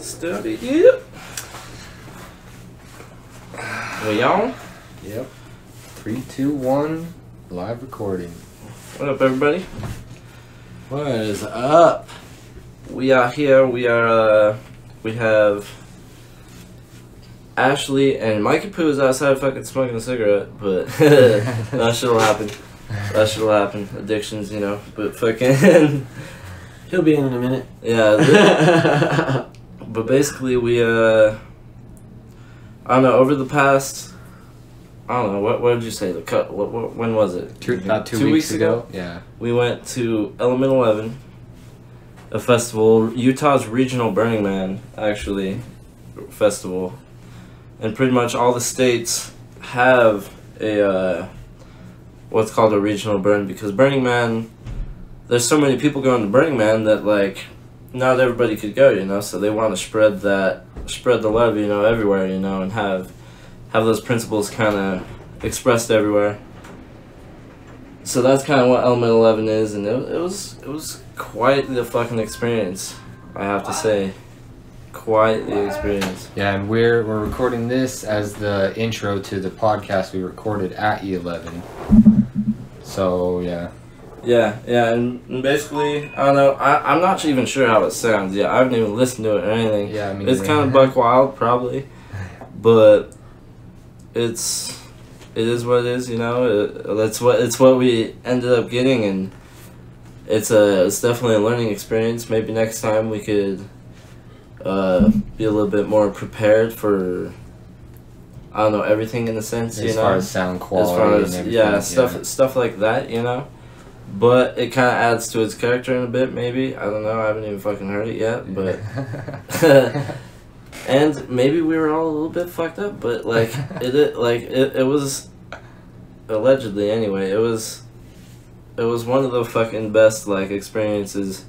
Study. Yep. We on? Yep. 3, 2, 1. Live recording. What up, everybody? What is up? We are here. We have Ashley and Mikey Poo is outside fucking smoking a cigarette, but that shit'll happen. That shit'll happen. Addictions, you know. But fucking. He'll be in a minute. Yeah. But basically, we I don't know. Over the past, I don't know. What did you say? The cut. When was it? About two weeks ago. Yeah. We went to Element 11, a festival, Utah's regional Burning Man, actually, festival. And pretty much all the states have a, what's called a regional burn, because Burning Man, there's so many people going to Burning Man that, like, not everybody could go, you know, so they want to spread the love, you know, everywhere, you know, and have those principles kind of expressed everywhere. So that's kind of what Element 11 is, and it was quite the fucking experience, I have to say. Quite the experience. Yeah, and we're recording this as the intro to the podcast we recorded at E11. So, yeah. Yeah, and basically, I don't know, I'm not even sure how it sounds yet. I haven't even listened to it or anything. Yeah, I mean, it's kind of buck wild, probably, but it is what it is, you know. It's what we ended up getting, and it's definitely a learning experience. Maybe next time we could be a little bit more prepared for, I don't know, everything in a sense, you know. As far as sound quality and everything. Yeah, stuff like that, you know. But it kind of adds to its character in a bit, maybe. I don't know. I haven't even fucking heard it yet, but. And maybe we were all a little bit fucked up, but like it was, allegedly anyway. It was one of the fucking best like experiences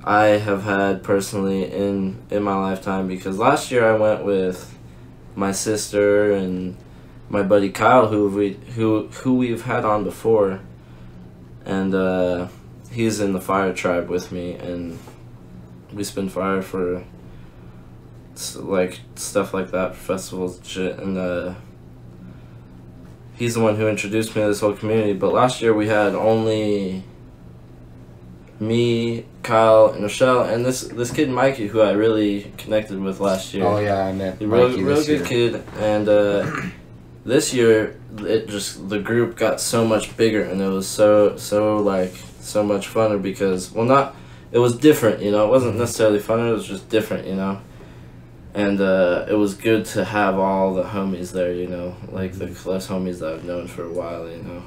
I have had personally in my lifetime, because last year I went with my sister and my buddy Kyle, who we've had on before. And he's in the fire tribe with me, and we spin fire for like stuff like that, for festivals and shit. And he's the one who introduced me to this whole community. But last year we had only me, Kyle, and Rochelle, and this kid Mikey, who I really connected with last year. Oh yeah, I met Mikey real good kid. And this year, the group got so much bigger, and it was so much funner, because, well, it was different, you know. It wasn't necessarily funner, it was just different, you know. And it was good to have all the homies there, you know, like the close homies that I've known for a while, you know.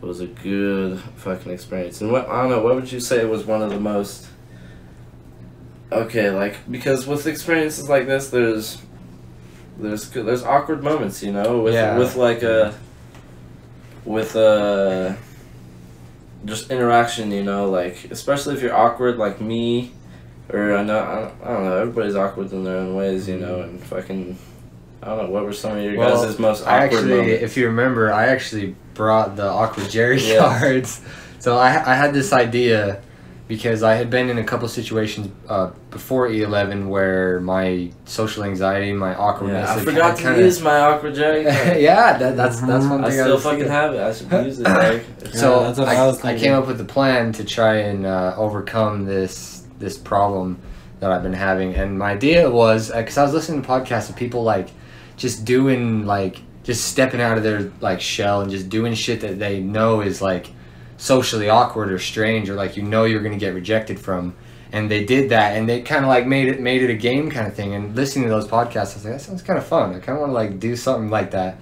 It was a good fucking experience. And I don't know, what would you say was one of the most, okay, like, because with experiences like this, there's awkward moments, you know, with just interaction, you know, like, especially if you're awkward like me, or I don't know, everybody's awkward in their own ways, you know, and fucking, I don't know, what were some of your guys' most awkward moments? If you remember, I actually brought the awkward Jerrick cards. So I had this idea, because I had been in a couple situations before E11 where my social anxiety, my awkwardness. Yeah, I forgot to use my awkward Jerrick card. Yeah, that's one thing I still fucking have it. I should use it, Jerrick. So that's what I came up with a plan to try and overcome this problem that I've been having. And my idea was, because I was listening to podcasts of people like just doing, like, just stepping out of their like shell and just doing shit that they know is like socially awkward or strange, or like, you know, you're gonna get rejected from, and they did that, and they kind of like made it a game kind of thing. And listening to those podcasts, I was like, that sounds kind of fun. I kind of want to like do something like that.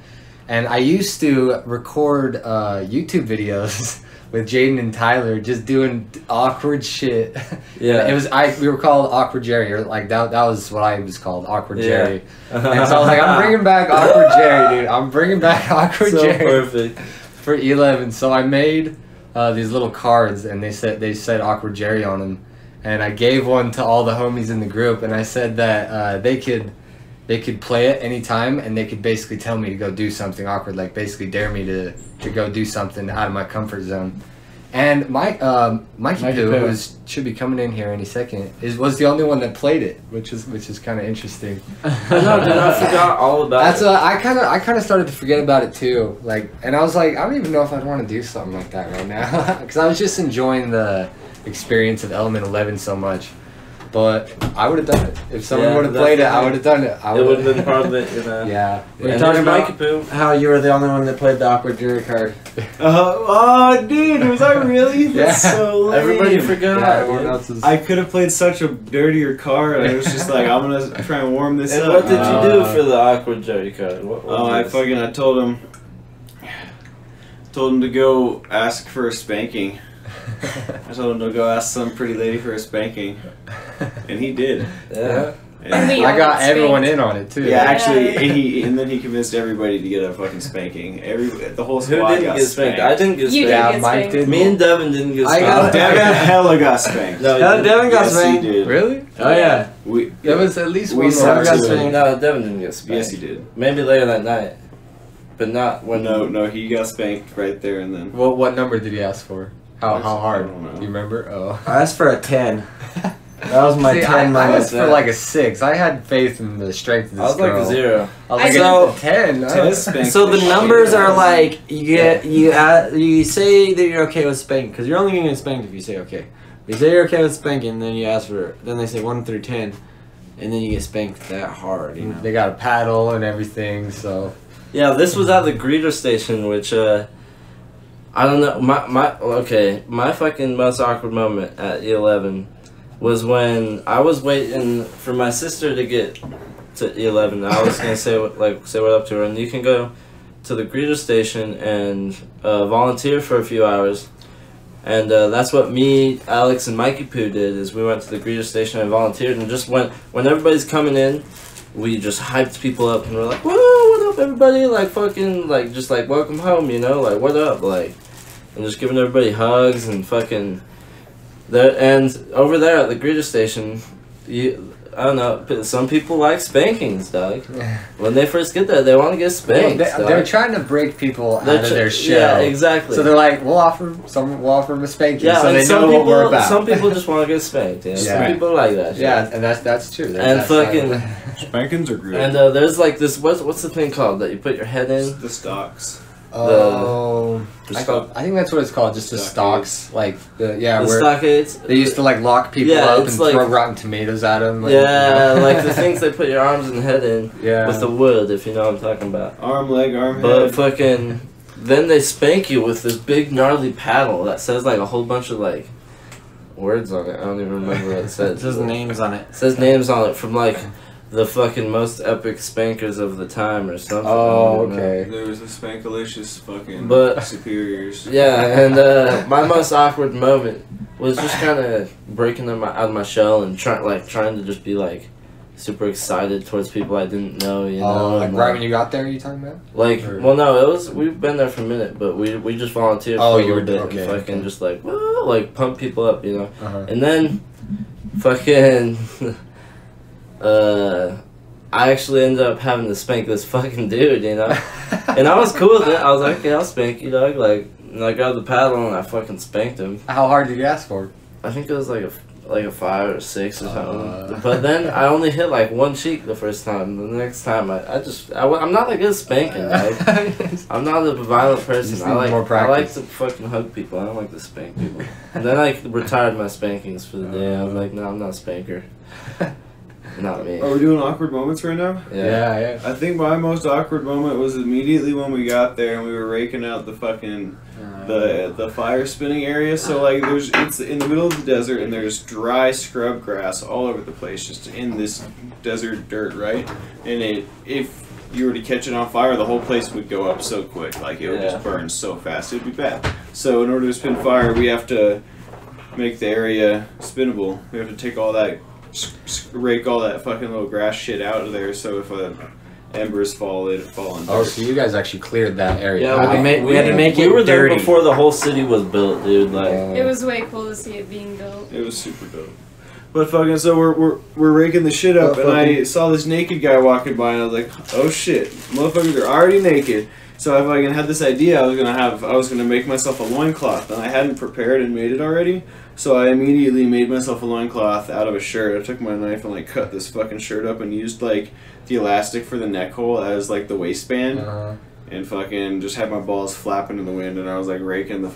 And I used to record YouTube videos with Jaden and Tyler, just doing awkward shit. Yeah, we were called Awkward Jerry, or like that was what I was called, Awkward Jerry. And so I was like, I'm bringing back Awkward Jerry, dude. I'm bringing back Awkward Jerry. Perfect for E11. So I made these little cards, and they said Awkward Jerry on them, and I gave one to all the homies in the group, and I said that they could play it anytime, and they could basically tell me to go do something awkward, like basically dare me to go do something out of my comfort zone. And Mikey Poo, who should be coming in here any second, was the only one that played it, which is kind of interesting. I know, dude. I forgot all about it. I kind of started to forget about it too. Like, and I was like, I don't even know if I'd want to do something like that right now, because I was just enjoying the experience of Element 11 so much. But I would have done it if someone would have played it. I would have done it. It would have been part of it, you know. Yeah. We're talking about how you were the only one that played the awkward Jerrick card. Oh, dude, was I really? That's so lame. Everybody forgot. Yeah, everyone else is... I could have played such a dirtier card. I was just like, I'm gonna try and warm this and up. what did you do for the awkward Jerrick card? What I told him to go ask for a spanking. I told him to go ask some pretty lady for a spanking, and he did. Yeah. And I got everyone in on it too. Yeah, actually, and then he convinced everybody to get a fucking spanking. The whole squad Who didn't got get spanked? I didn't get spanked. You did get Mike spanked. did. Me and Devin didn't get spanked. Devin hella got spanked. No, Devin got Yes, spanked. he did. Really? Oh yeah. There was at least one. We saw more. got two. spanked. No, Devin didn't get spanked. Yes, he did. Maybe later that night, but not when. No, he got spanked right there and then. Well, what number did he ask for? How hard? I don't know. Do you remember? Oh. I asked for a 10. That was my See, 10 I minus asked for like a 6. I had faith in the strength of this I was like girl. a 0. I was like So- a 10. So the numbers are like you say that you're okay with spanking because you're only gonna get spanked if you say okay. You say you're okay with spanking, then you ask for. Then they say 1 through 10, and then you get spanked that hard. You know. They got a paddle and everything, so. Yeah, this was at the greeter station, which I don't know. My fucking most awkward moment at E11 was when I was waiting for my sister to get to E11. I was gonna say what up to her, and you can go to the greeter station and volunteer for a few hours. And that's what me, Alex, and Mikey Poo did. Is we went to the greeter station and volunteered, and just when everybody's coming in, we just hyped people up, and we're like, "Whoa, what up, everybody?" Like fucking just welcome home, you know, like what up, like, and just giving everybody hugs and fucking. And over there at the greeter station, I don't know. Some people like spankings, dog. When they first get there, they want to get spanked. They're trying to break people out of their shell. Yeah, exactly. So they're like, we'll offer them a spanking, Yeah, so they know what we're about. Some people just want to get spanked. Yeah, some people like that. Shit. Yeah, and that's true. And fucking Spankings are great. and there's like this. What's the thing called that you put your head in? The stocks. Oh, The I think that's what it's called. Just the stocks, like The where stockades. they used to like lock people Yeah, up and it's like- throw rotten tomatoes at them. Yeah, like the things they put your arms and head in Yeah. with the wood, if you know what I'm talking about. Arm, leg, arm, But head. fucking, then they spank you with this big gnarly paddle that says like a whole bunch of like words on it. I don't even remember what it says. It says names on it. It says names on it from like the fucking most epic spankers of the time or something. Oh, I don't know. okay. There was the Spankalicious fucking But- superiors. Yeah, and my most awkward moment was just kind of breaking them out of my shell and trying to just be like super excited towards people I didn't know, you know. Like and, right when you got there, you talking about? Like, Or- well, no, we've been there for a minute, but we just volunteered Oh, for a you little were bit okay, and fucking okay. just like, whoa, like pump people up, you know. Uh-huh. And then, fucking, I actually ended up having to spank this fucking dude, you know. And I was cool with it. I was like, okay, I'll spank you, dog. Like, and I grabbed the paddle and I fucking spanked him. How hard did you ask for? I think it was like a 5 or 6 or something. But then I only hit like one cheek the first time. The next time I'm not a good spanking. Like, I'm not a violent person. just I need like more I practice. like to fucking hug people. I don't like to spank people. And then I retired my spankings for the day. I was like, no, I'm not a spanker. Not me. Are we doing awkward moments right now? Yeah. I think my most awkward moment was immediately when we got there and we were raking out the fucking the fire spinning area. So like it's in the middle of the desert and there's dry scrub grass all over the place, just in this desert dirt, right? And if you were to catch it on fire, the whole place would go up so quick, like it would just burn so fast. It'd be bad. So in order to spin fire, we have to make the area spinnable. We have to take all that. Rake all that fucking little grass shit out of there, so if embers fall, it'd fall in dirt. Oh, so you guys actually cleared that area. Yeah, we had to make we it were there dirty. before the whole city was built, dude. Like, It was way cool to see it being built. It was super dope. But fucking, so we're raking the shit up, and I saw this naked guy walking by, and I was like, oh shit, motherfuckers are already naked. So I fucking had this idea. I was gonna make myself a loincloth, and I hadn't prepared and made it already. So I immediately made myself a loincloth out of a shirt. I took my knife and like cut this fucking shirt up and used like the elastic for the neck hole as like the waistband, and fucking just had my balls flapping in the wind, and I was like raking the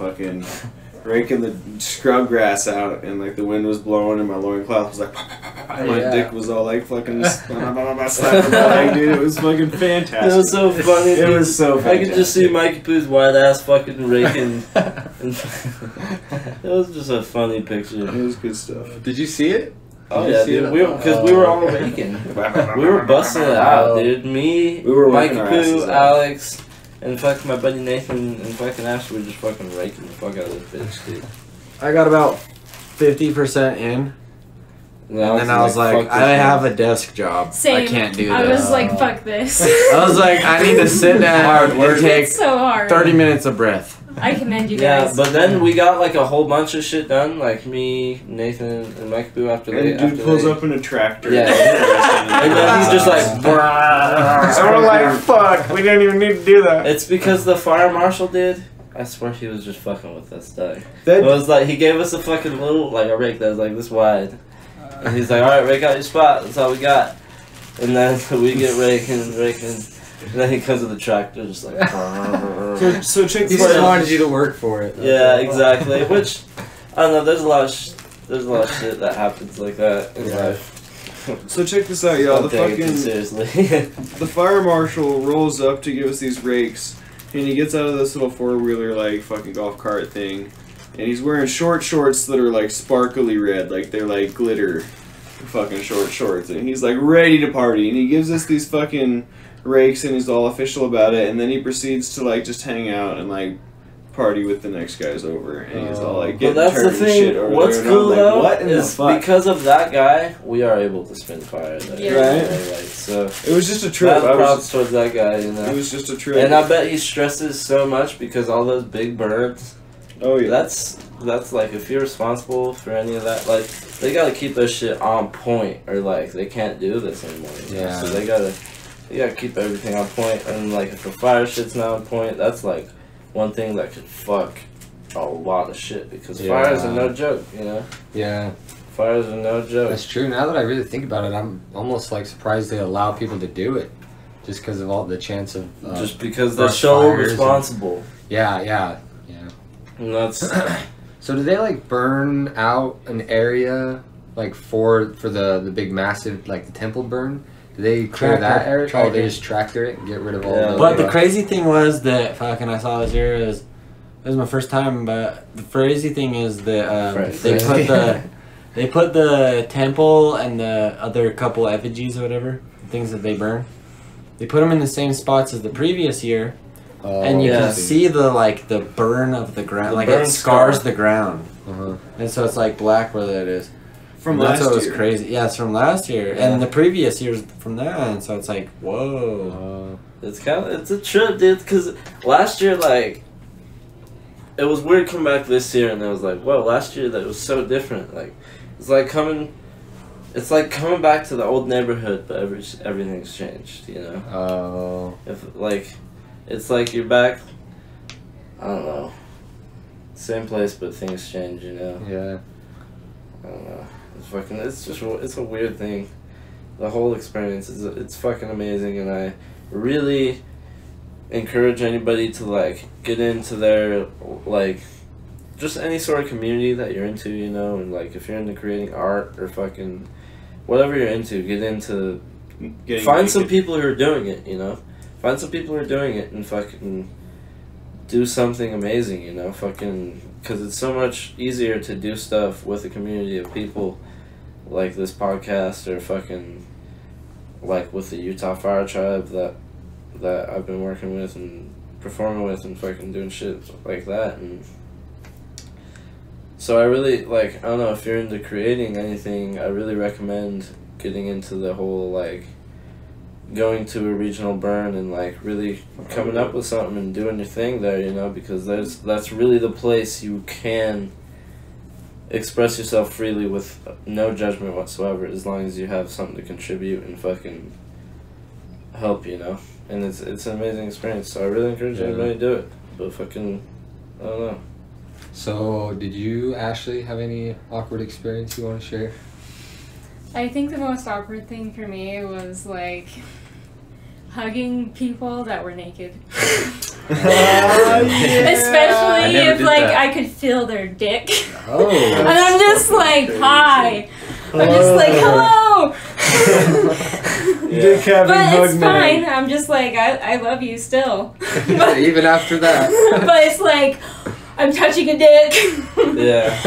scrub grass out, and like the wind was blowing, and my loincloth was like, and my dick was all like fucking slapping my leg, dude. It was fucking fantastic. It was so funny. It was so fantastic. I could just see Mikey Poo's white ass fucking raking. It was just a funny picture. It was good stuff. Did you see it? Oh yeah, dude. Because we were all raking. We were busting it out, dude. Me, Mikey Poo, Alex, and fucking my buddy Nathan and fucking Ash were just fucking raking the fuck out of this bitch, dude. I got about 50% in. And then I was like, I have a desk job. Same. I can't do this. I was like, fuck this. I was like, I need to sit down and take It's so hard. 30 minutes of breath. I commend you Yeah, guys. but then we got like a whole bunch of shit done, like me, Nathan, and Mike Boo after And the dude pulls up in a tractor. Yeah. And then he's just like, And we're like, fuck, we didn't even need to do that. it's because the fire marshal did. I swear he was just fucking with us, dog. That- It was like, he gave us a fucking little, like a rake that was like this wide. And he's like, alright, rake out your spot, that's all we got. And then we get raking. And then he comes with the tractor, just like. So check He this just out. wanted you to work for it. Yeah, exactly. Which, I don't know, there's a lot of shit that happens like that in life. So check this out, y'all. The Don't take it too fucking seriously. the fire marshal rolls up to give us these rakes, and he gets out of this little 4-wheeler like fucking golf cart thing, and he's wearing short shorts that are like sparkly red, like they're like glitter, fucking short shorts, and he's like ready to party, and he gives us these fucking rakes, and he's all official about it, and then he proceeds to like just hang out and like party with the next guys over, and he's all like But getting that's the turned and thing. shit over What's there, and cool I'm like, though what in the is fuck? because of that guy, we are able to spin fire. There, Yeah. Right? Like, so It was just a trip. mad props towards that guy, you It know. was just a trip. And I bet he stresses so much because all those big birds. Oh yeah. That's like if you're responsible for any of that, like they gotta keep those shit on point, or like they can't do this anymore. You know? Yeah. So they gotta keep everything on point, and like if the fire shit's not on point, that's like one thing that could fuck a lot of shit because fires are no joke, you know. Yeah, Fires are no joke. that's true. Now that I really think about it, I'm almost like surprised they allow people to do it, just because of all the chance of Just because they're brush so fires and- responsible. Yeah. And that's So do they like burn out an area like for the big massive like the temple burn? Do they clear Tractor. that area? Oh, Tractor. they just tractor it and get rid of all Yeah. the. But the crazy thing was that fucking I saw this here is it was my first time, but the crazy thing is that they put the temple and the other couple effigies or whatever things that they burn. They put them in the same spots as the previous year, and you yeah. can see the burn of the ground, The like burn it scars scar. the ground, Uh-huh. and so it's like black where that is. From And that's last what was year. crazy. Yeah, it's from last year, Yeah. and the previous year's from that, and so it's like whoa. it's a trip, dude. Because last year, like, it was weird coming back this year, and it was like, whoa, last year that was so different. Like, it's like coming back to the old neighborhood, but everything's changed, you know. Oh. If like, it's like you're back. I don't know. Same place, but things change, you know. Yeah. I don't know. It's a weird thing. The whole experience it's fucking amazing, and I really encourage anybody to like get into their like just any sort of community that you're into, you know, and like if you're into creating art or fucking whatever you're into, get into find some people who are doing it, you know. Find some people who are doing it and fucking do something amazing, you know, fucking, because it's so much easier to do stuff with a community of people like this podcast or fucking like with the Utah Fire Tribe that I've been working with and performing with and fucking doing shit like that. And so I really, like, I don't know, if you're into creating anything, I really recommend getting into the whole, like, going to a regional burn and like really coming up with something and doing your thing there, you know, because that's really the place you can express yourself freely with no judgment whatsoever, as long as you have something to contribute and fucking help, you know, and it's an amazing experience. So I really encourage everybody to do it. But fucking, I don't know. So, did you, Ashley, have any awkward experience you want to share? I think the most awkward thing for me was like hugging people that were naked. Especially if like I could feel their dick. Oh. And I'm just like, hi. I'm just like, hello. Dick having But hug it's man. fine. I'm just like, I love you still. Even after that. But it's like, I'm touching a dick. Yeah.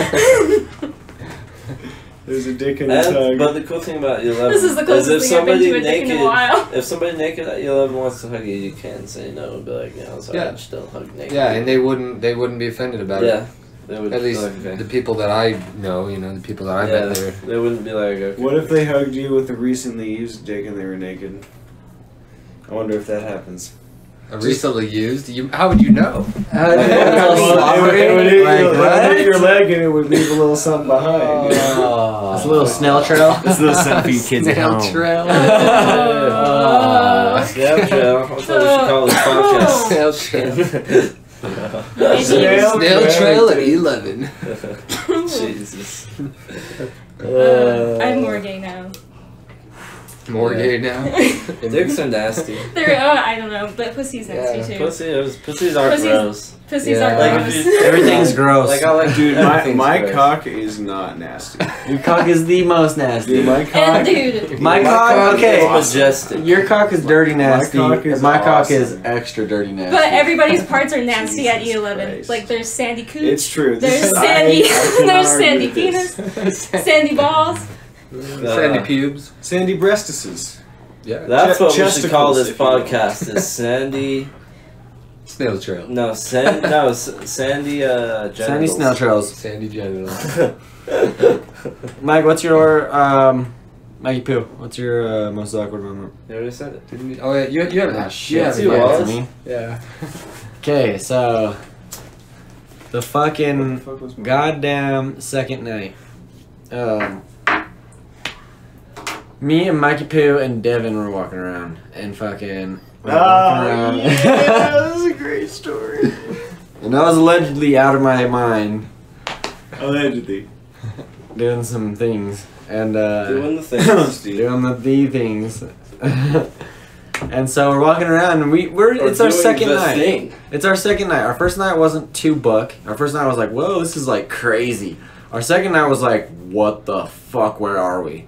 There's a dick in his And, hug. but the cool thing about E11 This is the closest thing I've been to a dick in a while. if somebody naked at E11 wants to hug you, you can say no and be like, yeah, sorry, Yeah. I just don't hug naked. Yeah, and they wouldn't be offended about it. Yeah. They would At least be like, okay. the people that I know, you know, the people that I met there. They wouldn't be like, okay. What if they hugged you with a recently used dick and they were naked? I wonder if that happens. Recently used? How would you know? It would hit your leg and it would leave a little something behind. Oh. It's a little snail trail. It's a little something for you kids at Snail home. trail. Snail trail. That's what we should call this podcast. Snail trail. Snail Snail trail at 11. Jesus. I'm more gay now. More gay now. Dicks are nasty. They're, I don't know, but pussy's nasty too. Pussies aren't Pussies- gross. Pussies Yeah. are Like, gross. if you- Everything's gross. Like I like, Dude, everything's my gross. cock is not nasty. Your cock is the most nasty. Dude, my And cock. dude, My cock, okay. is majestic. Your cock is dirty nasty. cock is My cock is awesome. extra dirty nasty. but everybody's parts are nasty at Jesus E11. Christ. Like there's sandy cooch, It's true. there's I sandy, cannot there's argue sandy with this. penis, sandy balls. Sandy pubes. Sandy breastises. Yeah. That's what we should call Chesticles, this if you will. podcast. Is Sandy? Snail trail. No, Sandy. No, Sandy. Genitals. Sandy snail trails. Sandy genitals. Mike, what's your Maggie Poo? What's your most awkward moment? You already said it. Didn't we- Oh yeah, you haven't Ah, asked. shit. You haven't You yet. was. me. Yeah. Okay, so the What fucking the fuck was my- goddamn second night. Me and Mikey Poo and Devin were walking around and fucking. we were walking around. that was a great story. And I was allegedly out of my mind Allegedly. doing some things and Doing the things. doing the things. And so we're walking around and it's our second night. Thing. It's our second night. Our first night wasn't too book. Our first night was like, whoa, this is like crazy. Our second night was like, what the fuck, where are we?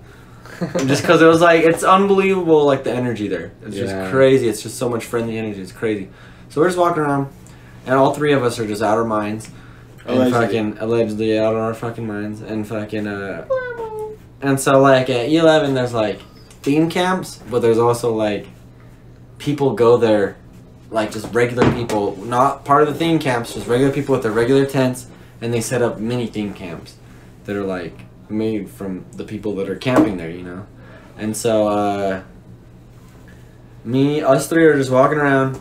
Just because it was like, it's unbelievable, like the energy there. It's Yeah. just crazy. It's just so much friendly energy. It's crazy. So we're just walking around and all three of us are just out of our minds. And Allegedly. fucking, allegedly out of our fucking minds. And fucking, and so like at E11 there's like theme camps, but there's also like people go there, like just regular people, not part of the theme camps, just regular people with their regular tents, and they set up mini theme camps that are like made from the people that are camping there, you know. And so us three are just walking around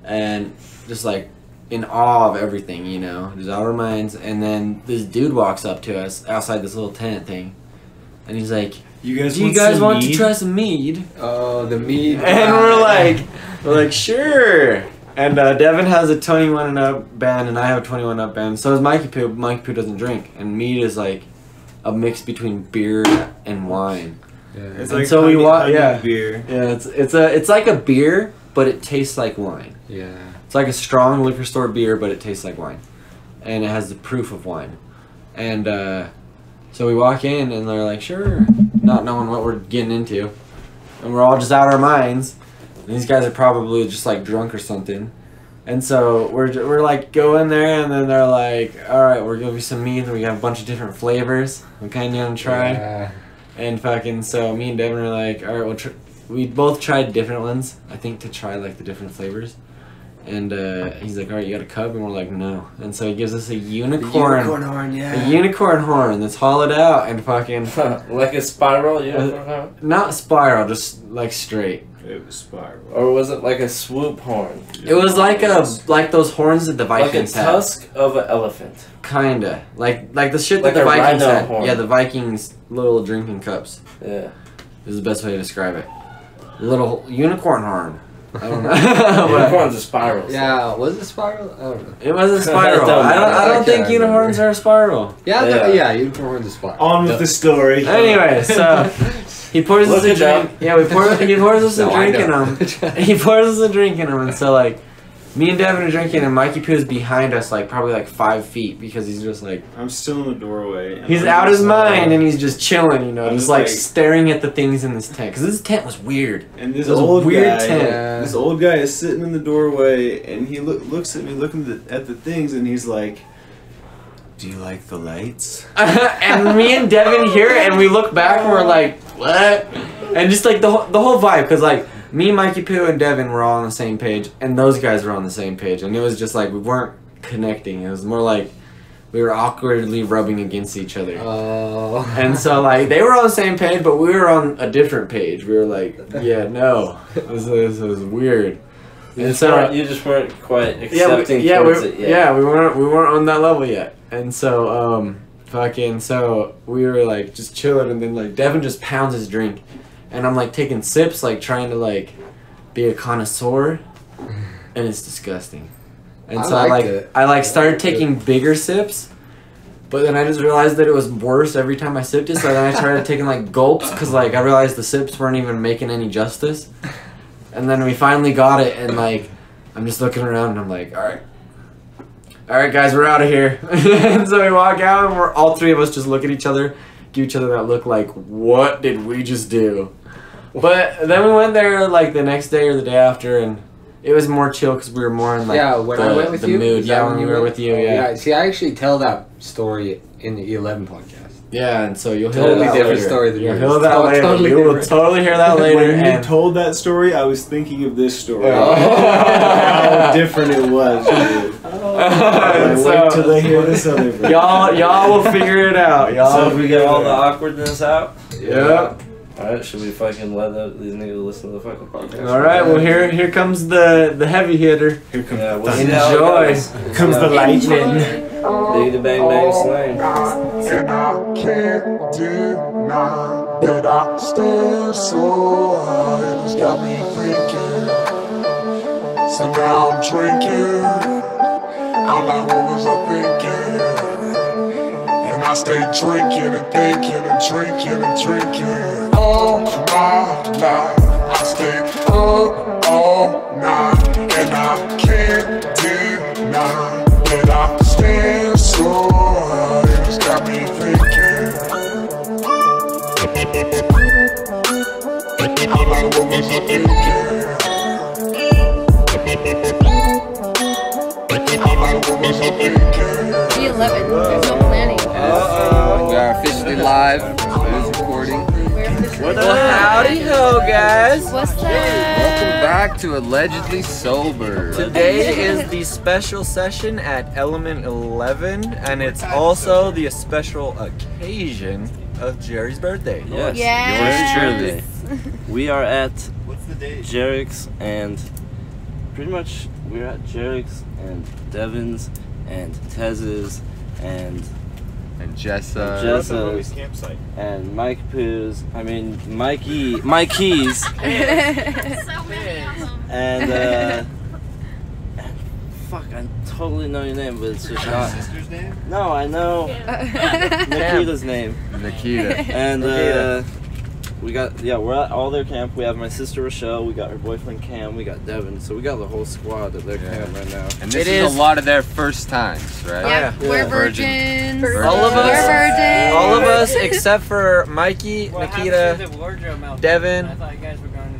and just like in awe of everything, you know, just out of our minds. And then this dude walks up to us outside this little tent thing, and he's like, You guys "Do you guys want to try some mead?" Oh, the meat. And we're like, sure. And Devin has a 21 and up band, and I have a 21 up band. So does Mikey Poo. Mikey Poo doesn't drink, and mead is like a mix between beer and wine. Yeah. It's And like so we honey yeah. beer. Yeah, it's like a beer, but it tastes like wine. Yeah. It's like a strong liquor store beer, but it tastes like wine, and it has the proof of wine. And so we walk in, and they're like, sure, not knowing what we're getting into, and we're all just out of our minds. And these guys are probably just like drunk or something. And so we're like go in there, and then they're like, all right, we're gonna give you some meat, and we got a bunch of different flavors. We kind of gonna try. Yeah. And fucking so me and Devin are like, all right, we both tried different ones, I think, to try like the different flavors. And he's like, all right, you got a cup? And we're like, no. And so he gives us a unicorn horn, a unicorn horn that's hollowed out and fucking Like a spiral, not spiral, just like straight. It was spiral. or was it like a swoop horn? It was like those horns that the Like a Vikings had. tusk of an elephant. Kinda. Like the shit Like that the a Vikings rhino had. horn. Yeah, the Vikings little drinking cups. Yeah. Is the best way to describe it. little unicorn horn. I don't know. Unicorns are spirals. Yeah, was it spiral? I don't know. It was a spiral. I don't think unicorns are a spiral. Yeah, unicorns are spiral. On with the story. Anyway, so he pours us a drink. Yeah, he pours us a drink in them. He pours us a drink in them, and so like, me and Devin are drinking, and Mikey Pooh is behind us, like probably like 5 feet, because he's just like I'm still in the doorway. he's out his mind, and he's just chilling, you know, I'm just just like like- staring at the things in this tent, because this tent was weird. And this It was a old weird guy, tent. this old guy is sitting in the doorway, and he looks at me, looking at the things, and he's like, "Do you like the lights?" And me and Devin hear it, and we look back, and we're like, what? And just like the whole vibe, because like me, Mikey Pooh, and Devin were all on the same page, and those guys were on the same page, and it was just like we weren't connecting. It was more like we were awkwardly rubbing against each other. Oh. And so like they were on the same page, but we were on a different page. We were like, yeah, no, this was weird. And so You just weren't quite yeah, accepting towards it yet. we weren't on that level yet. And so so we were like just chilling, and then like Devin just pounds his drink, and I'm like taking sips, like trying to like be a connoisseur, and it's disgusting. And so I started taking bigger sips, but then I just realized that it was worse every time I sipped it. So then I started taking like gulps, because like I realized the sips weren't even making any justice. And then we finally got it, and like I'm just looking around, and I'm like, all right guys, we're out of here. And so we walk out, and we're all three of us just look at each other, give each other that look like, what did we just do? But then we went there like the next day or the day after, and it was more chill because we were more in like I went with the you. mood. Yeah, when we were with you. Yeah. See, I actually tell that story in the E11 podcast. Yeah, and so you'll hear Totally that different later. story than You'll yours. hear that later. Totally You will different. totally hear that later. When you And told that story, I was thinking of this story. Oh. How different it was, dude. And Wait till they hear this other version. y'all will figure it out. Y'all. So if we get all the awkwardness out, Yeah. alright, should we fucking let these niggas listen to the fucking podcast? All right. Well, here comes the heavy hitter. Here comes Yeah, the we'll see thunder. how it Enjoy. goes. Comes the lightning. Diggity bang bang slang. And I can't deny that I stand so high. It's got me thinking. So now I'm drinking. I'm like, what was I thinking? And I stay drinking and thinking and drinking and drinking. All my life, I stay up all night. And I can't deny that I stand so high. It's got me thinking. I'm like, what was I thinking? I'm like, what was I thinking? G11, there's no planning. We are officially live. It is recording. We're officially Howdy ho, guys. What's Welcome that? back to Allegedly Sober. Today is the special session at Element 11, and it's also the special occasion of Jerry's birthday. Yes. Yes. Yours truly. We are at Jerrick's, and pretty much we're at Jerrick's and Devin's and Tez's and Jessa. Jessa's and Mike Pooh's. I mean Mikey's. And fuck, I totally know your name, but it's just not. Sister's name? No, I know Nikita's name. Nikita. And we got we're at all their camp. We have my sister Rochelle, we got her boyfriend Cam, we got Devin, so we got the whole squad at their camp right now. And this is a lot of their first times, right? Yeah, we're Yeah. virgins. All of us. We're virgins. All of us except for Mikey, Nikita, Devin.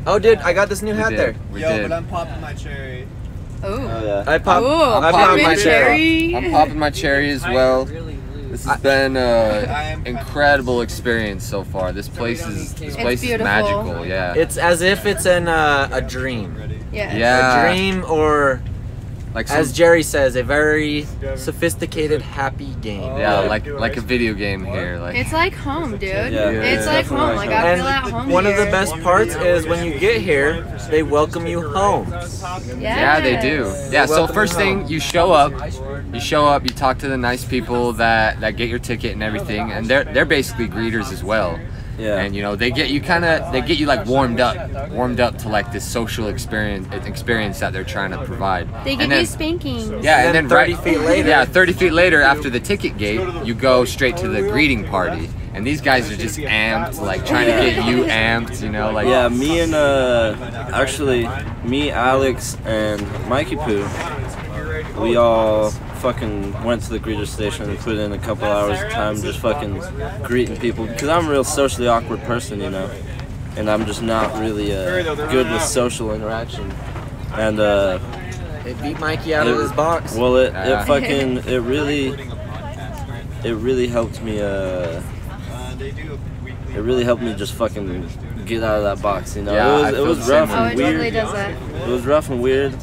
Oh, dude, I got this new hat there. We did. I'm popping my cherry. Ooh. Oh yeah. I popped. Ooh, I popped my cherry. I'm popping my cherry as well. This has been an incredible experience so far. This place is beautiful. magical. Yeah. It's as if it's in a dream. Yes. Yeah. A dream, or like as Jerry says, a very sophisticated, happy game. yeah, like a video game here. Like It's like home, dude. Yeah. It's like home. Like I feel at And home one of the here. best parts is when you get here, they welcome you home. yeah, they do. Yeah. So Welcome first home. thing, you show up. You talk to the nice people that get your ticket and everything, and they're basically greeters as well. Yeah. And you know, they get you like warmed up to like this social experience that they're trying to provide. They give you spankings. Yeah, and then 30 feet later. Yeah, 30 feet later after the ticket gate, you go straight to the greeting party. And these guys are just amped, like trying to get you amped, you know, like. Yeah, me and me, Alex, and Mikey Poo, we all fucking went to the greeter station and put in a couple hours of time just fucking greeting people, because I'm a real socially awkward person, you know, and I'm just not really good with social interaction. And It beat Mikey out of his box. well, it really helped me. It really helped me just fucking get out of that box, you know. Yeah, it was rough Oh, and it weird. totally does that. It was rough and weird,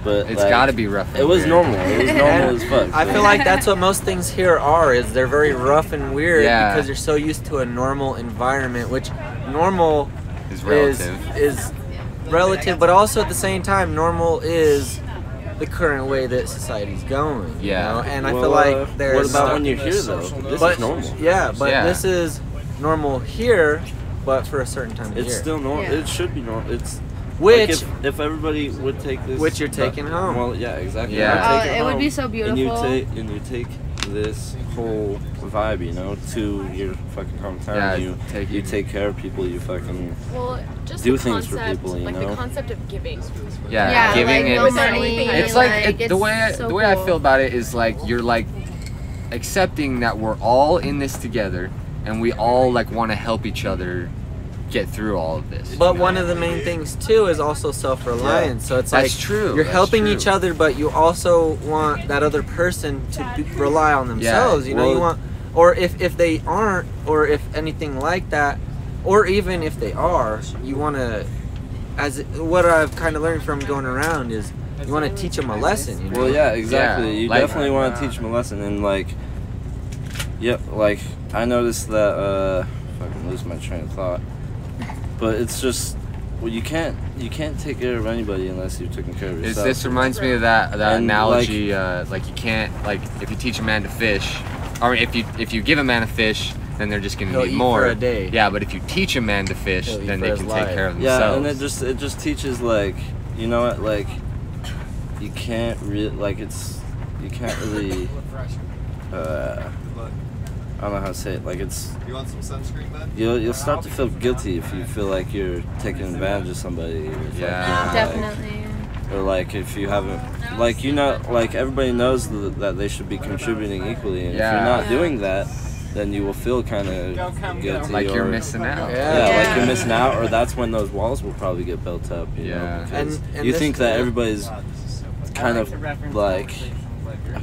but It's like, gotta be rough. It was normal. It was normal as fuck. I feel like that's what most things here are. Is they're very rough and weird Yeah. because you're so used to a normal environment, which normal Is relative. is relative, but also at the same time, normal is the current way that society's going. You Yeah. know? And I Well, feel like there's. what about when you're here though? This but, is normal. Yeah, but Yeah. this is normal here, but for a certain time of It's year. still normal. Yeah. It should be normal. It's Which like if everybody would take this, Which you're taking home. Well, yeah, exactly. Yeah. I would Oh, take it would home. be so And you beautiful. take this whole vibe, you know, to your fucking hometown. Yeah, you take care of people. You fucking Well, just do the things for concept, people, you like know? the concept of giving. Yeah, giving like, it. no money. It's like it's the way so the way I cool. feel about it is like you're like accepting that we're all in this together and we all like want to help each other get through all of this. But one of the main things too is also self-reliance. So it's That's like true. you're That's helping true. each other, but you also want that other person to rely on themselves. You know, you well- want, or if they aren't, or if anything like that, or even if they are, you want to. As what I've kind of learned from going around is, you want to teach them a lesson. You know? Well, yeah, exactly. Yeah, You like- definitely want to teach them a lesson, and like, yep, like I noticed that. Fucking lose my train of thought. But it's just, well, you can't take care of anybody unless you've taken care of yourself. This reminds me of that And, analogy. Like you can't, like if you teach a man to fish, or if you give a man a fish, then they're just gonna He'll need eat more. for a day. Yeah, but if you teach a man to fish, He'll eat then for they his can life. take care of Yeah, themselves. and it just teaches like, you know what, like you can't really I don't know how to say it, like it's You want some sunscreen, bud? you'll start to feel guilty if you feel like you're taking advantage of somebody, or Yeah. fucking, Definitely. or like if you haven't, like, you know, like everybody knows that they should be contributing equally, and if Yeah. you're not doing that, then you will feel kind of guilty, Like you're or- missing out. Yeah. yeah, like you're missing out, or that's when those walls will probably get built up. You Yeah. know, because And you this- think that everybody's kind of like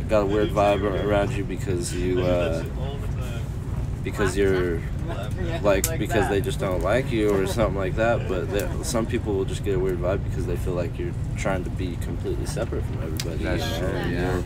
got a weird vibe around you because you're like, because they just don't like you or something like that. But some people will just get a weird vibe because they feel like you're trying to be completely separate from everybody. That's you know? true, yeah.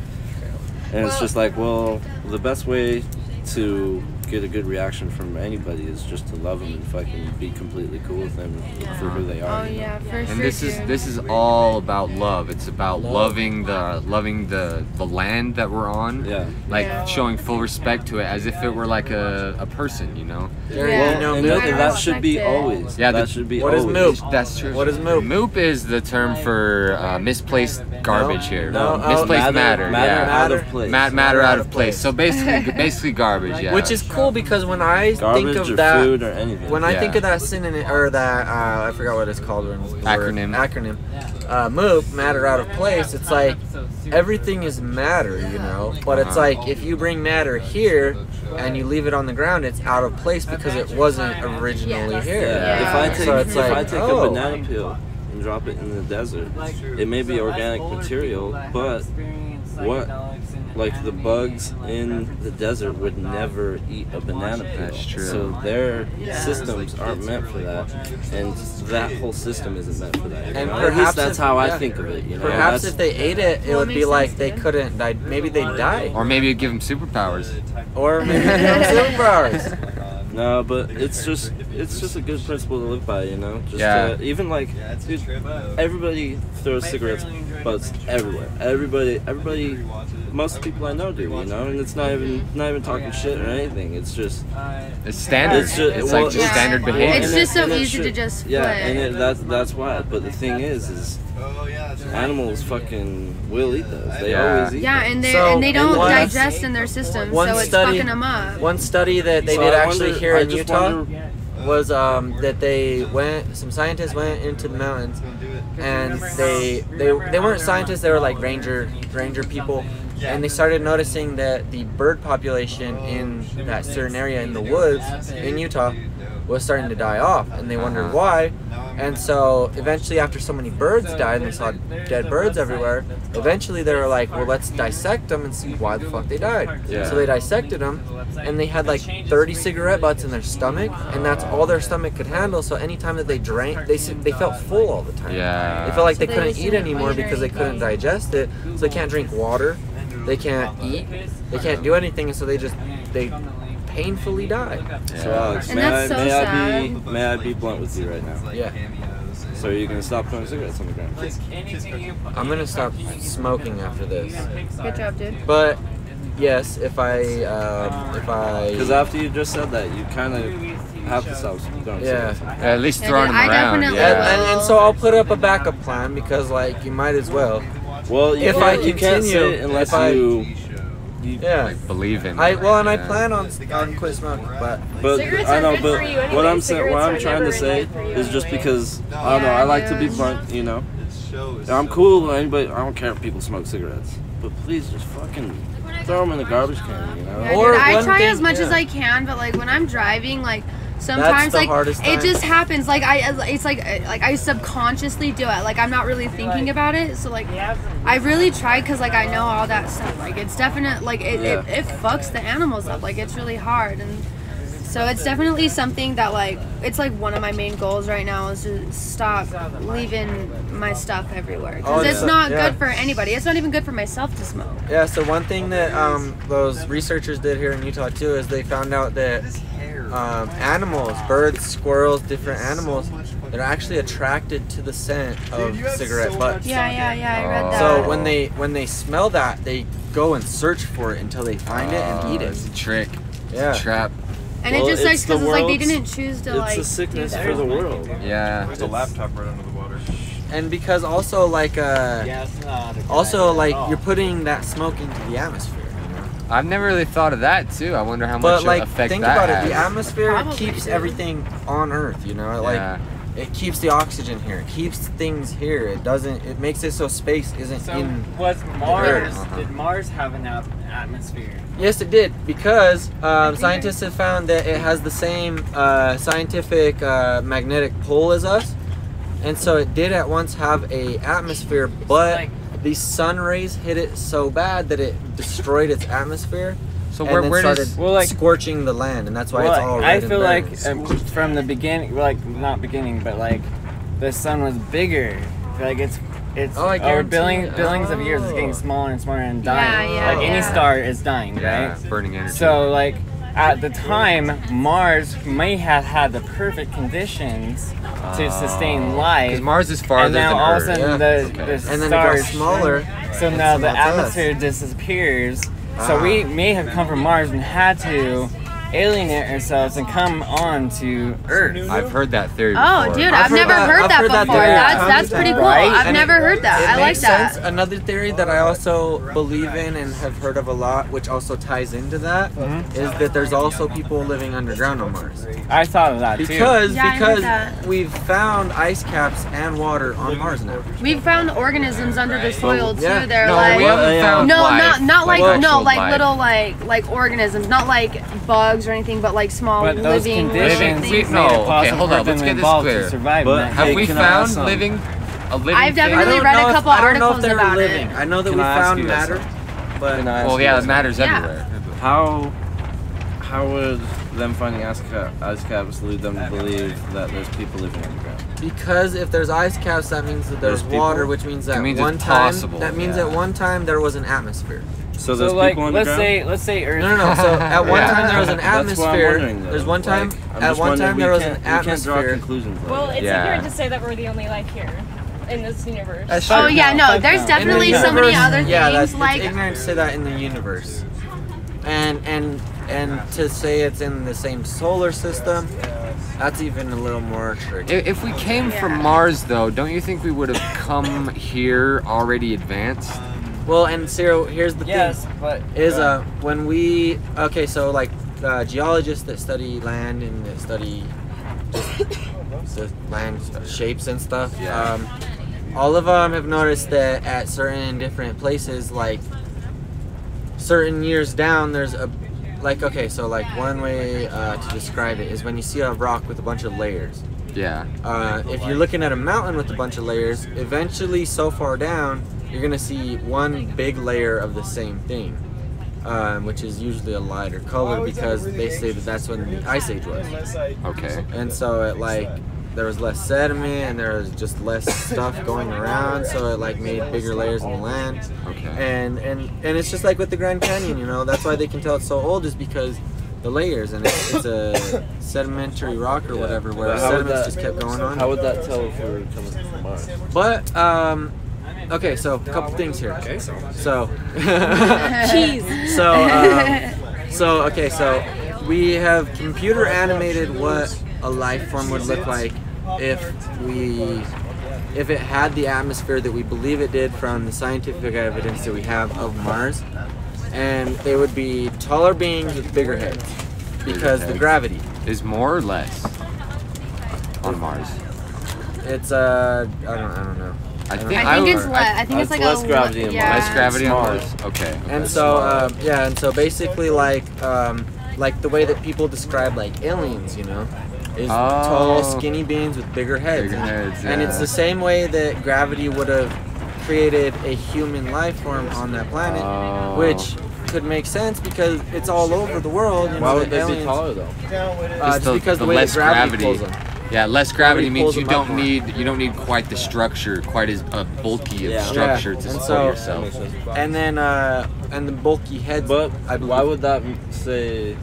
And it's just like, well, the best way to get a good reaction from anybody is just to love them and fucking be completely cool with them for who they are. Oh you know? yeah, for And sure. this dude. is all about love. It's about loving the land that we're on. Yeah. Like Yeah. showing full respect to it as if it were like a person, you know? There Yeah. you know, And Moop. that should be Respect it. always. Yeah, that should be what is always. Moop? That's true. What is moop? Moop is the term for misplaced garbage here. No, misplaced matter. Matter Yeah. out of place. Matter out of place. So basically garbage. Yeah. Which is cool because when I Garbage think of or that, food or anything. when I Yeah. think of that synonym or that I forgot what it's called. Acronym. MOOP, matter out of place. It's like everything is matter, you know. But it's like if you bring matter here and you leave it on the ground, it's out of place because it wasn't originally here. Yeah. If I take So it's like, a oh. banana peel and drop it in the desert, it may be organic material, but what? Like the bugs in the desert would never eat a banana peel. That's true. So their systems aren't meant for that, and that whole system isn't meant for that. And At least perhaps that's if- how I yeah. think of it. You know, Perhaps That's- if they ate it, it Well, it would be makes like sense, they yeah. couldn't die. Maybe they'd die. or maybe give them superpowers. Or maybe they have superpowers. No, but it's just a good principle to live by, you know. Just Yeah. even like, dude, everybody throws cigarettes butts everywhere. Everybody most people I know do, you know, and it's not even talking shit or anything. It's just it's standard. It's like just standard behavior. It's just so easy to just yeah, flip. and that's why. But the thing is animals fucking will eat those. They always eat. Yeah, those. and they don't digest in their system, so it's fucking them up. One study that they did actually here in Utah was that some scientists went into the mountains, and they weren't scientists, they were like ranger people, and they started noticing that the bird population in that certain area in the woods in Utah was starting to die off, and they wondered why. And so eventually, after so many birds died and they saw dead birds everywhere, eventually they were like, well, let's dissect them and see why the fuck they died. Yeah. So they dissected them, and they had like 30 cigarette butts in their stomach, and that's all their stomach could handle. So anytime that they drank, they felt full all the time. Yeah. They felt like they couldn't eat anymore because they couldn't digest it. So they can't drink water, they can't eat, they can't do anything, and so they painfully die. So Alex, And that's so sad. may I be blunt with you right now? Yeah. So are you gonna stop throwing cigarettes on the ground? I'm gonna stop smoking after this. Good job, dude. But yes, if I Because after you just said that, you kind of have to stop throwing cigarettes. At least throwing them I around. definitely Yeah. and so I'll put up a backup plan, because like you might as well. Well, If I you can't say continue, it unless if I- you Yeah. Like believe in. I plan on quit smoking, but Cigarettes I are know, good but for you what anyway. I'm saying, what I'm Cigarettes are trying to never say good for you is just anyway. because I don't know, I like to be blunt, you know. I'm cool with anybody. I don't care if people smoke cigarettes, but please just fucking throw them in the garbage can, you know. Yeah, Or dude, I one try thing- as much as yeah. I can, but like when I'm driving, like sometimes the like hardest it time. just happens. Like it's like I subconsciously do it. Like I'm not really thinking about it. So like I really try, because like I know all that stuff. Like it's definite. Like it fucks the animals up. Like it's really hard, and so it's definitely something that like it's like one of my main goals right now is to stop leaving my stuff everywhere, because it's not good for anybody. It's not even good for myself to smoke. yeah. So one thing that those researchers did here in Utah too is they found out that animals, birds, squirrels, different animals, they're actually attracted to the scent of cigarette butts. Yeah, I read that. So when they smell that, they go and search for it until they find it and eat it. It's a trick. Yeah. It's a trap. And Well, it just sucks it's the because it's like they world's- didn't choose to It's like a sickness do that. for the world. Yeah. There's a laptop right under the water. And because also like you're putting that smoke into the atmosphere. I've never really thought of that too. I wonder how much But like effect think that about has. it, the atmosphere Probably, keeps dude. everything on Earth, you know? Like Yeah. it keeps the oxygen here. It keeps things here. It makes it so space isn't in was Mars? Uh-huh. Did Mars have an atmosphere? Yes, it did, because scientists have found that it has the same scientific magnetic pole as us, and so it did at once have a atmosphere, but the sun rays hit it so bad that it destroyed its atmosphere. So and then where started does scorching the land, and that's why it's all red I and feel like burnt. from the beginning, like not beginning, but like the sun was bigger. I feel like it's Oh, I over guarantee it. billions of years, it's getting smaller and smaller and dying. Yeah, like any star is dying, yeah, right? burning energy. So like at the time, Mars may have had the perfect conditions to sustain life. because Mars is farther And now than all Earth. of a sudden the And then it got stars smaller. So now the that's us. atmosphere disappears. So we may have come from Mars and had to alienate ourselves and come on to Earth. I've heard that theory before. Oh, dude, I've I've heard never that- heard I've that heard that before. theory That's pretty cool. Right? I've And never heard that. It I like makes that. sense. Another theory that I also believe in and have heard of a lot, which also ties into that, is that there's also people living underground on Mars. I thought of that too. Because Yeah, I heard that. we've found ice caps and water on Mars now. We've found organisms under the soil too. Yeah. They're No, like we haven't found no, life, not like actual like life. little like organisms, not like bugs or anything, but like small But those living conditions things. we- made it no, okay, possible hold for on, them let's to get this evolve clear. to survive. But in that. Have Hey, we can I found ask something? a living I've thing? definitely read a couple I don't know if articles they're about living. it. I know that Can we I ask found you guys matter, something? but Can I ask Well, you yeah, guys it matters Yeah. everywhere. How would them finding ice caps lead them to believe that there's people living underground? because if there's ice caps, that means that there's There's people? water, which means that It means one it's time possible, that means yeah. at one time there was an atmosphere. So there's So like, people let's underground? say Earth. No. So at one Yeah. time there was an That's what I'm atmosphere. wondering, though. There's one time Like, I'm at just one wondering, time there was an we can't draw atmosphere. conclusions. Well, it's Yeah. ignorant to say that we're the only life here. in this universe. Oh yeah, no, there's definitely so many other things. Yeah, that's like it's ignorant to say that in the universe, and to say it's in the same solar system, that's even a little more tricky. If we came from Mars, though, don't you think we would have come here already advanced? Well, and Cyril, here's the Yes, thing: but is when we so like geologists that study land and that study just the land shapes and stuff. Yeah. All of them have noticed that at certain different places, like certain years down, there's a one way to describe it is when you see a rock with a bunch of layers. Yeah. If you're looking at a mountain with a bunch of layers, eventually so far down, you're gonna see one big layer of the same thing, which is usually a lighter color because they say that that's when the Ice Age was. Okay. And so it there was less sediment and there was just less stuff going around, so it made bigger layers in the land. Okay. And it's just like with the Grand Canyon, that's why they can tell it's so old is because the layers, and it's a sedimentary rock or whatever where sediments just kept going on. How would that tell if we were coming from Mars? But okay, so a couple things here. Okay, so Cheese. so we have computer animated what a life form would look like if it had the atmosphere that we believe it did from the scientific evidence that we have of Mars, and they would be taller beings with bigger heads because the gravity is more or less on Mars. It's I don't know. I think it's less. I think it's like less gravity in Mars. Less gravity on Mars. Okay. And so and so basically like the way that people describe aliens, is tall, skinny beings with bigger heads. And it's the same way that gravity would have created a human life form on that planet, which could make sense because it's all over the world. Why would they be taller though? Just because the way less that gravity pulls them. Yeah, less gravity means you don't need need quite the structure, quite as bulky of structure to support yourself. And then and the bulky heads. But why would that say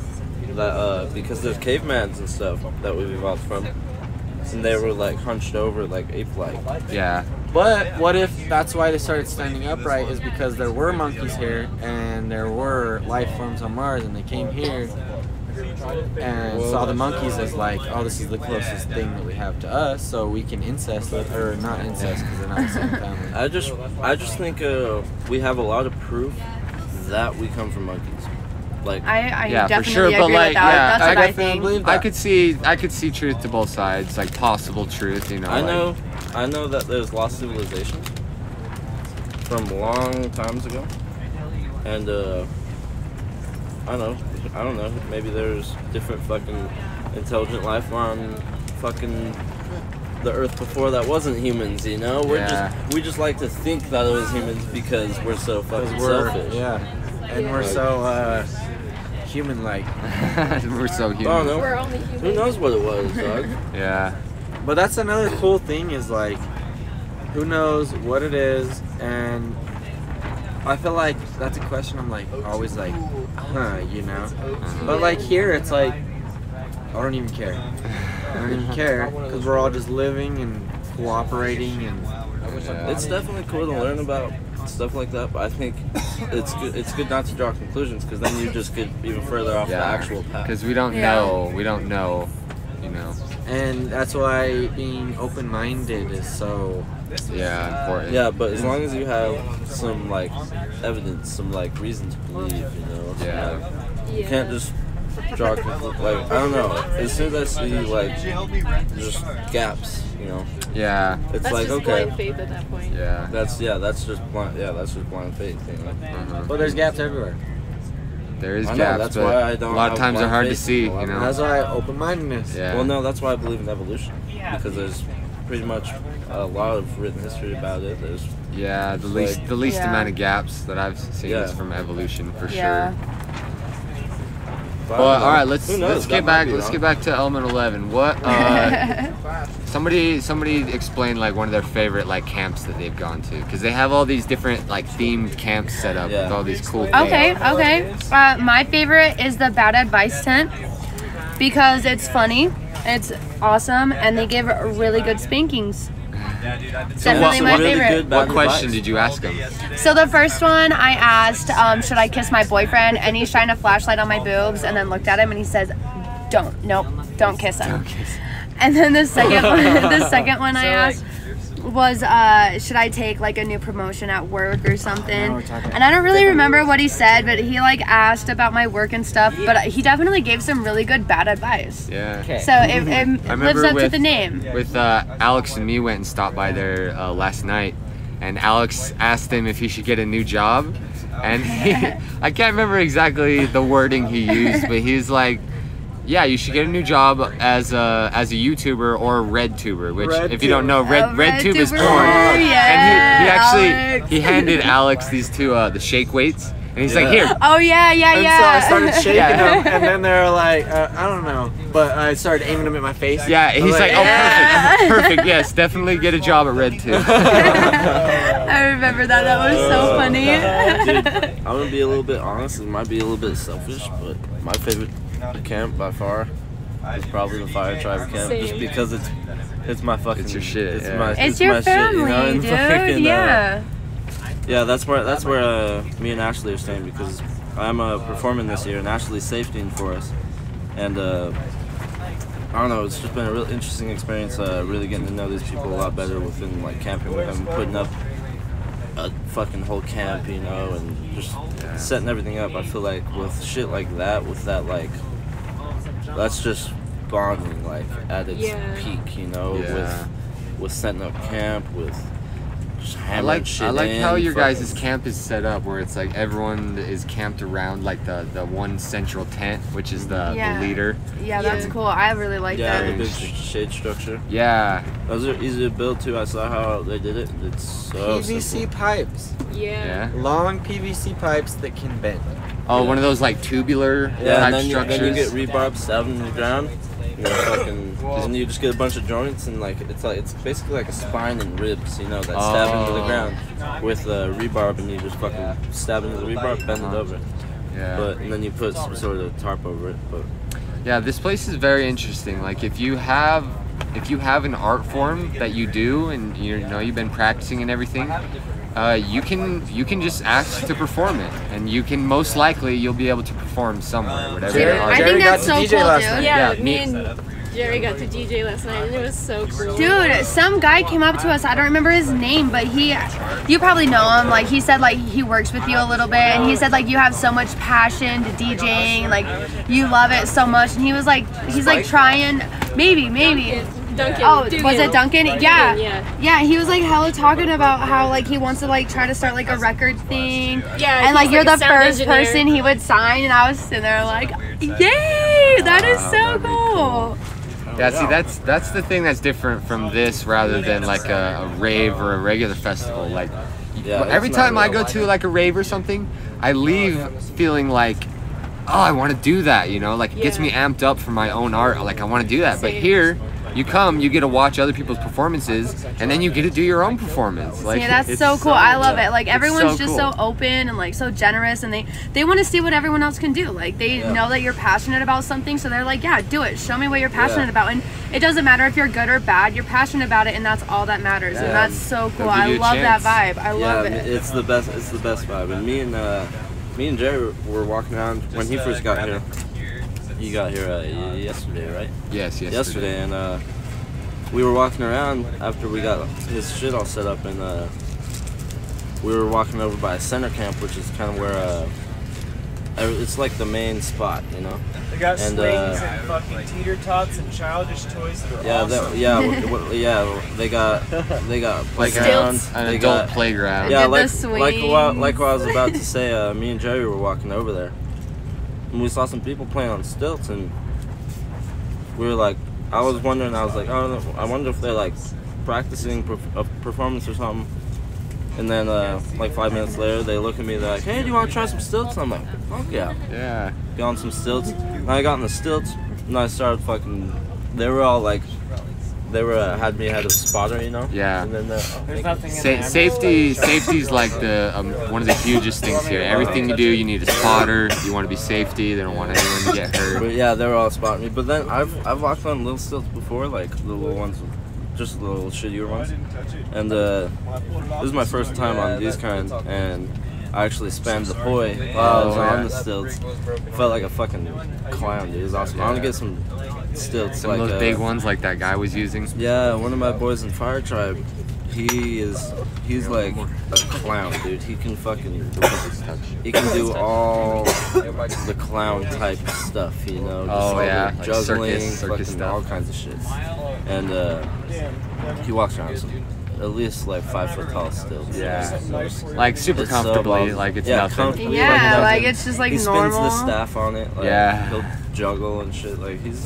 that? Because there's cavemans and stuff that we've evolved from, and they were hunched over ape-like. Yeah. But what if that's why they started standing upright is because there were monkeys here and there were life forms on Mars and they came here and saw the monkeys as this is the closest thing that we have to us, so we can incest or not incest because they're not the same family. I just think we have a lot of proof that we come from monkeys. I yeah, definitely for sure, agree but with that. That's what I think. I could see truth to both sides, possible truth, I know that there's lost civilizations from long times ago, and I don't know. Maybe there's different fucking intelligent life on fucking the Earth before that wasn't humans. We just like to think that it was humans because we're so fucking selfish. Yeah, and we're so human-like. We're so human. I don't know. We're only human. Who knows what it was, dog? Yeah. But that's another cool thing is who knows what it is, and I feel like that's a question I'm always But here it's I don't even care. I don't even care because we're all just living and cooperating and. It's definitely cool to learn about stuff like that, but I think it's good not to draw conclusions because then you just get even further off the actual path. Because we don't know, And that's why being open-minded is so important. Yeah, but as long as you have some evidence, some reason to believe, you can't just draw conclusions. I don't know. As soon as I see just gaps, Yeah. It's that's just okay. blind faith at that point. Yeah. That's just blind. Yeah, that's just blind faith. But there's gaps everywhere. There is I know, gaps, that's but why I don't a lot of have times they're blind hard to faith see. in a lot of That's why open-mindedness. Yeah. Well, no, that's why I believe in evolution because there's pretty much a lot of written history about it. There's the least amount of gaps that I've seen is from evolution for sure. Well, all right, let's get back to element 11. What somebody explain one of their favorite camps that they've gone to, because they have all these different themed camps set up with all these cool things. Okay. My favorite is the Bad Advice tent because it's funny, it's awesome, and they give really good spankings. Definitely my favorite. What question did you ask him? So the first one I asked, should I kiss my boyfriend? And he shined a flashlight on my boobs and then looked at him and he says, don't kiss him. And then the second one I asked was, should I take like a new promotion at work or something? And I don't really remember what he said, but he like asked about my work and stuff, but he definitely gave some really good bad advice. Yeah. So it lives up to the name. With Alex and me went and stopped by there last night, and Alex asked him if he should get a new job, and I can't remember exactly the wording he used, but he was like, yeah, you should get a new job as a YouTuber or a RedTuber, which if you don't know, RedTube is porn. And he handed Alex these two the shake weights, and he's like, here. Oh yeah. And so I started shaking them, and then they were like, I don't know, but I started aiming them at my face. Yeah, he's like, oh, perfect, yes, definitely get a job at RedTube. I remember that. That was so funny. Dude, I'm gonna be a little bit honest. It might be a little bit selfish, but my favorite camp by far is probably the Fire Tribe camp. Same. Just because it's my fucking. It's your shit. It's It's my your shit, family, you know? And dude. fucking, Yeah. Yeah, that's where me and Ashley are staying, because I'm performing this year and Ashley's safetying for us, and I don't know, it's just been a real interesting experience, really getting to know these people a lot better within like camping with them, putting up a fucking whole camp, you know, and just setting everything up. I feel like with shit like that, that's just bonding like at its peak, you know, with setting up camp, with just hammering shit I like in, how your guys' camp is set up, where it's like everyone is camped around like the one central tent, which is the leader. Yeah, that's cool. I really like Yeah, that. the big shade structure. Yeah. Those are easy to build too. I saw how they did it. It's so PVC simple. pipes. Yeah. Long PVC pipes that can bend. Oh, one of those like tubular Yeah, type and then structures. you get rebarb stabbed in the ground. You know, and you just get a bunch of joints, and like it's basically like a spine and ribs, you know, that stab into the ground with rebarb, and you just fucking stab into the rebarb, bend it over. Yeah. And then you put some sort of tarp over it. But yeah, this place is very interesting. Like if you have an art form that you do, and you know you've been practicing and everything, you can just ask to perform it, and you can most likely you'll be able to perform somewhere, whatever. Dude, your art I think that's so cool, dude. Yeah, Yeah, me and Jerry got to DJ last night, and it was so cool. Dude, some guy came up to us. I don't remember his name, but you probably know him. Like he said, like he works with you a little bit, and he said like you have so much passion to DJing, like you love it so much. And he was like, he's like trying, maybe. Duncan. Oh, Dugan. was it Duncan? Yeah. Yeah. He was like hella talking about how like he wants to like try to start like a record thing. Yeah. And like he's you're a the sound first engineer. person he would sign, and I was sitting there like, yay! That is so cool. Yeah, see, that's the thing that's different from this, rather than like a rave or a regular festival. Like every time I go to like a rave or something, I leave feeling like, oh, I want to do that, you know, like it gets me amped up for my own art. Like I want to do that. But here, you come, you get to watch other people's performances, and then you get to do your own performance. Like, yeah, that's so cool. I love it. Like everyone's just so open and like so generous, and they want to see what everyone else can do. Like they know that you're passionate about something, so they're like, yeah, do it. Show me what you're passionate about. And it doesn't matter if you're good or bad. You're passionate about it, and that's all that matters. And that's so cool. I love that vibe. I love it. It's the best. It's the best vibe. And me and Jerry were walking around when he first got here. He got here yesterday, right? Yes, yesterday. And we were walking around after we got his shit all set up, and we were walking over by a center camp, which is kind of where it's like the main spot, you know. They got swings and fucking teeter tots and childish toys that are awesome. They got playground, an adult playground. Yeah, like what I was about to say. Me and Jerry were walking over there, and we saw some people playing on stilts, and we were like, I was wondering, I was like, oh, I wonder if they're like practicing a performance or something. And then like 5 minutes later, they look at me, they're like, hey, do you want to try some stilts? And I'm like, fuck yeah. Yeah. Got on some stilts. And I got on the stilts, and I started fucking, they were all like, they were had me ahead of spotter, you know. Yeah. And then There's nothing in safety's like the one of the hugest things here. Everything you do, you need a spotter. You want to be safety. They don't want anyone to get hurt. But yeah, they were all spotting me. But then I've walked on little stilts before, like the little ones just little shittier ones. And this is my first time on these kinds, and I actually spammed the poi while I was on the stilts. Felt like a fucking clown, dude. It was awesome. I want to get some stilts. Some of those big ones like that guy was using. Yeah, one of my boys in Fire Tribe, he's like a clown, dude. He can do all the clown type stuff, you know. Just all the like juggling, circus fucking stuff. all kinds of shit. And he walks around with some at least like 5 foot tall stilts. Yeah, like super It's comfortably, so like it's yeah, nothing. comfortably, Yeah, like it's just like he spins normal. the staff on it. Like, Yeah. he'll juggle and shit. Like he's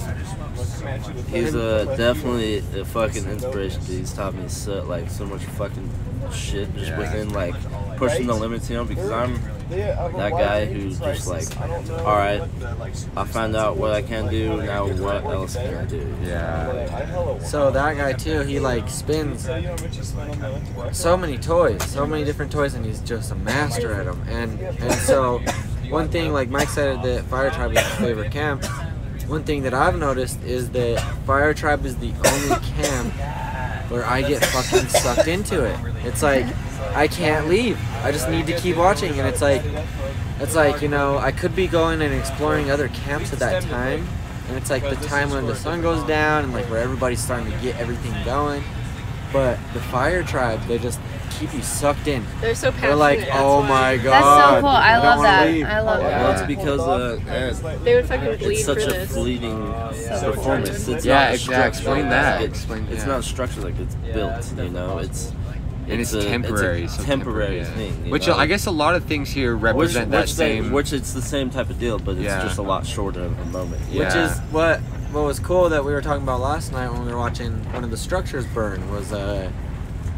definitely a fucking inspiration. Dude. He's taught me so much fucking shit just within like pushing the limits, you know. Because I'm that guy who's just like, all right, I found out what I can do. Now what else can I do? Yeah. So that guy too, he like spins so many different toys, and he's just a master at them. And so one thing, like Mike said, that Fire Tribe is his favorite camp. One thing that I've noticed is that Fire Tribe is the only camp where I get fucking sucked into it. It's like I can't leave. I just need to keep watching, and it's like, you know, I could be going and exploring other camps at that time, and it's like the time when the sun goes down and like where everybody's starting to get everything going. But the Fire Tribe, they just keep you sucked in. They're so passionate. They're like, oh my god. That's so cool. I don't love wanna that. leave. I love that. Well, it's because they would fucking bleed it's such for a this. fleeting performance. It's Yeah, not exactly. Explain that. It's not structured like it's built, you know. It's temporary. It's a so temporary thing. Which know? I guess a lot of things here represent that same. Which it's the same type of deal, but it's just a lot shorter of a moment. Yeah. Which is what was cool that we were talking about last night when we were watching one of the structures burn was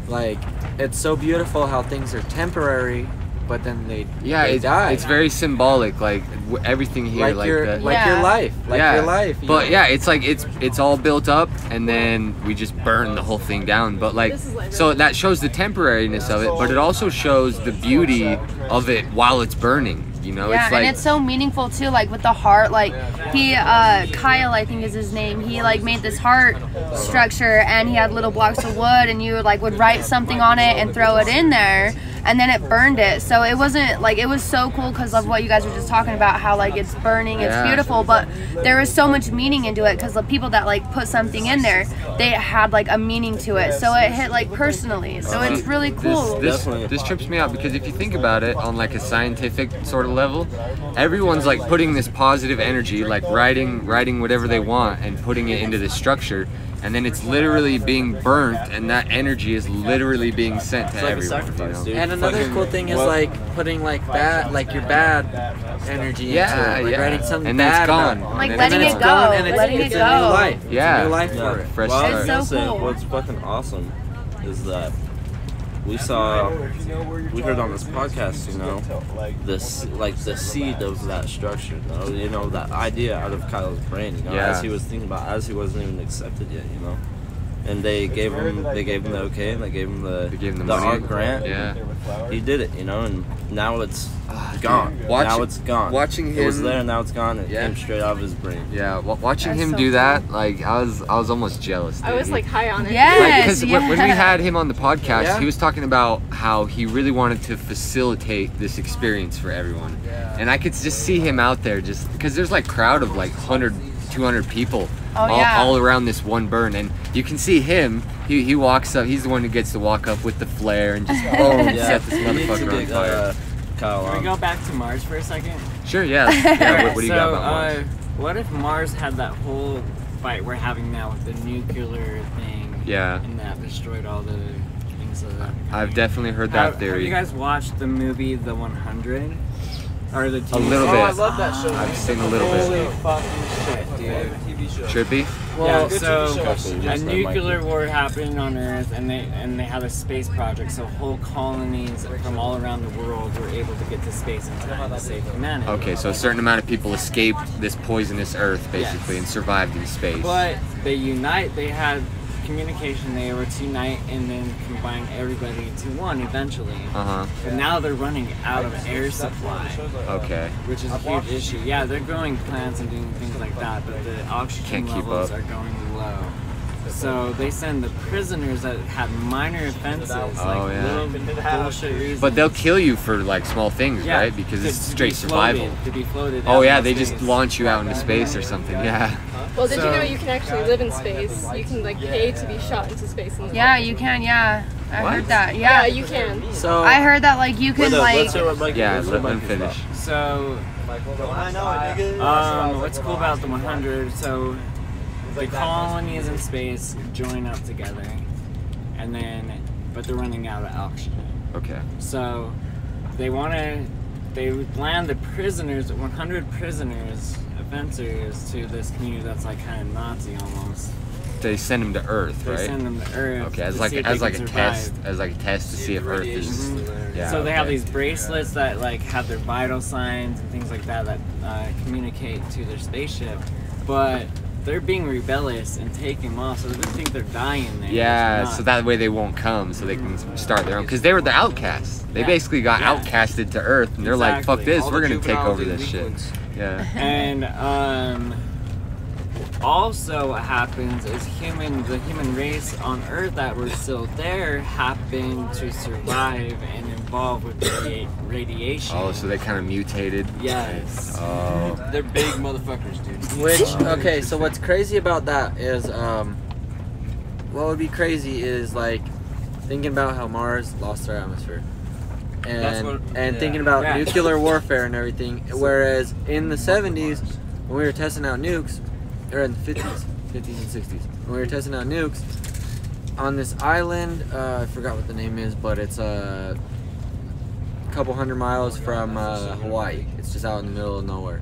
like it's so beautiful how things are temporary, but then they die. It's very symbolic, like everything here, like your that. your life, your life. But yeah, it's like it's all built up, and then we just burn the whole thing down. But like, so that shows the temporariness of it, but it also shows the beauty of it while it's burning. You know, yeah, it's like, and it's so meaningful too, like with the heart. Like he, Kyle, I think is his name. He like made this heart structure, and he had little blocks of wood, and you would write something on it and throw it in there, and then it burned it. So it wasn't like, it was so cool because of what you guys were just talking about, how like it's burning, it's beautiful, but there is so much meaning into it because the people that like put something in there, they had like a meaning to it, so it hit like personally. So it's really cool. This trips me out because if you think about it on like a scientific sort of level, everyone's like putting this positive energy, like writing whatever they want and putting it into this structure, and then it's literally being burnt, and that energy is literally being sent to everyone. You know? And another cool thing is like putting like your bad energy into it, like writing something and bad that's gone. about it. Like And letting then it it's gone, go, and it's, letting it's it a new go. life. It's a new life for it. Fresh Well, I was start. gonna It's so say, cool. what's fucking awesome is that we heard on this podcast, you know, this like the seed of that structure, you know, that idea out of Kyle's brain, you know, as he was thinking about, as he wasn't even accepted yet, you know. And they gave him the okay, and they gave him the art grant. Yeah, he did it, you know, and now it's gone. Now it's gone. Watching him, it was there, now it's gone. It came straight out of his brain. Yeah, watching him do that, like I was almost jealous. Dude. I was like high on it. Yes, Because when we had him on the podcast, he was talking about how he really wanted to facilitate this experience for everyone, and I could just see him out there, just because there's like crowd of like 100, 200 people. All around this one burn, and you can see him. He walks up. He's the one who gets to walk up with the flare and just boom, set this motherfucker on fire. Can we go back to Mars for a second? Sure. Yeah. What do you got about Mars? What if Mars had that whole fight we're having now with the nuclear thing? Yeah. And that destroyed all the things of that. I've definitely heard that theory. Have you guys watched the movie The 100? Or the TV a little show? bit. I love that show. I've seen a little bit. Holy fucking shit, dude. Trippy? Well, good so TV show. a nuclear war happened on Earth, and they had a space project. So whole colonies from all around the world were able to get to space in time to save humanity. Okay, so a certain amount of people escaped this poisonous Earth, basically, and survived in space. But they had communication, they were to unite and then combine everybody to one eventually. But now they're running out of air supply. Okay. Which is a huge issue. Yeah, they're growing plants and doing things like that, but the oxygen levels are going low. So they send the prisoners that had minor offenses, little bullshit reasons. But they'll kill you for like small things, right? Because it's straight survival. To be floated. Oh yeah, they just launch you out into space or something. Yeah. Well, did you know you can actually live in space? You can like pay to be shot into space. Yeah, you can. Yeah, I heard that. Yeah, you can. So I heard that like you can like. Yeah, let them finish. So, what's cool about the 100? So, the colonies in space join up together, but they're running out of oxygen. Okay. So, they land the prisoners, 100 prisoners, offenders, to this community that's like kind of Nazi almost. They send them to Earth, right? They send them to Earth. Okay, as like a test to see if Earth is. Yeah. So they have these bracelets that like have their vital signs and things like that communicate to their spaceship, but they're being rebellious and taking them off, so they think they're dying there. Yeah, so that way they won't come, so they can start their own. Because they were the outcasts. They basically got outcasted to Earth, and they're like, "Fuck this, we're gonna take over this shit." Yeah. And also what happens is the human race on Earth that were still there happened to survive and evolve with radiation. Oh, so they kind of mutated. Yes. Oh. They're big motherfuckers, dude. Okay, so what's crazy about that is, what would be crazy is like thinking about how Mars lost their atmosphere. And thinking about nuclear warfare and everything. Whereas in the 70s, when we were testing out nukes, or in the 50s and 60s, when we were testing out nukes, on this island, I forgot what the name is, but it's a couple hundred miles from Hawaii. It's just out in the middle of nowhere.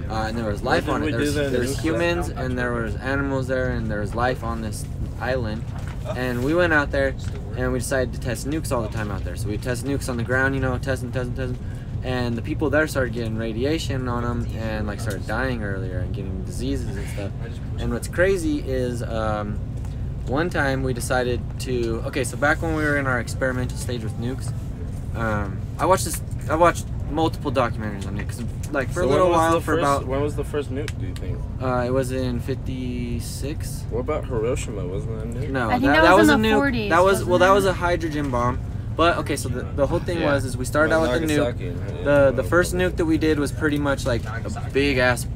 And there was life on it. There's humans and there was animals there and there was life on this island. And we went out there and we decided to test nukes all the time out there. So we test nukes on the ground, you know, testing. And the people there started getting radiation on them and like started dying earlier and getting diseases and stuff. And what's crazy is one time we decided to, so back when we were in our experimental stage with nukes, I watched multiple documentaries on nukes, like for a little while, when was the first nuke, do you think? It was in 56. What about Hiroshima? Wasn't that a nuke? No, I think that was a in the nuke. 40s. That was a hydrogen bomb. But okay, so the whole thing is we started out with the nuke. The first nuke that we did was pretty much like a big ass.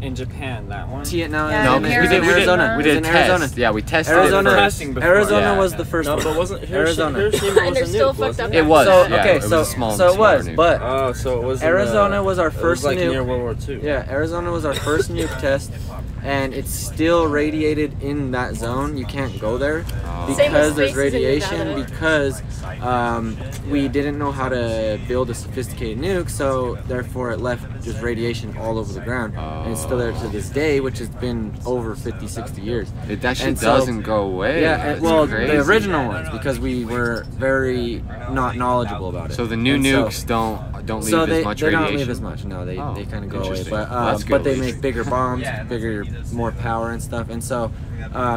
In Japan, that one. We did Arizona. We did in Arizona. Yeah, we tested Arizona was the first one. No, but wasn't Arizona? And they're still fucked up. It was. So, yeah, okay, it was a small nuke. But so it was Arizona was our first like nuke. Near World War II. Yeah, Arizona was our first nuke test, and it's still radiated in that zone. You can't go there because there's radiation. Because we didn't know how to build a sophisticated nuke, so therefore it left just radiation all over the ground, and it's still there to this day, which has been over 50, 60 years. That shit doesn't go away. Yeah, the original ones, because we were very not knowledgeable about it. So the new nukes don't leave as much radiation. They don't leave as much. No, they kind of go away. But they make bigger bombs, more power and stuff. And so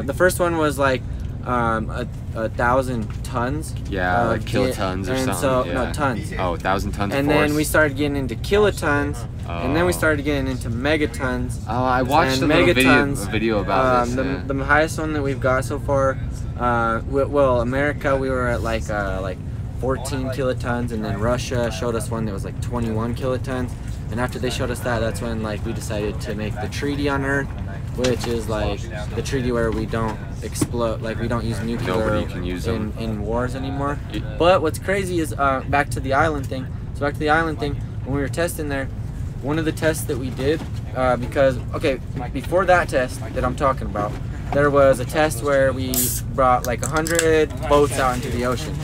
the first one was like 1,000 tons. Yeah, like kilotons or something. So, no, tons. Oh, 1,000 tons of And force. then we started getting into kilotons, and then we started getting into megatons. Oh, I watched a video about this. The highest one that we've got so far, America, we were at like 14 kilotons, and then Russia showed us one that was like 21 kilotons. And after they showed us that, that's when like we decided to make the treaty on Earth, which is like the treaty where we don't explode, like we don't use nuclear Nobody can use them in wars anymore. But what's crazy is back to the island thing. So back to the island thing, when we were testing there, one of the tests that we did, because before that test that I'm talking about, there was a test where we brought like 100 boats out into the ocean.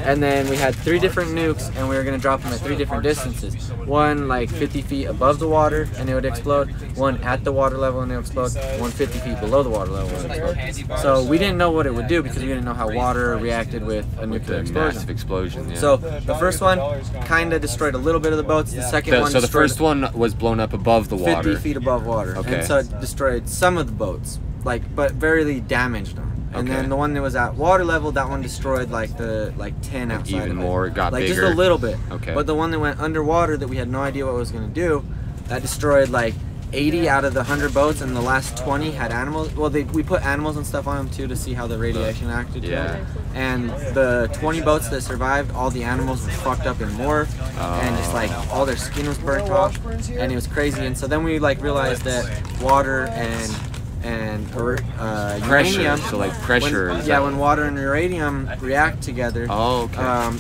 And then we had 3 different nukes, and we were going to drop them at 3 different distances. One like 50 feet above the water, and it would explode. One at the water level, and it would explode. One 50 feet below the water level, and it would explode. So we didn't know what it would do because we didn't know how water reacted with a nuclear explosion. Massive explosion, yeah. So the first one kind of destroyed a little bit of the boats. The second one so the first one was blown up above the water. 50 feet above water. Okay. And so it destroyed some of the boats, but barely damaged them. And then the one that was at water level, that one destroyed like 10 outside. Even more, it got like bigger. Just a little bit. Okay. But the one that went underwater that we had no idea what it was going to do, that destroyed like 80 out of the 100 boats, and the last 20 had animals. Well, we put animals and stuff on them too to see how the radiation acted to them. And the 20 boats that survived, all the animals were fucked up and more, and just like all their skin was burnt off, and it was crazy. And so then we like realized that water and pressure, uranium, so like pressure. when water and uranium react together,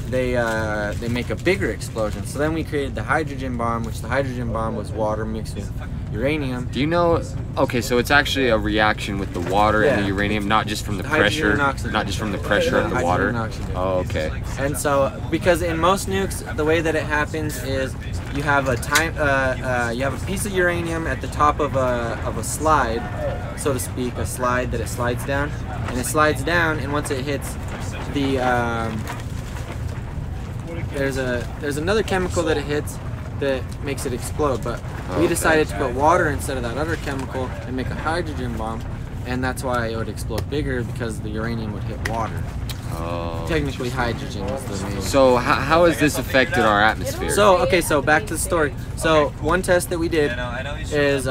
they make a bigger explosion. So then we created the hydrogen bomb, which the hydrogen bomb was water mixed with uranium. Do you know? Okay, so it's actually a reaction with the water and the uranium, not just from the pressure, not just from the pressure of the water. Oh, okay. And so, because in most nukes, the way that it happens is you have a piece of uranium at the top of a slide, so to speak, a slide that it slides down, and it slides down, and once it hits the there's another chemical that it hits that makes it explode, but we decided to put water instead of that other chemical and make a hydrogen bomb, and that's why it would explode bigger, because the uranium would hit water. Technically hydrogen is the main. So how has this affected our atmosphere? So back to the story. So one test that we did is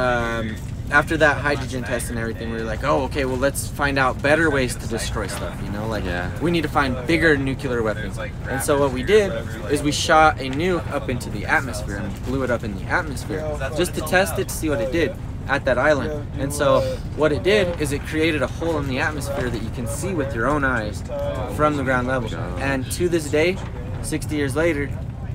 after that hydrogen test and everything, we were like, oh, okay, well, let's find out better ways to destroy stuff, you know? Like, we need to find bigger nuclear weapons. And so what we did is we shot a nuke up into the atmosphere and blew it up in the atmosphere just to test it, to see what it did at that island. And so what it did is it created a hole in the atmosphere that you can see with your own eyes from the ground level. And to this day, 60 years later,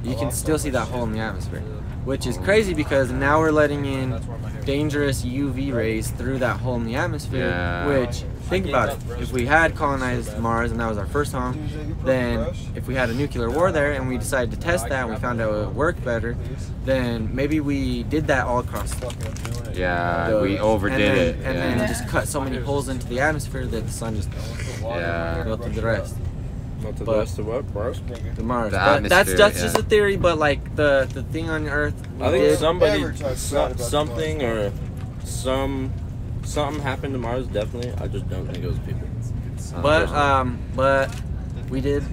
you can still see that hole in the atmosphere, which is crazy because now we're letting in dangerous UV rays through that hole in the atmosphere, which, think about it, if we had colonized Mars and that was our first home, then if we had a nuclear war there and we decided to test that and we found out it would work better, then maybe we did that all across we overdid it. And then just cut so many holes into the atmosphere that the sun just melted the rest. The rest of what? Mars? The Mars. But that's just a theory, but like the thing on Earth, I think something happened to Mars, definitely. I just don't think it was people. But we did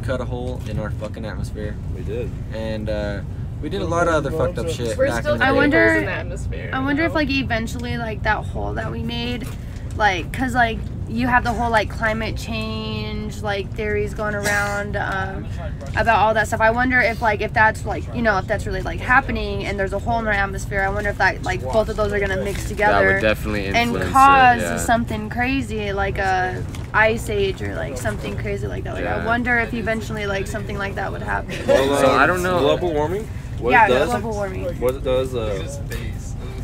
cut a hole in our fucking atmosphere. We did. And we did a lot of other fucked up shit. I wonder if like eventually like that hole that we made, like, cause like you have the whole like climate change like theories going around about all that stuff. I wonder if like if that's like, you know, if that's really like happening and there's a hole in our atmosphere. I wonder if that like both of those are gonna mix together. That would definitely influence and cause something crazy like a ice age or like something crazy like that. Like I wonder if eventually like something like that would happen. Well, so I don't know. Global warming. Global warming. What it does.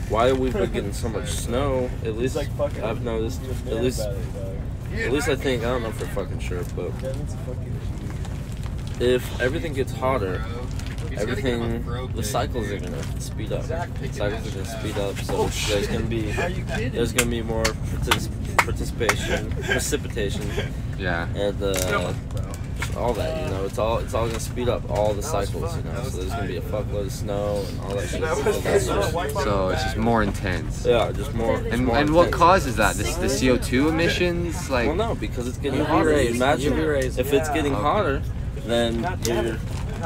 Why we've been getting so much snow, at least I've noticed, at least I think, I don't know for fucking sure, but if everything gets hotter, the cycles are gonna speed up. So there's gonna be more precipitation, and all that, you know, it's all gonna speed up all the cycles, you know. So there's gonna be a fuckload of snow and all that shit. So it's just more intense. Yeah, just more. And what causes that? The CO2 emissions, like. Well, no, because it's getting hotter. Imagine if it's getting hotter, then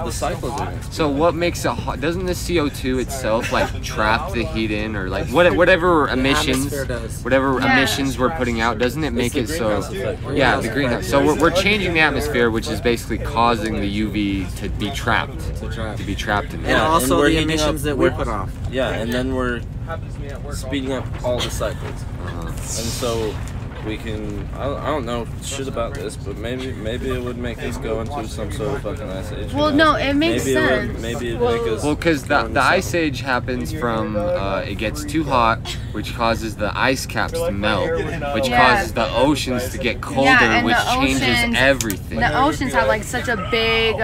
the cycles are. So what makes it hot? Doesn't the CO2 itself like trap the heat in, or like whatever emissions we're putting out? Doesn't it make it so? Yeah, the greenhouse. So we're changing the atmosphere, which is basically causing the UV to be trapped, in there. And also the emissions that we put off. Yeah, and then we're speeding up all the cycles, and so. We can, I don't know shit about this, but maybe it would make us go into some sort of fucking ice age. Well, no, it makes sense. Maybe it'd make us. Well, because the ice age happens from, it gets too hot, which causes the ice caps to melt, which causes the oceans to get colder, which changes everything. The oceans have like such a big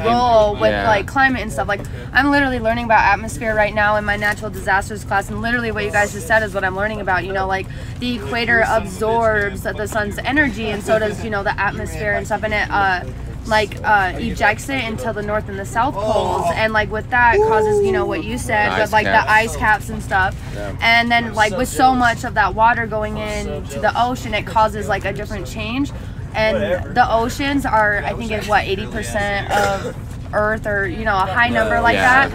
role with like climate and stuff. Like I'm literally learning about atmosphere right now in my natural disasters class, and literally what you guys just said is what I'm learning about. You know, like the equator absorbs the sun's energy, and so does, you know, the atmosphere and stuff, and it ejects it into the north and the south poles, and like with that causes, you know, what you said with like the ice caps and stuff, and then like with so much of that water going into the ocean, it causes like a different change. And the oceans are, I think, is what 80% of Earth, or you know, a high number like that.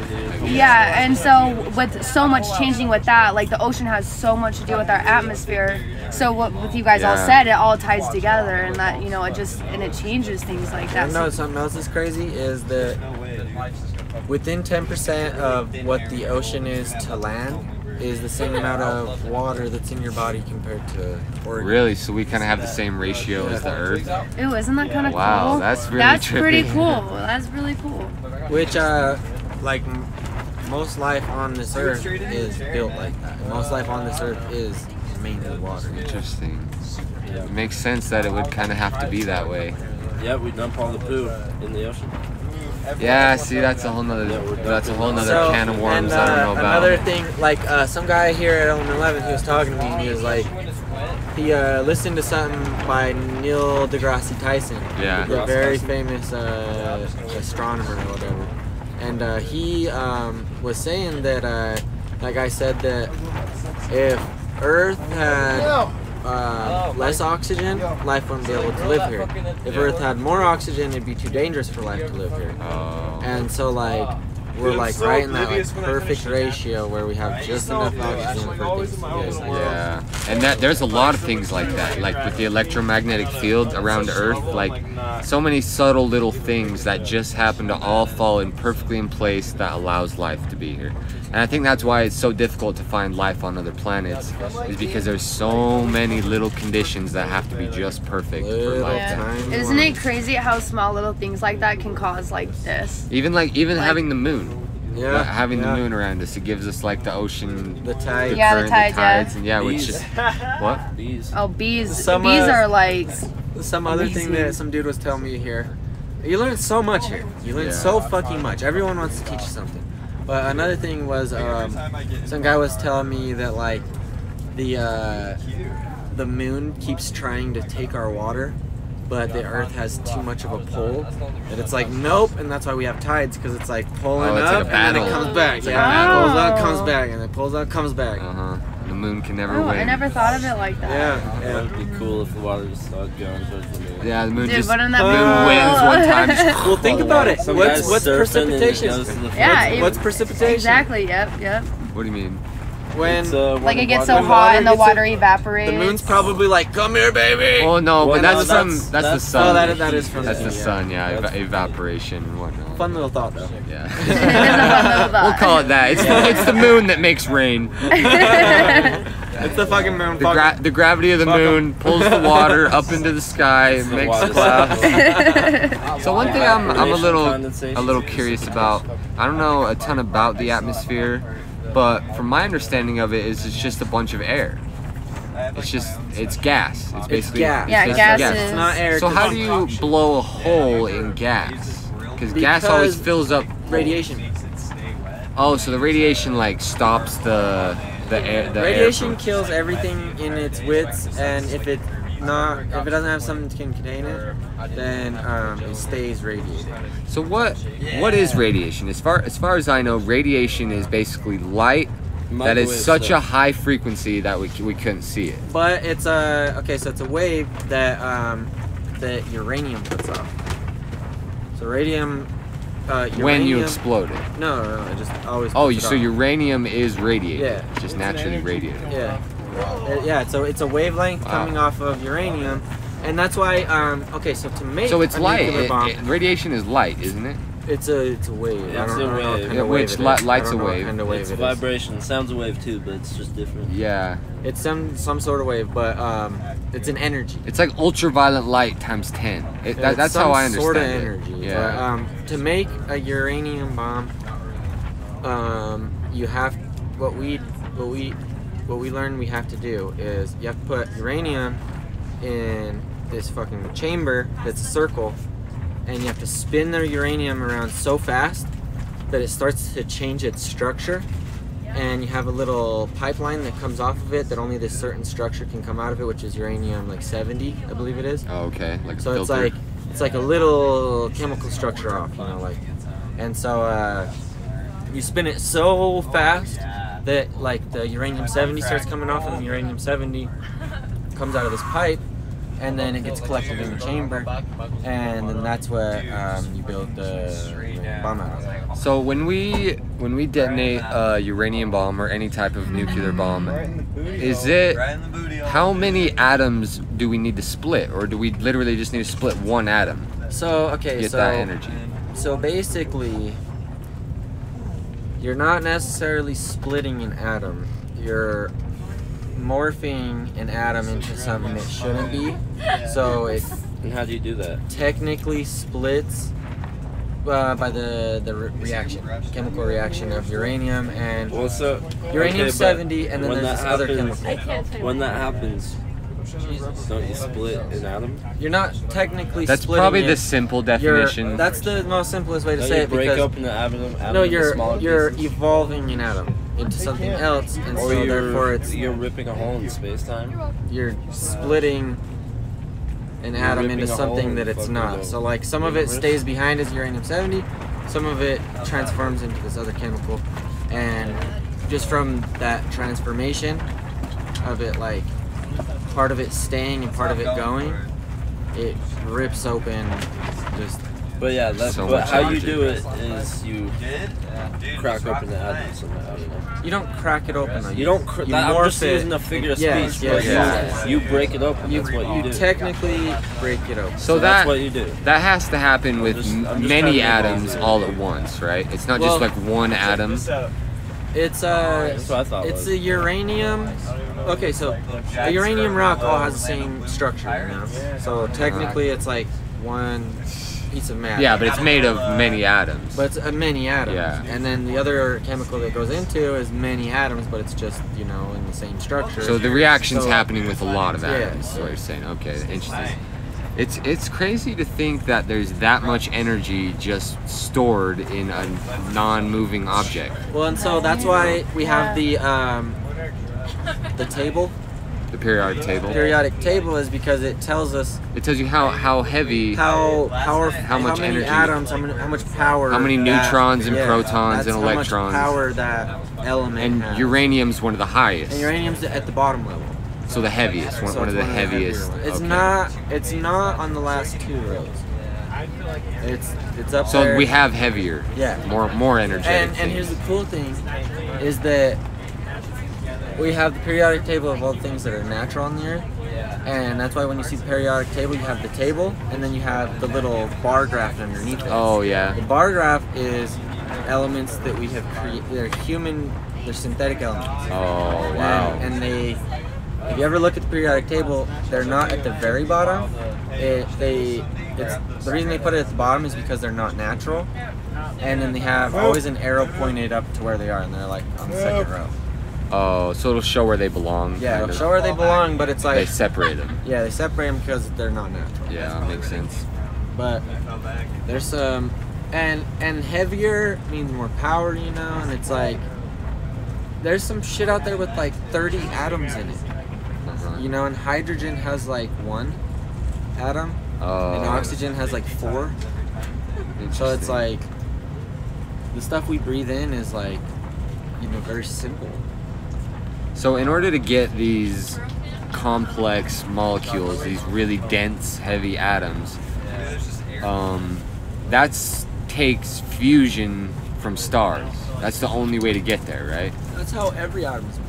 Yeah, and so with so much changing with that, like the ocean has so much to do with our atmosphere. So what with you guys all said, it all ties together, and that it changes things like that. You know, something else is crazy is that within 10% of what the ocean is to land is the same amount of water that's in your body compared to Oregon. Really? So we kind of have the same ratio as the Earth? Ooh, isn't that kind of cool? Wow, that's really That's trippy. pretty cool. That's really cool. Which, like, most life on this Earth is built like that. And most life on this Earth is mainly water. Interesting. Yeah. It makes sense that it would kind of have to be that way. Yeah, we dump all the poo in the ocean. Yeah, see, that's a whole nother can of worms I don't know about. Another thing, like some guy here at Element 11, he was talking to me, and he was like, he listened to something by Neil deGrasse Tyson, the very famous astronomer or whatever, and he was saying that, like I said, that if Earth had less oxygen, life wouldn't be able to live here. If Earth had more oxygen, it'd be too dangerous for life to live here. And so, like, we're like right in that like perfect ratio where we have just enough oxygen for things to Yeah, and there's a lot of things like that, like with the electromagnetic field around Earth, like so many subtle little things that just happen to all fall perfectly in place that allows life to be here. And I think that's why it's so difficult to find life on other planets, is because there's so many little conditions that have to be just perfect for life to happen. Isn't it crazy how small little things like that can cause like this? Even having the moon. Yeah, having the moon around us, it gives us like the ocean, the tides, the tides, and which is what? Bees. Oh, bees. Bees some are like some other thing that some dude was telling me here. You learn so much here. You learn so fucking much. Everyone wants to teach you something. But another thing was some guy was telling me that like the moon keeps trying to take our water, but the Earth has too much of a pull that it's like nope, and that's why we have tides, because it's like pulling up and then it comes back. It pulls up, comes back, and it pulls up, comes back. The moon can never win. I never thought of it like that. Yeah, it'd be cool if the water just started going towards the moon. Yeah, the moon wins one time. Well, think about it. What's precipitation? What's precipitation? Exactly. Yep. What do you mean? When like it gets so hot and the water evaporates. The moon's probably like, "Come here, baby." Oh no, but that's the sun. Oh, that is from the sun. Yeah, evaporation and whatnot. Fun little thought, though. Yeah. It is a fun little thought. We'll call it that. It's the moon that makes rain. It's the fucking moon. The gravity of the moon pulls the water up into the sky and makes clouds. So one thing I'm a little curious about. I don't know a ton about the atmosphere, but from my understanding of it is it's just a bunch of air. It's gas. It's basically gas. Gas. It's not air. So how do you blow a hole in gas? Because gas always fills up. Radiation. Oh, so the radiation like stops the air. The radiation kills everything in its widths, and if it doesn't have something that can contain it, then it stays radiated. So what is radiation? As far as I know, radiation is basically light that is such a high frequency that we couldn't see it. But it's so it's a wave that that uranium puts off. So uranium when you explode it. No, it just always. Oh, so uranium is radiated. Yeah, just naturally radiated. Yeah. So it's a wavelength coming off of uranium, and that's why. So to make it's light. Bomb, radiation is light, isn't it? It's a wave. It's a wave. Which light's a wave. It's a vibration. Sounds a wave too, but it's just different. Yeah. It's some sort of wave, but it's an energy. It's like ultraviolet light times 10. That's how I understand sort of it. energy. Yeah. But, to make a uranium bomb, you have what we learned we have to do is you have to put uranium in this fucking chamber that's a circle, and you have to spin the uranium around so fast that it starts to change its structure, and you have a little pipeline that comes off of it that only this certain structure can come out of it, which is uranium like 70, I believe it is. Oh, okay. Like so a filter. it's like a little chemical structure off, and so you spin it so fast that like the uranium 70 starts coming off, and the uranium 70 comes out of this pipe. and then it gets collected in the chamber, and then that's what you build the bomb out of. So when we detonate a uranium bomb or any type of nuclear bomb, is it how many atoms do we need to split, or do we literally just need to split one atom? So okay, to get so that energy. So basically, you're not necessarily splitting an atom. You're morphing an atom into something it shouldn't be. So it. And how do you do that? Technically splits by the reaction, chemical reaction of uranium and uranium-70, and then there's this other chemical. When that happens, don't you split an atom? You're not technically That's splitting probably it. the simple definition. That's the most simplest way to Don't say you it break because open the atom no, into smaller you're pieces? evolving an atom into something else, and Or so therefore you're ripping a hole in space-time? you're splitting an atom into something that it's not. So like some of it stays behind as uranium-70, some of it transforms into this other chemical, and just from that transformation of it, like part of it staying and part of it going, it rips open just. But yeah, that's So but much how you energy. do it is you crack open the atom somehow, you know? You don't crack it open though. You don't. I'm morph just it. using a figure of Yes, speech. yes, but yes. you break it open. That's what you do. Technically break it open. So that's what you do. That has to happen with I'm just trying to many make atoms it all at once, right? It's not Well, just like one atom. It's That's what I thought. it's a uranium. Okay, so a uranium rock all has the same structure, you know. So technically, it's like one piece of matter. Yeah, but it's made of many atoms. But it's many atoms. Yeah. And then the other chemical that goes into is many atoms, but it's just, you know, in the same structure. So the reaction's So- happening with a lot of Yeah, atoms. Is what you're saying. Okay, interesting. It's crazy to think that there's that much energy just stored in a non-moving object. Well, and so that's why we have the table. The periodic table. Periodic table is because it tells us It tells you how heavy, how powerful, How much many energy. atoms, how much power, How many neutrons and protons that's and how electrons. much power that element and has. uranium's one of the highest. And uranium's at the bottom level. So the heaviest, one So of it's the heavier heaviest. ones. It's okay. It's not on the last two rows. It's up So there. we have heavier. Yeah. More energetic. And here's things. the cool thing, is that we have the periodic table of all the things that are natural on the Earth, and that's why when you see the periodic table, you have the table, and then you have the little bar graph underneath it. Oh yeah. The bar graph is elements that we have created. They're synthetic elements. Oh wow. And they, if you ever look at the periodic table, they're not at the very bottom. The reason they put it at the bottom is because they're not natural, and then they have always an arrow pointed up to where they are, and they're like on the second row. Oh, so it'll show where they belong. Yeah, kind it'll of. show where they belong, but it's like They separate them. yeah, they separate them because they're not natural. Yeah, that makes sense. But there's some, and heavier means more power, you know, and it's like there's some shit out there with like 30 atoms in it, you know, and hydrogen has like 1 atom, and oxygen has like 4. So it's like the stuff we breathe in is like, you know, very simple. So in order to get these complex molecules, these really dense, heavy atoms, that takes fusion from stars. That's the only way to get there, right? That's how every atom is made.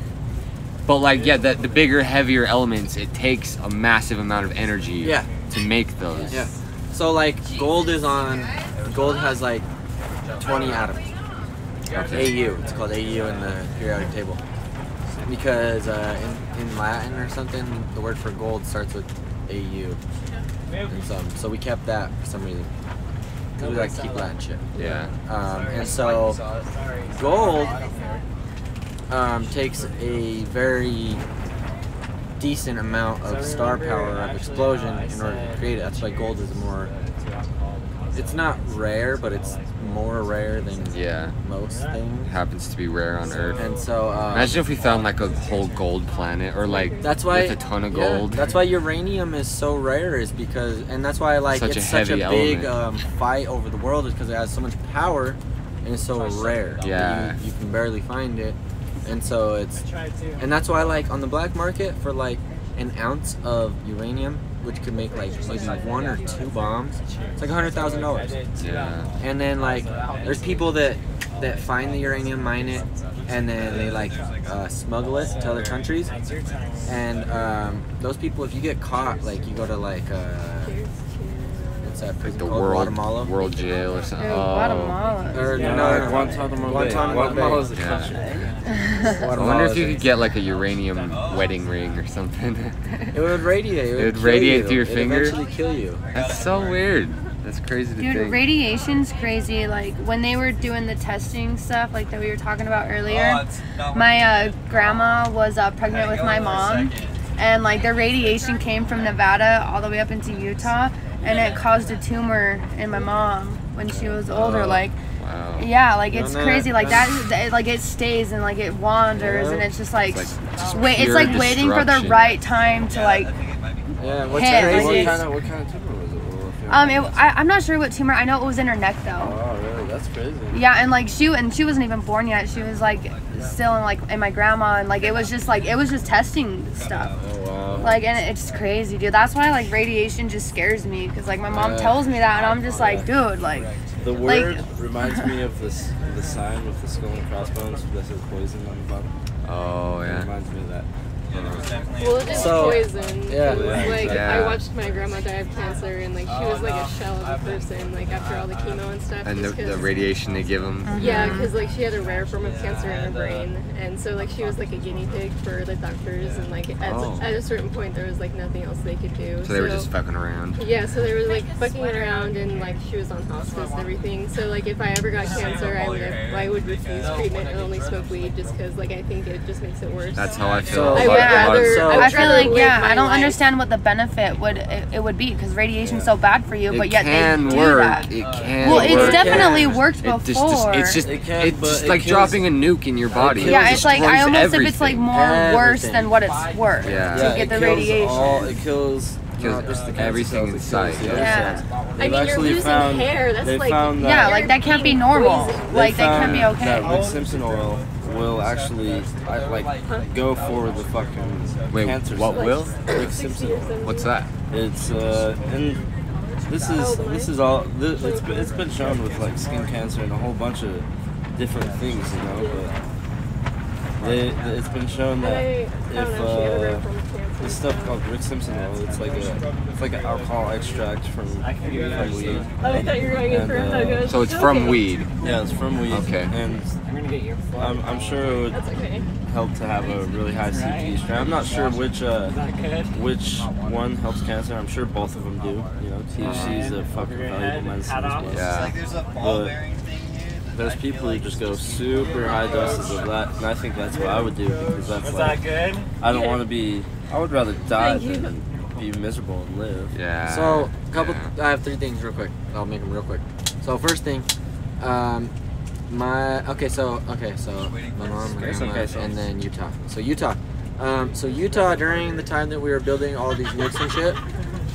But like, yeah, the bigger, heavier elements, it takes a massive amount of energy Yeah. to make those. Yeah. So like gold has like 20 atoms. Okay. AU. It's called AU in the periodic table. Because in Latin or something, the word for gold starts with AU. And so we kept that for some reason. 'Cause we like to keep Latin shit. Yeah. And so gold takes a very decent amount of star power of explosion in order to create it. That's why gold is it's not rare, but it's more rare than most things. Happens to be rare on Earth. And so imagine if we found like a whole gold planet, or like that's why with a ton of gold. That's why uranium is so rare, is because, and that's why like Such it's a such a heavy big element. fight over the world, is because it has so much power and it's so rare. that Yeah. you can barely find it, and so and that's why like on the black market for like an ounce of uranium which could make like maybe 1 or 2 bombs. It's like $100,000. Yeah. And then like there's people that find the uranium, mine it, and then they like smuggle it to other countries. And those people, if you get caught, like you go to like what's that prison The called? Guatemala? world jail or something. Guatemala. Or Guantanamo is a country. I wonder if you could get like a uranium wedding ring or something. It would radiate. It would radiate through your finger. It would eventually kill you. That's so weird. That's crazy to Dude, think. radiation's crazy. Like when they were doing the testing stuff, like that we were talking about earlier. My grandma was pregnant with my mom, and like the radiation came from Nevada all the way up into Utah, and it caused a tumor in my mom when she was older. Like, wow. Yeah, like it's crazy. Like that, like it stays and like it wanders, and it's just like, it's like waiting for the right time to like what's hit. crazy? What kind of tumor was it? I'm not sure what tumor. I know it was in her neck though. Oh, really? That's crazy. Yeah, and like she wasn't even born yet. She was like still in my grandma, and like it was just testing stuff. Oh wow. Like, and it's crazy, dude. That's why like radiation just scares me, because like my mom tells me that, and I'm just like, dude, like. The word reminds me of the sign with the skull and crossbones that says poison on the bottom. Oh yeah. It reminds me of that. Well, it is poison. Yeah. It was like, Yeah. I watched my grandma die of cancer, and like she was like a shell of a person, like after all the chemo and stuff. And just the radiation they give them. Yeah, because like she had a rare form of cancer in her brain, and so like she was like a guinea pig for the doctors, and like at a certain point there was like nothing else they could do. So they were just fucking around. Yeah, so they were like fucking around, and like she was on hospice and everything. So like if I ever got cancer, I would refuse treatment and only smoke weed, just because like I think it just makes it worse. That's how I feel. So, I would rather. I feel like I don't life. understand what the benefit would be, because radiation's so bad for you, but yet they do work. that. It can Well, work. it's definitely worked before. It's just like kills, dropping a nuke in your body. Yeah, it's like I almost everything. if it's like more worse than what it's worth to get the radiation. It kills just the everything in sight. Yeah. I mean, you're losing hair. That's like yeah, like that can't be normal. Like that can't be okay. That Rick Simpson oil will actually go for the fucking cancer. What cells. will? Rick Simpson oil. What's that? It's and this is all. It's been shown with like skin cancer and a whole bunch of different things, you know. But it's been shown that if this stuff called Rick Simpson oil, it's like an alcohol extract from weed. I thought you were going in for a hug. So it's from weed. Yeah, it's from weed. Okay. And I'm sure it would help to have a really high CBD strain. I'm not sure which one helps cancer. I'm sure both of them do. You know, THC is a fucking valuable medicine as well. Yeah. But there's people who just go super high doses of that, and I think that's what I would do, because that's like, I don't want to be. I would rather die than be miserable and live. Yeah. So I have 3 things real quick. I'll make them real quick. So first thing, so my mom, my grandma, and then Utah. So Utah. Utah, during the time that we were building all these nukes and shit,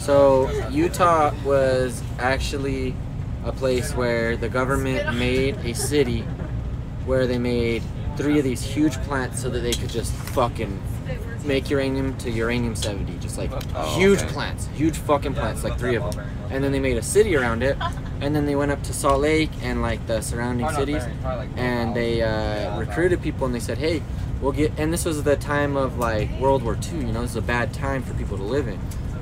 so Utah was actually a place where the government made a city where they made 3 of these huge plants so that they could just fucking make uranium to uranium-70, just like huge plants, huge fucking plants, like 3 of them. And then they made a city around it, and then they went up to Salt Lake and like the surrounding cities, and they recruited people, and they said, hey, we'll get, and this was the time of like World War II, you know, this is a bad time for people to live in.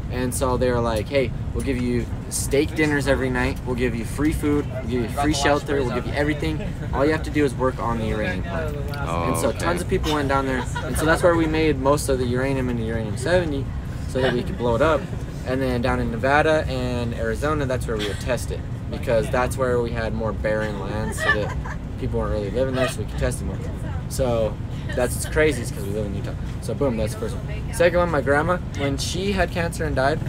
And so they were like, hey, we'll give you steak dinners every night, we'll give you free food, we'll give you free shelter, we'll give you everything. All you have to do is work on the uranium plant. And so tons of people went down there, and so that's where we made most of the uranium into uranium-70 so that we could blow it up. And then down in Nevada and Arizona, that's where we would test it, because that's where we had more barren land, so that people weren't really living there, so we could test it more. So that's what's crazy, is because we live in Utah. So boom, that's the first one. Second one, my grandma, when she had cancer and died,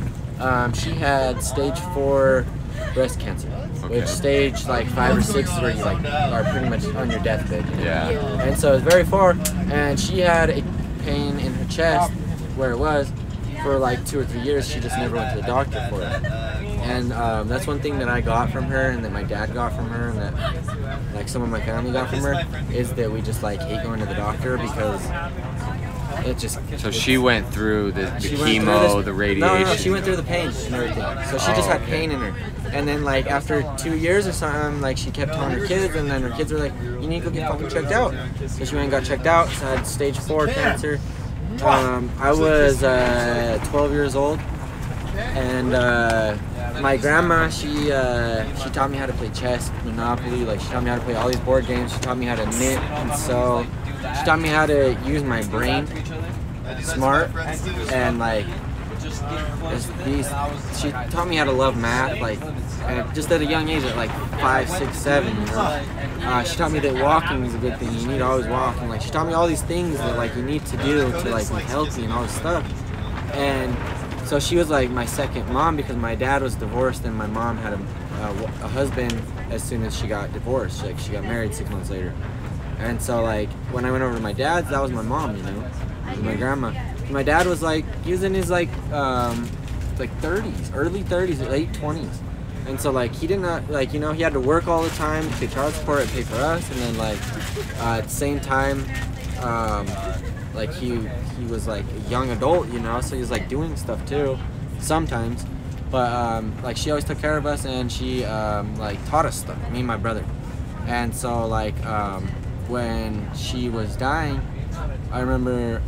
she had stage 4 breast cancer, which stage like 5 or 6 is where you like are pretty much on your deathbed. You know? Yeah. And so it's very far, and she had a pain in her chest where it was for like 2 or 3 years. She just never went to the doctor for it. And that's one thing that I got from her, and that my dad got from her, and that like some of my family got from her, is that we just like hate going to the doctor, because it just. So she went through the chemo, through the radiation. No, she went through the pain and everything. So she just had pain in her. And then like after 2 years or something, like she kept telling her kids, and then her kids were like, "You need to go get fucking checked out." So she went and got checked out. So I had stage 4 cancer. I was 12 years old, and my grandma, she taught me how to play chess, Monopoly. Like she taught me how to play all these board games. She taught me how to knit and sew. She taught me how to use my brain, smart, and like. She taught me how to love math, like, and just at a young age, at like 5, 6, 7. You know, she taught me that walking is a good thing. You need to always walk, and like she taught me all these things that like you need to do to like be healthy and all this stuff. And so she was like my second mom because my dad was divorced and my mom had a husband as soon as she got divorced. Like she got married 6 months later. And so like when I went over to my dad's, that was my mom, you know, my grandma. My dad was like, he was in his like 30s, early 30s, late 20s. And so like he did not, like, you know, he had to work all the time, pay child support, pay for us. And then like at the same time, like he was like a young adult, you know, so he was like doing stuff too, sometimes. But like she always took care of us, and she like taught us stuff, me and my brother. And so like when she was dying, I remember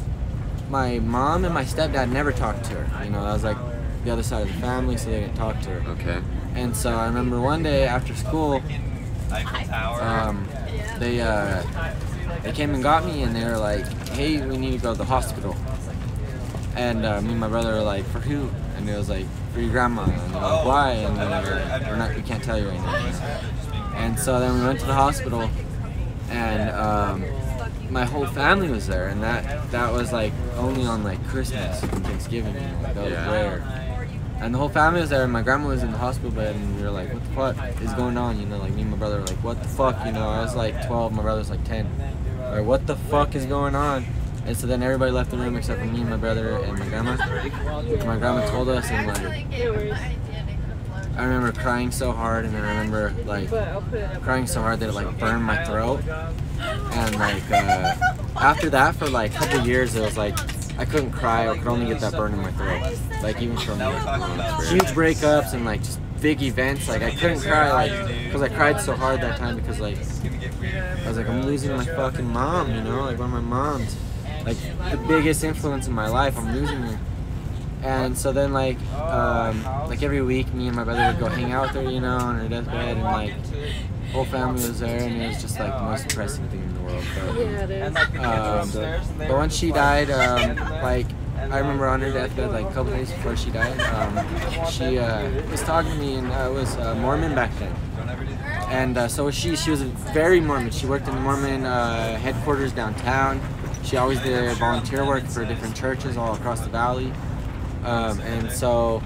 my mom and my stepdad never talked to her. You know, that was like the other side of the family, so they didn't talk to her. Okay. And so I remember one day after school, they came and got me, and they were like, "Hey, we need to go to the hospital." And me and my brother were like, "For who?" And it was like, "For your grandma." And they're like, "Why?" And they were like, we can't tell you right now. And so then we went to the hospital, and my whole family was there, and that was like only on like Christmas and Thanksgiving, you know, like that was rare. And the whole family was there, and my grandma was in the hospital bed, and we were like, "What the fuck is going on?" You know, like me and my brother were like, "What the fuck?" You know, I was like 12, my brother was like 10. Like, what the fuck is going on? And so then everybody left the room except for me, my brother, and my grandma. My grandma told us, and like, I remember crying so hard, and I remember like crying so hard that it like burned my throat. And like after that, for like a couple years, it was like I couldn't cry. I could only get that burn in my throat. Like even from huge breakups and like just big events, like I couldn't cry, like because I cried so hard that time because like I was like, I'm losing my fucking mom, you know, like one of my moms, like the biggest influence in my life. I'm losing her. And so then like every week, me and my brother would go hang out with her, you know, on her deathbed, and like whole family was there, and it was just like the most depressing thing in the world. But, but once she died, like I remember on her deathbed, like a couple days before she died, she was talking to me, and I was Mormon back then. And so she was very Mormon. She worked in the Mormon headquarters downtown. She always did volunteer work for different churches all across the valley. And so,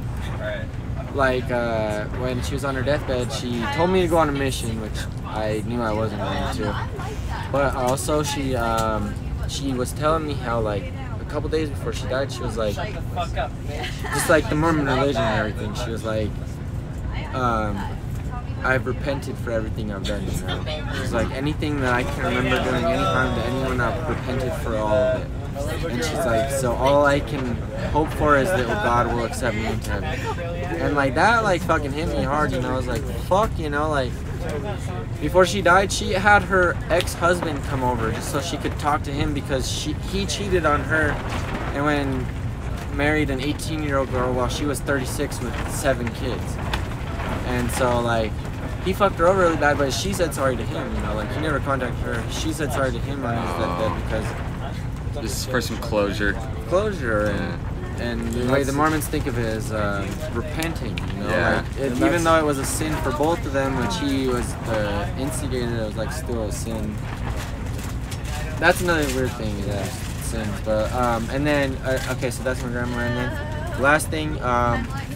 like, when she was on her deathbed, she told me to go on a mission, which I knew I wasn't going to. But also, she was telling me how, like, a couple days before she died, she was like, just like the Mormon religion and everything, she was like, I've repented for everything I've done, you know. It was like anything that I can remember doing any harm to anyone, I've repented for all of it. And she's like, so all I can hope for is that God will accept me into heaven. And like that, like fucking hit me hard, you know. I was like, fuck, you know, like before she died, she had her ex-husband come over just so she could talk to him because he cheated on her and when married an 18-year-old girl while she was 36 with 7 kids. And so like he fucked her over really bad, but she said sorry to him, you know, like he never contacted her. She said sorry to him on his deathbed because this is for some closure. And the way the Mormons think of it is repenting, you know. Yeah. Like even though it was a sin for both of them, which he was the instigator, it was like still a sin. That's another weird thing, yeah, sins. But and then okay, so that's my grandma. And then last thing,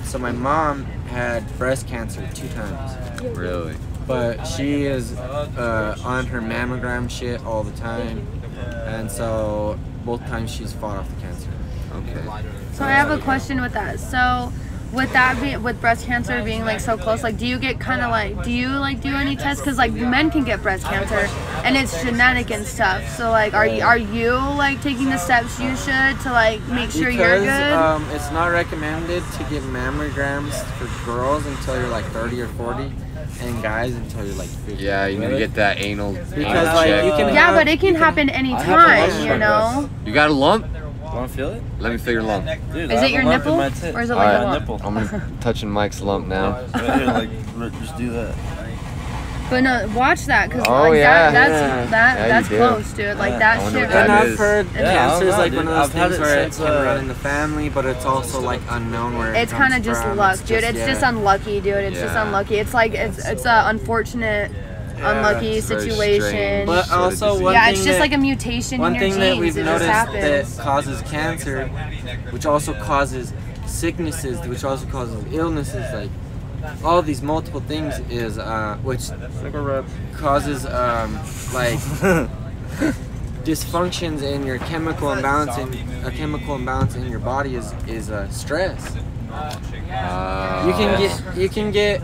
so my mom had breast cancer 2 times. Really? But she is on her mammogram shit all the time, and so both times she's fought off the cancer. Okay. So I have a question with that. So with that with breast cancer being like so close, like do you get kind of like do any tests? Because like men can get breast cancer and it's genetic and stuff, so like are you like taking the steps you should to like make sure you're good? It's not recommended to get mammograms for girls until you're like 30 or 40 and guys until you're like 50. Yeah, you need to get that anal because like check. you can but it can happen anytime, you know. You got a lump? Want to feel it? Let me feel your lump. Dude, is it your nipple? Or is it like a lump? Nipple. I'm touching Mike's lump now. Right here, like, just do that. But no, watch that, because that's close, dude. Like that shit. And I've heard cancer is like one of those things where it can run in the family, but it's also like unknown where it's kind of just luck, dude. It's just unlucky, dude. It's just unlucky. It's like it's a unfortunate. Unlucky situation, but also it's just like a mutation in your genes. One thing that we've noticed that causes cancer, which also causes sicknesses, which also causes illnesses, like all these multiple things, is which causes like dysfunctions in your chemical imbalance. A chemical imbalance in your body is stress. You can get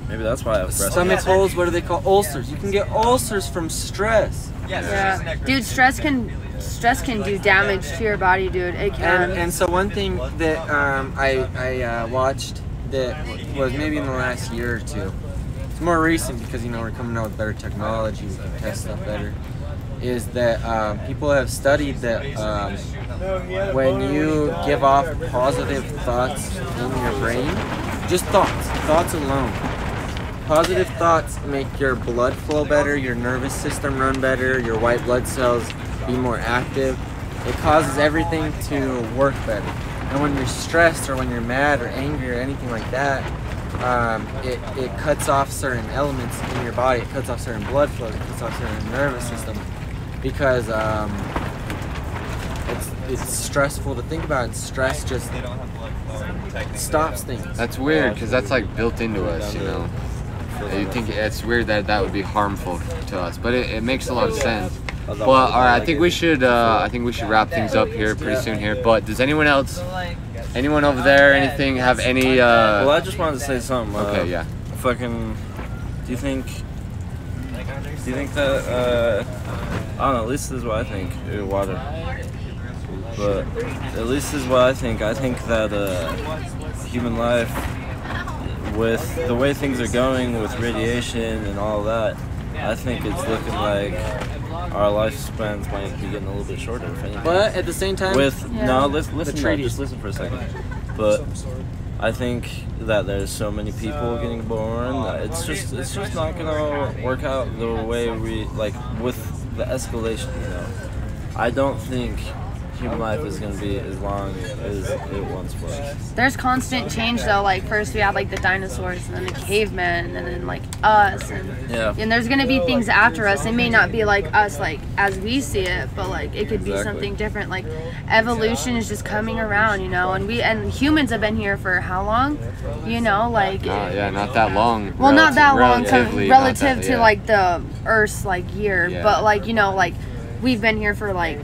maybe that's why I have breast stomach holes. What do they call ulcers? You can get ulcers from stress. Yeah, dude, stress can do damage to your body, dude. It can. And so one thing that I watched that was maybe in the last year or two. It's more recent because we're coming out with better technology. We can test stuff better. Is that people have studied that when you give off positive thoughts in your brain, just thoughts alone. Positive thoughts make your blood flow better, your nervous system run better, your white blood cells be more active. It causes everything to work better. And when you're stressed or when you're mad or angry or anything like that, it cuts off certain elements in your body. It cuts off certain blood flows. It cuts off certain nervous system because it's stressful to think about. And stress just stops things. That's weird because that's like built into us, you know. You think it's weird that would be harmful to us, but it makes a lot of sense. But all right, I think we should wrap things up here pretty soon here. But does anyone over there, anything have any? Well, I just wanted to say something. Okay, yeah. Fucking, do you think that I don't know. At least this is what I think. Water. But at least this is what I think. I think that human life, with the way things are going with radiation and all that, I think it's looking like our lifespans might be getting a little bit shorter, if anything. But at the same time, just listen for a second. But I think that there's so many people getting born that it's just not gonna work out the way we like with the escalation. I don't think human life is going to be as long as it once was. There's constant change though. Like first we had like the dinosaurs and then the cavemen and then like us and there's going to be things after us. It may not be like us like as we see it, but like it could be something different. Like evolution is just coming around, and humans have been here for how long? Like not that long. Well, not that long relative to like the Earth's like year, but like like we've been here for like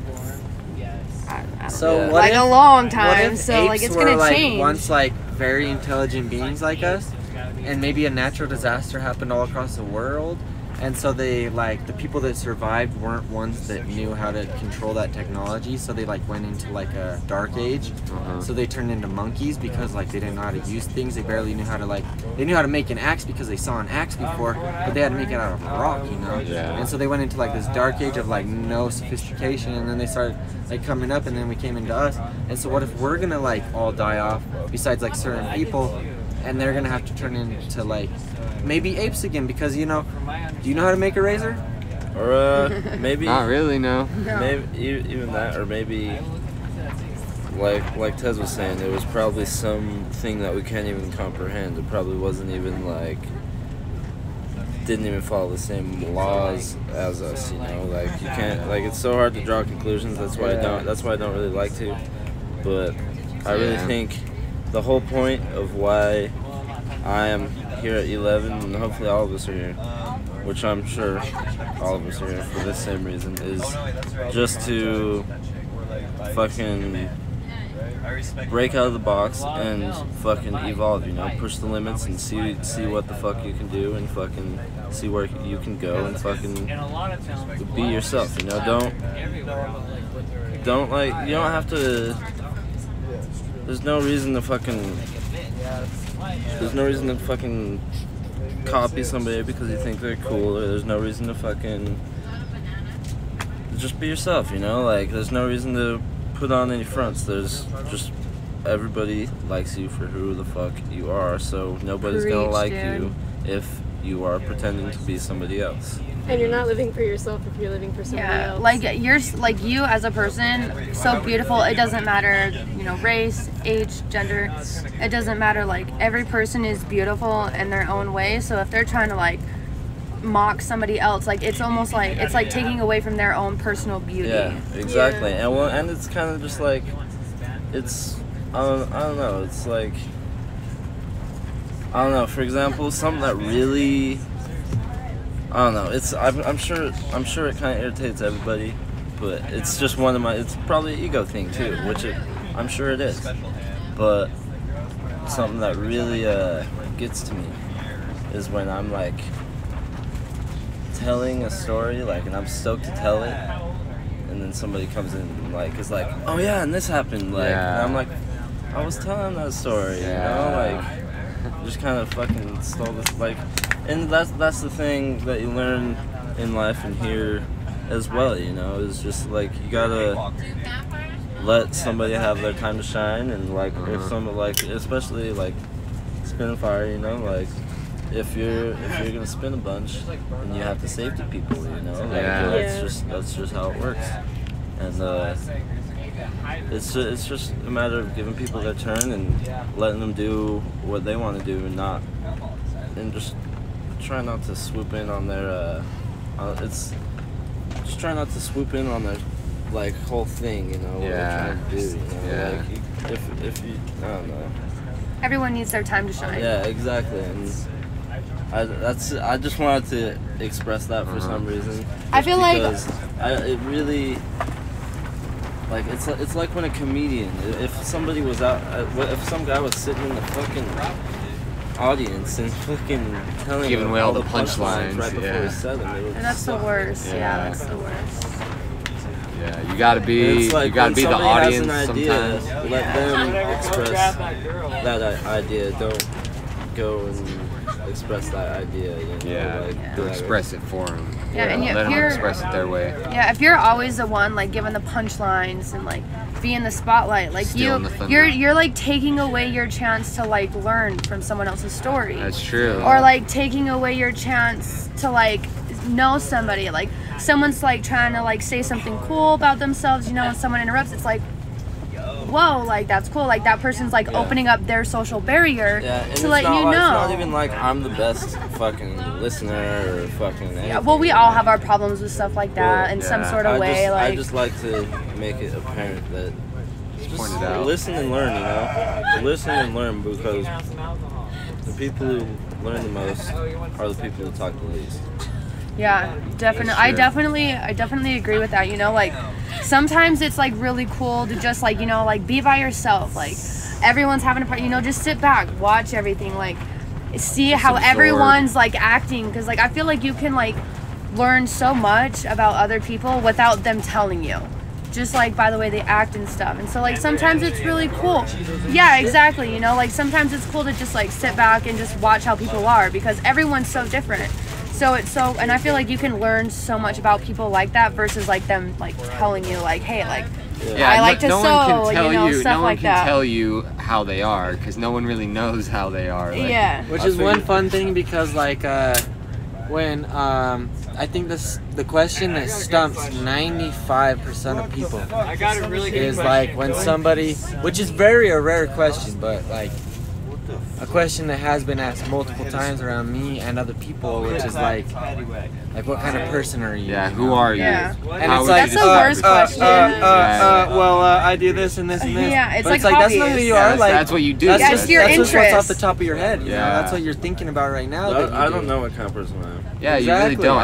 so like a long time, so like it's gonna change. Once like very intelligent beings like us, and maybe a natural disaster happened all across the world, and so they like the people that survived weren't ones that knew how to control that technology, so they like went into like a dark age. So they turned into monkeys because like they didn't know how to use things. They barely knew how to they knew how to make an axe because they saw an axe before, but they had to make it out of rock, and so they went into like this dark age of like no sophistication, and then they started like coming up, and then we came into us. And so what if we're gonna like all die off besides like certain people, and they're gonna have to turn into like maybe apes again? Because do you know how to make a razor? Or maybe not really, no. Maybe even that, or maybe like Tez was saying, it was probably something that we can't even comprehend. It probably wasn't even like didn't even follow the same laws as us, like you can't, like it's so hard to draw conclusions. That's why I don't really like to. But I really think the whole point of why I am here at 11, and hopefully all of us are here, which I'm sure all of us are here for this same reason, is just to fucking break out of the box and fucking evolve, you know, push the limits and see what the fuck you can do and fucking see where you can go and fucking be yourself, you know. Don't like, you don't have to, there's no reason to fucking copy somebody because you think they're cool, or there's no reason to fucking just be yourself, you know. Like, there's no reason to put on any fronts. There's just, everybody likes you for who the fuck you are, so nobody's gonna like you if you are pretending to be somebody else. And you're not living for yourself if you're living for somebody else. Like you as a person, so beautiful. It doesn't matter, you know, race, age, gender. It doesn't matter. Like, every person is beautiful in their own way. So if they're trying to like mock somebody else, like, it's almost like it's like taking away from their own personal beauty. Yeah, exactly. Yeah. And it's kind of just like, it's I don't know. It's like, I don't know. For example, something that really, I don't know. It's I'm sure it kind of irritates everybody, but it's just one of my. It's probably an ego thing too, which I'm sure it is. But something that really gets to me is when I'm like telling a story, like, and I'm stoked to tell it, and then somebody comes in and like is like, oh yeah, and this happened, like, and I'm like, I was telling that story, you know, like, just kind of fucking stole this, like. And that's the thing that you learn in life and here as well, you know, is just like, you gotta let somebody have their time to shine, and like, if someone, like, especially like spinning fire, you know, like, if you're gonna spin a bunch, and you have to safety people, you know, like, that's just how it works. And it's just a matter of giving people their turn and letting them do what they want to do, and just try not to swoop in on their try not to swoop in on their like whole thing, you know, what they're trying to do, you know? Like, if you, I don't know. Everyone needs their time to shine. Yeah, exactly. And I just wanted to express that for some reason. I feel like it really, like, it's like when a comedian, if somebody was out, if some guy was sitting in the fucking audience and fucking giving away all the punchlines right before he said them. And that's the worst. Yeah, that's the worst. Yeah, you gotta be like, you gotta be the audience sometimes. Let them express that idea. Don't go and express that idea. You know? Like, express it for them. Yeah, and let them express it their way. Yeah, if you're always the one like giving the punchlines and like be in the spotlight, like you're like taking away your chance to like learn from someone else's story. That's true. Or like taking away your chance to like know somebody. Like, someone's like trying to like say something cool about themselves, you know, and someone interrupts, it's like, whoa, like, that's cool. Like, that person's like opening up their social barrier to let you know. It's not even like I'm the best fucking listener or fucking anything. Yeah, well, we all have our problems with stuff like that in some sort of way. I just like to make it apparent that just listen and learn, you know? Listen and learn, because the people who learn the most are the people who talk the least. Yeah, definitely. I definitely agree with that. You know, like, sometimes it's like really cool to just like, you know, like be by yourself. Like, everyone's having a party, you know, just sit back, watch everything, like see how everyone's like acting, because like I feel like you can like learn so much about other people without them telling you, just like by the way they act and stuff. And so like sometimes it's really cool. Yeah, exactly. You know, like sometimes it's cool to just like sit back and just watch how people are, because everyone's so different. So and I feel like you can learn so much about people like that versus like them like telling you like, hey, like, I like to sew, you know, stuff like that. No one can tell you how they are, because no one really knows how they are. Like, which is one fun thing, because like when I think the question that stumps 95% of people is like when somebody, which is very a rare question, but like a question that has been asked multiple times around me and other people, which is like what kind of person are you? Yeah, who are you? Yeah. And it's like, that's the worst question. Well, I do this and this and this. Yeah, it's but like it's like that's not who you are. Like, that's what you do. That's just your that's interest. what's off the top of your head. You know? That's what you're thinking about right now. I don't know what kind of person I am. Yeah, you really don't.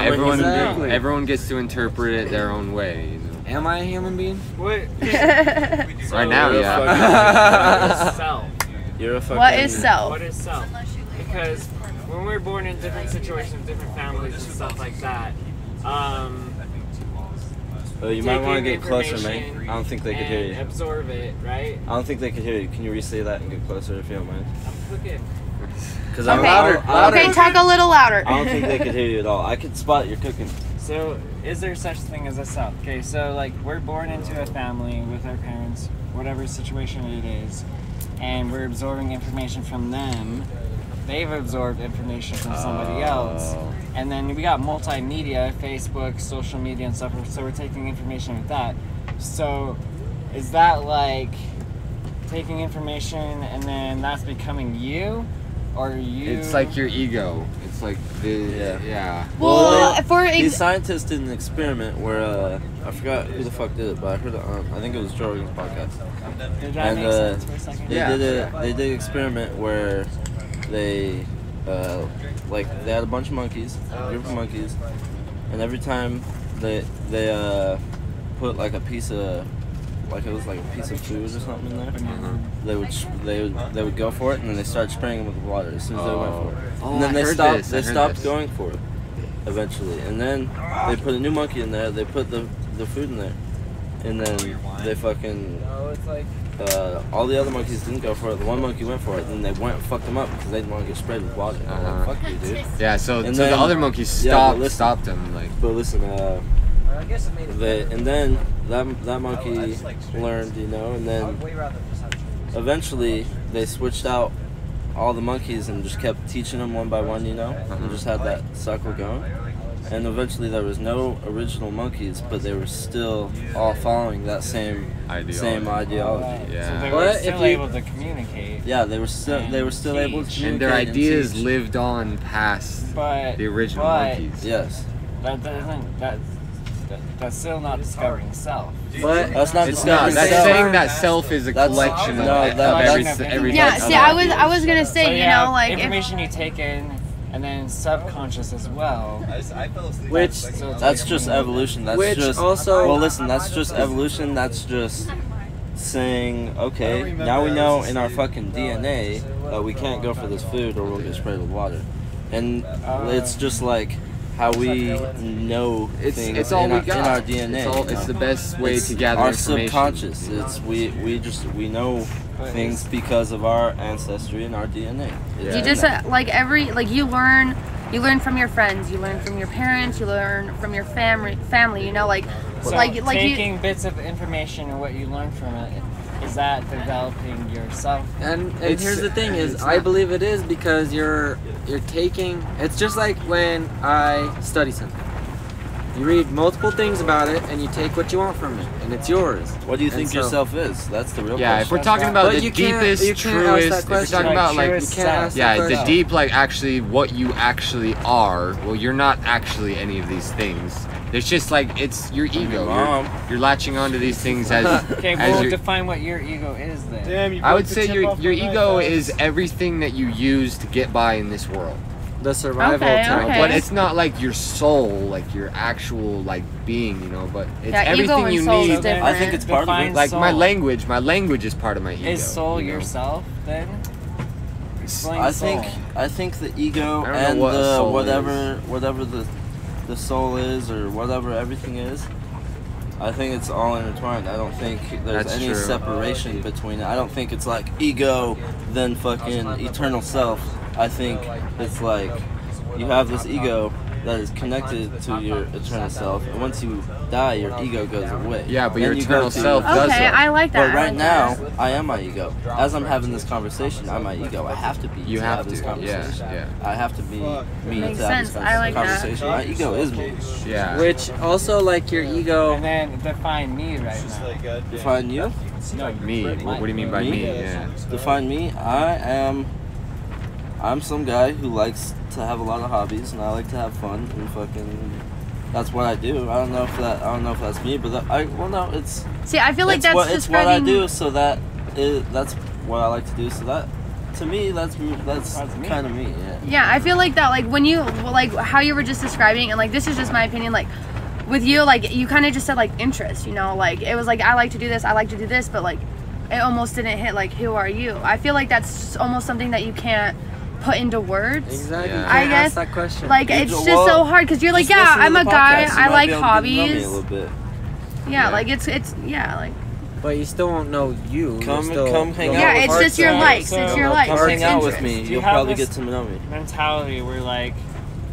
Everyone gets to interpret it their own way. You know? Am I a human being? What? Right now, yeah. What is self? You're a fucking. What is self? What is self? Because when we're born in different situations, different families and stuff like that, You might want to get closer, man. I don't think they could hear you. Absorb it, right? I don't think they could hear you. Can you re-say that and get closer if you don't mind? I'm looking. Because Okay, talk a little louder. I don't think they could hear you at all. I could spot you're cooking. So, is there such thing as a self? Okay, so like we're born into a family with our parents, whatever situation it is, and we're absorbing information from them. They've absorbed information from somebody else, and then we got multimedia, Facebook, social media, and stuff. So we're taking information with that. So, is that like taking information and then that's becoming you, or you? It's like your ego. It's like the yeah. Well, these scientists did an experiment where I forgot who the fuck did it, but I heard it on, I think it was Joe Rogan's podcast. Did that make sense for a second? They did an experiment where they they had a bunch of monkeys, a group of monkeys, and every time they put like a piece of like it was like a piece of food or something in there, they would go for it, and then they started spraying them with water as soon as they went for it. And then they stopped going for it eventually, and then they put a new monkey in there. They put the food in there, and then they fucking all the other monkeys didn't go for it. The one monkey went for it, and they went and fucked them up because they didn't want to get sprayed with water. Like, fuck you, dude. Yeah, so the other monkeys stopped them. Like, but listen, and then that monkey learned, and then eventually they switched out all the monkeys and just kept teaching them one by one, and just had that cycle going. And eventually there was no original monkeys, but they were still all following that same ideology. Yeah. So they were still able to communicate. Yeah, they were still able to communicate. And their ideas lived on past the original monkeys. Yes. That's still not discovering self. But that's not discovering self. That's saying that self is a collection of everything. Yeah, see, I was gonna say, so like information you take in. And then subconscious as well. Which that's just evolution. That's just also. Well, listen, that's just evolution. That's just saying, okay, now we know in our fucking DNA that we can't go for this food or we'll get sprayed with water, and it's just like how we know things it's all in our DNA. It's the best way to gather our information. Subconscious. It's we know things because of our ancestry and our DNA. You just you learn from your friends, you learn from your parents, you learn from your family. So taking bits of information and what you learn from it, is that developing yourself? And here's the thing is, I believe it is because you're taking. It's just like when I study something. You read multiple things about it, and you take what you want from it, and it's yours. What do you think yourself is? That's the real question. Yeah, if we're talking about the deepest, truest, if we're talking about the deep, actually what you actually are, well, you're not actually any of these things. It's just it's your ego. You're latching onto these things as. Okay, well, define what your ego is then. Damn, I would say your ego is everything that you use to get by in this world. The survival type. But it's not like your soul, your actual being, but it's everything you need. I think it's part of it. Like my language is part of my ego. Is soul yourself then? I think the ego and the whatever the soul is or whatever everything is, I think it's all intertwined. I don't think there's any separation between it. I don't think it's like ego then fucking eternal self. I think it's like you have this ego that is connected to your eternal self, and once you die, your ego goes away. Yeah, but your eternal self does. Okay, I like that. But right now, I am my ego. As I'm having this conversation, I'm my ego. I have to be. You have this to. conversation. Yeah. I have to be me Makes to have sense. this I like conversation. that. My ego is me. Yeah. Which also your ego. And then define me right now. Define you? No, me. What do you mean by me? Yeah. Define me. I'm some guy who likes to have a lot of hobbies, and I like to have fun, and fucking that's what I do. I don't know if that's me, but it's. See, I feel like that's it's what I do. So that's what I like to do. So that, to me, that's kind of me. Yeah. Yeah, I feel like that. When you how you were just describing, and this is just my opinion. with you, like, you kind of just said, like, interest, you know? Like, it was like, I like to do this, but, like, it almost didn't hit, like, who are you? I feel like that's almost something that you can't put into words. Exactly. Yeah. I guess. Ask that question. Like, it's just so hard, because you're like, yeah, I'm a guy, I like hobbies. Yeah, like, it's, yeah, like. But you still won't know you. Come hang out. Yeah, it's just your likes. It's your likes. Come hang out with me. You'll probably get to know me. Mentality where like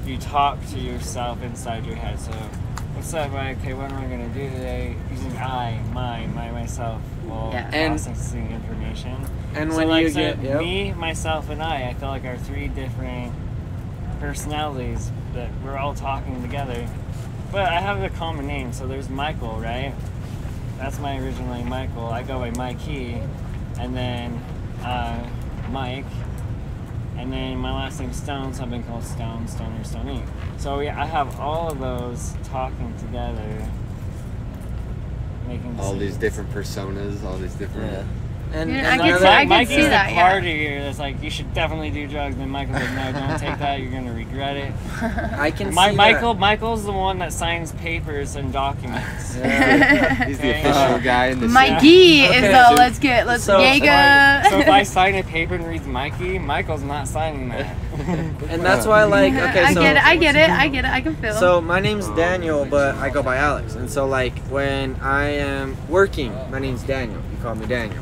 you talk to yourself inside your head. So, what's up? Okay, what am I gonna do today? Using I, myself. Well, processing information. And so when like, you get me, myself, and I feel like are 3 different personalities that we're all talking together. But I have a common name. So there's Michael, right? That's my original name, Michael. I go by Mikey, and then Mike, and then my last name's Stone, so I've been called Stone, Stoner, Stoney. So I have all of those talking together, making decisions. All these different personas, all these different... Yeah. And I can see that, yeah. Party that's like, you should definitely do drugs, and Michael's like, no, don't take that, you're gonna regret it. I can see Michael's the one that signs papers and documents. Yeah. He's the official guy in the Mikey is the let's Jaeger. So if I sign a paper and reads Mikey, Michael's not signing that. And that's why, like, okay, so... I get it, I can feel. So my name's Daniel, but I go by Alex. And so, like, when I am working, my name's Daniel. You call me Daniel.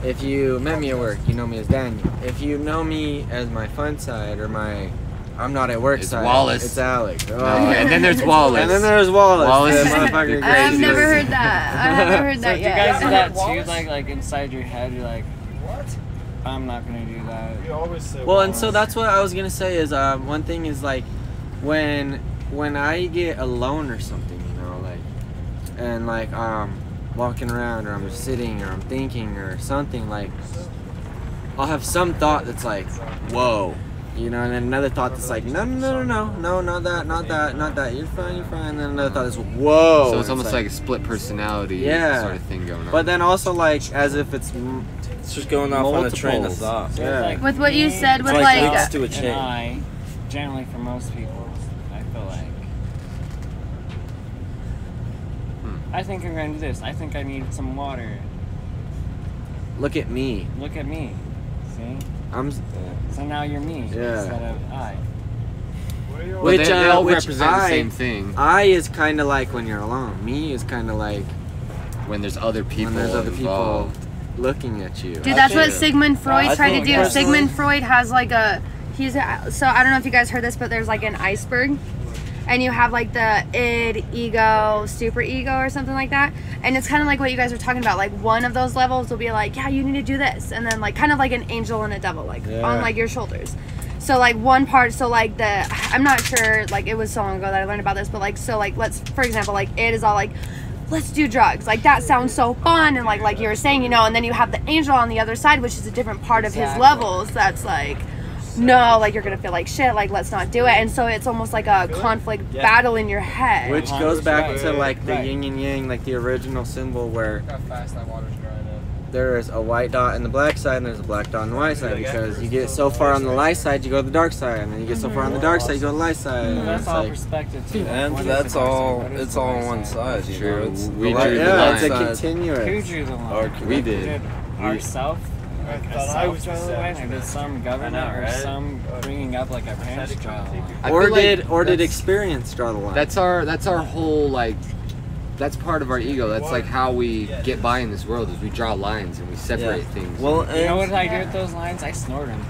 If you met me at work, you know me as Daniel. If you know me as my fun side or my I'm not at work side, Wallace. It's Alex. Oh, and then there's Wallace. And then there's Wallace. Wallace the is motherfucker. I've never heard that. I haven't heard that Do yet. you guys do that too? Like inside your head, you're like, what? I'm not gonna do that. You always say well, and so that's what I was gonna say is one thing is like when I get alone or something, you know, like, and like walking around or I'm sitting or I'm thinking or something, like I'll have some thought that's like, whoa, you know, and then another thought that's like, no, not that, you're fine, and then another thought is, whoa. So it's almost like a split personality sort of thing going on. But then also like as if it's just going off on a train of thought. Yeah. Like with what you said, with like like links to a chain. And generally for most people, I feel like I think I'm gonna do this. I think I need some water. Look at me. Look at me. See? So now you're me instead of I. Which they all which represent the same thing. I is kind of like when you're alone. Me is kind of like when there's other people. When there's other people looking at you. Dude, that's what Sigmund Freud tried to do. Sigmund Freud has like so I don't know if you guys heard this, but there's like an iceberg. And you have like the id, ego, super ego or something like that. And it's kind of like what you guys were talking about. Like one of those levels will be like, yeah, you need to do this. And then like kind of like an angel and a devil, like on like your shoulders. So like one part, so like I'm not sure, like it was so long ago that I learned about this, but like, so like let's, for example, like it is all like, let's do drugs. Like that sounds so fun. And like you were saying, you know, and then you have the angel on the other side, which is a different part of his levels. That's like, no, like you're gonna feel like shit, like let's not do it. And so it's almost like a conflict battle in your head, which goes back to like the yin and yang, like the original symbol where there is a white dot in the black side and there's a black dot on the white side, because you get so far on the light side you go to the dark side, and then you get so far on the dark side you go to the light side. And that's all perspective too. And that's all, it's all on one side, you know. It's we drew the line. It's a continuous. Who drew the line? We did. Ourselves? Like a self-line, or did some government or some bringing up like a parents draw the line? Or did experience draw the line? That's our whole, like, that's part of our ego. That's like how we get by in this world, is we draw lines and we separate things. Well, you know what I do with those lines? I snort them.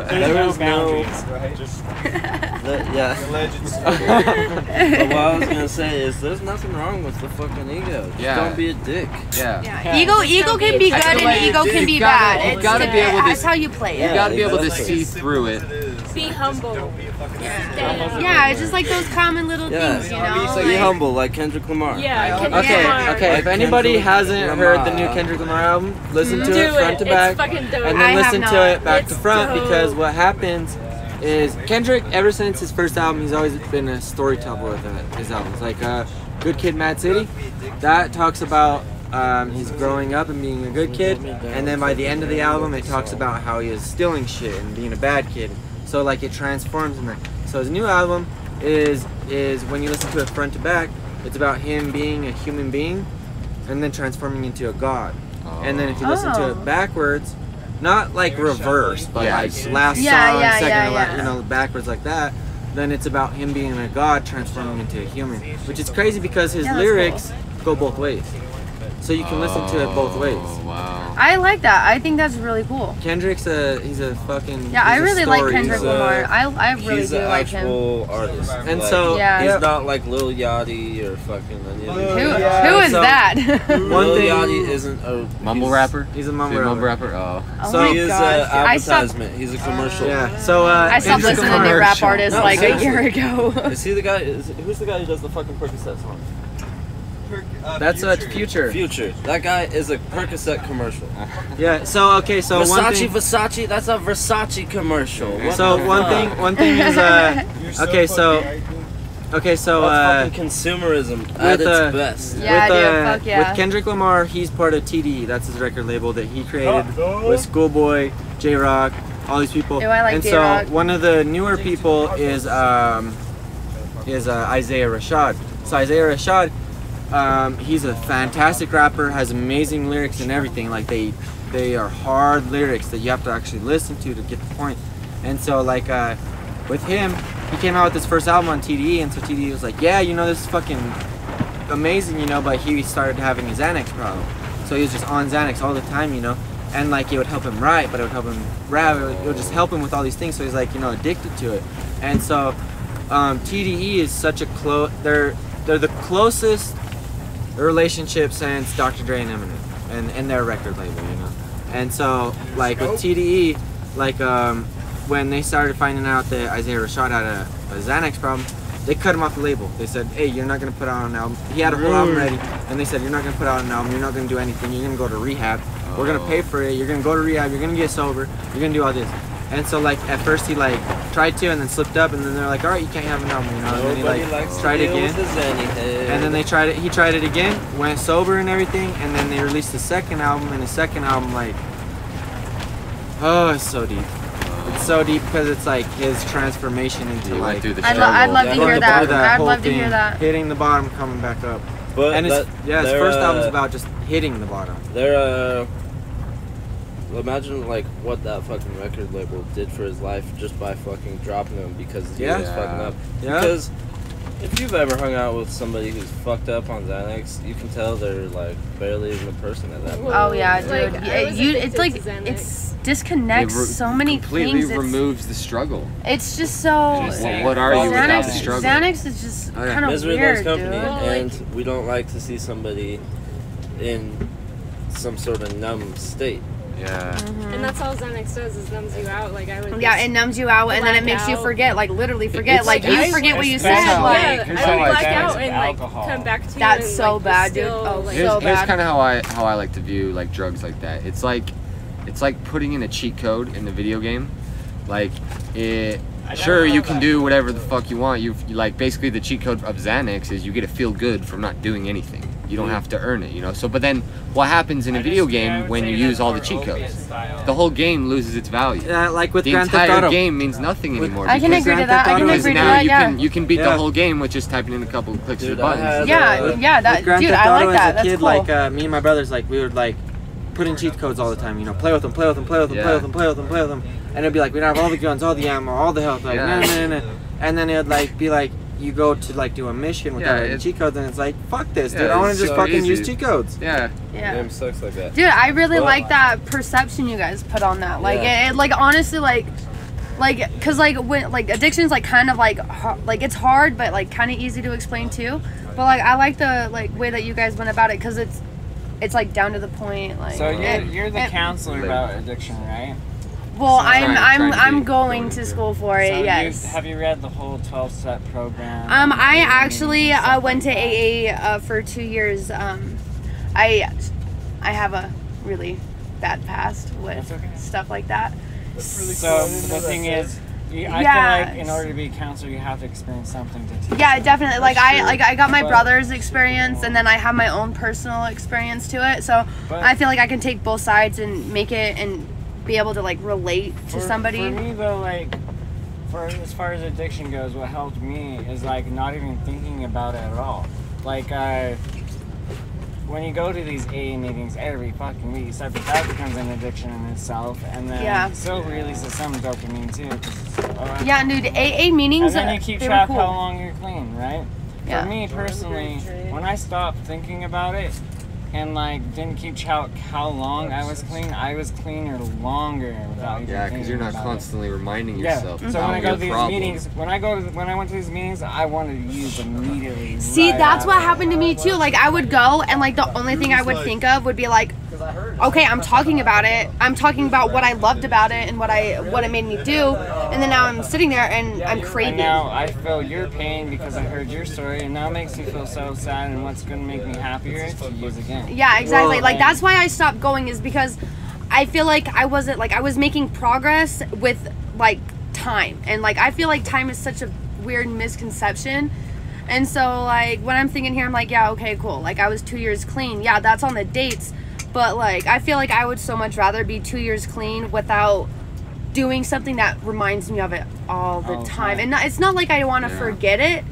There's no boundaries. But what I was gonna say is, there's nothing wrong with the fucking ego. Just don't be a dick. Ego can be good and ego can be bad. You gotta be able to. That's how you play it. You gotta be able to see through it. Be humble. Yeah, it's just like those common little things, you know. Be humble, like Kendrick Lamar. Yeah. Kendrick Lamar. Okay. If anybody hasn't heard the new Kendrick Lamar album, listen to it front to back, and then listen to it back to front, because what happens is Kendrick, ever since his first album, he's always been a storyteller with his albums. Like Good Kid, Mad City, that talks about he's growing up and being a good kid, and then by the end of the album, it talks about how he is stealing shit and being a bad kid. So like it transforms him. So So his new album is when you listen to it front to back, it's about him being a human being and then transforming into a god. And then if you listen to it backwards, not like reverse, but like last song, second, you know, backwards like that, then it's about him being a god transforming into a human, which is crazy because his lyrics go both ways. So you can listen to it both ways. Wow. I like that. I think that's really cool. Kendrick's he's a fucking... Yeah, I really like Kendrick Lamar. I really do like him. He's an actual artist. And like, so... He's not like Lil Yachty or fucking any of these. Who is that? Lil Yachty isn't a... Mumble rapper? He's a mumble rapper. Oh. So he is an advertisement. He's a commercial. Yeah, so... I stopped listening to rap artists like a year ago. Is he the guy... Who's the guy who does the fucking Percocet song? That's Future. Future. That guy is a Percocet commercial. Yeah. So okay. So Versace. That's a Versace commercial. So one thing is okay. So that's fucking consumerism at its best. Yeah, with Kendrick Lamar, he's part of TDE. That's his record label that he created with Schoolboy, Jerrick, all these people. I like and Jerrick. so one of the newer people is Isaiah Rashad. So Isaiah Rashad. He's a fantastic rapper, has amazing lyrics and everything. Like they are hard lyrics that you have to actually listen to get the point. And so like with him, he came out with his first album on TDE, and so TDE was like, yeah, you know, this is fucking amazing, you know, but he started having a Xanax problem. So he was just on Xanax all the time, you know, and like it would help him write, but it would help him rap, it would just help him with all these things. So he's like, you know, addicted to it. And so TDE is such a they're the closest relationship since Dr. Dre and Eminem and their record label, you know. And so like with TDE, like when they started finding out that Isaiah Rashad had a Xanax problem, they cut him off the label. They said, hey, you're not gonna put out an album. He had a whole album ready, and they said, you're not gonna put out an album, you're not gonna do anything, you're gonna go to rehab, we're gonna pay for it, you're gonna go to rehab, you're gonna get sober, you're gonna do all this. And so like at first he like tried to and then slipped up, and then they're like, all right, you can't have an album, you know. And then he like tried again, and then he tried it again, went sober and everything, and then they released the second album, and the second album like, oh, it's so deep. It's so deep because it's like his transformation into like. I'd love to hear that. I'd love to hear that. Hitting the bottom, coming back up. But and his first album's about just hitting the bottom. Imagine like what that fucking record label did for his life just by fucking dropping him because he was fucking up. Yeah. Because if you've ever hung out with somebody who's fucked up on Xanax, you can tell they're like barely even a person at that point. Oh yeah, dude. Like, it's like it disconnects so many completely things. removes the struggle. It's just so. What are you without the struggle? Xanax is just kind of Misery weird, loves company, dude. and we don't like to see somebody in some sort of numb state. Yeah. Mm-hmm. And that's all Xanax does is numbs you out. Like I would. Yeah, it numbs you out, and then it makes you forget. Like literally forget. It's like you forget what you said. Yeah, Like I would black out and like come back to you. That's and, so like, bad, dude. still, Oh, like, so bad. Here's kind of how I like to view like drugs like that. It's like putting in a cheat code in the video game. Like sure, you can do whatever the fuck you want. You like basically the cheat code of Xanax is you get to feel good from not doing anything. You don't have to earn it, you know. So, but then what happens in a video game when you use all the cheat codes? The whole game loses its value. Yeah, like with the Grand Theft entire Auto. game means nothing anymore. I can agree to that. I can agree to that. Yeah. You can beat the whole game with just typing in a couple of clicks of buttons. Yeah. That Grand dude, Theft I Auto like that. As a That's kid, cool. like me and my brothers, like we would like put in cheat codes all the time. You know, play with them, play with them, play with them, play with them, play with them, play with them, and it'd be like we'd have all the guns, all the ammo, all the health, like no. And then it'd like be like you go to like do a mission without cheat codes, and it's like fuck this, dude. I want to just fucking use cheat codes. Yeah. Game sucks like that. Dude, I really like that perception you guys put on that. Like it like honestly like cuz like when like addiction's like kind of like it's hard but like kind of easy to explain too. But like I like the like way that you guys went about it cuz it's like down to the point like. So you're the counselor about addiction, right? Well, So I'm going to school for it. So yes. Have you read the whole 12-step program? I actually went to AA for 2 years. I have a really bad past with stuff like that. So the thing is, I feel like in order to be a counselor, you have to experience something to teach. Yeah, definitely. Like I got my brother's experience, and then I have my own personal experience to it. So I feel like I can take both sides and make it and be able to like relate to somebody. For me though, like for as far as addiction goes, what helped me is like not even thinking about it at all. Like when you go to these AA meetings every fucking week, so that becomes an addiction in itself, and then so releases some dopamine too. Yeah, dude, AA meetings. And then you keep track how long you're clean, right? Yeah. For me personally, when I stopped thinking about it and like didn't keep track how long I was cleaner longer without even Yeah, because you're not constantly reminding yourself. So when I go to these meetings, when I went to these meetings, I wanted to use immediately. See, that's what happened to me too. Like I would go, and like the only thing I would think of would be like, okay, I'm talking about it. I'm talking about what I loved about it and what it made me do. And then now I'm sitting there and I'm craving. And now I feel your pain because I heard your story, and now it makes me feel so sad. And what's going to make me happier to use again. Yeah, exactly. Like that's why I stopped going, is because I feel like I was making progress with like time, and like I feel like time is such a weird misconception. And so like when I'm thinking here, I'm like, yeah, okay, cool. Like I was 2 years clean. Yeah, that's on the dates. But like I feel like I would so much rather be 2 years clean without doing something that reminds me of it all the time. And it's not like I want to forget it.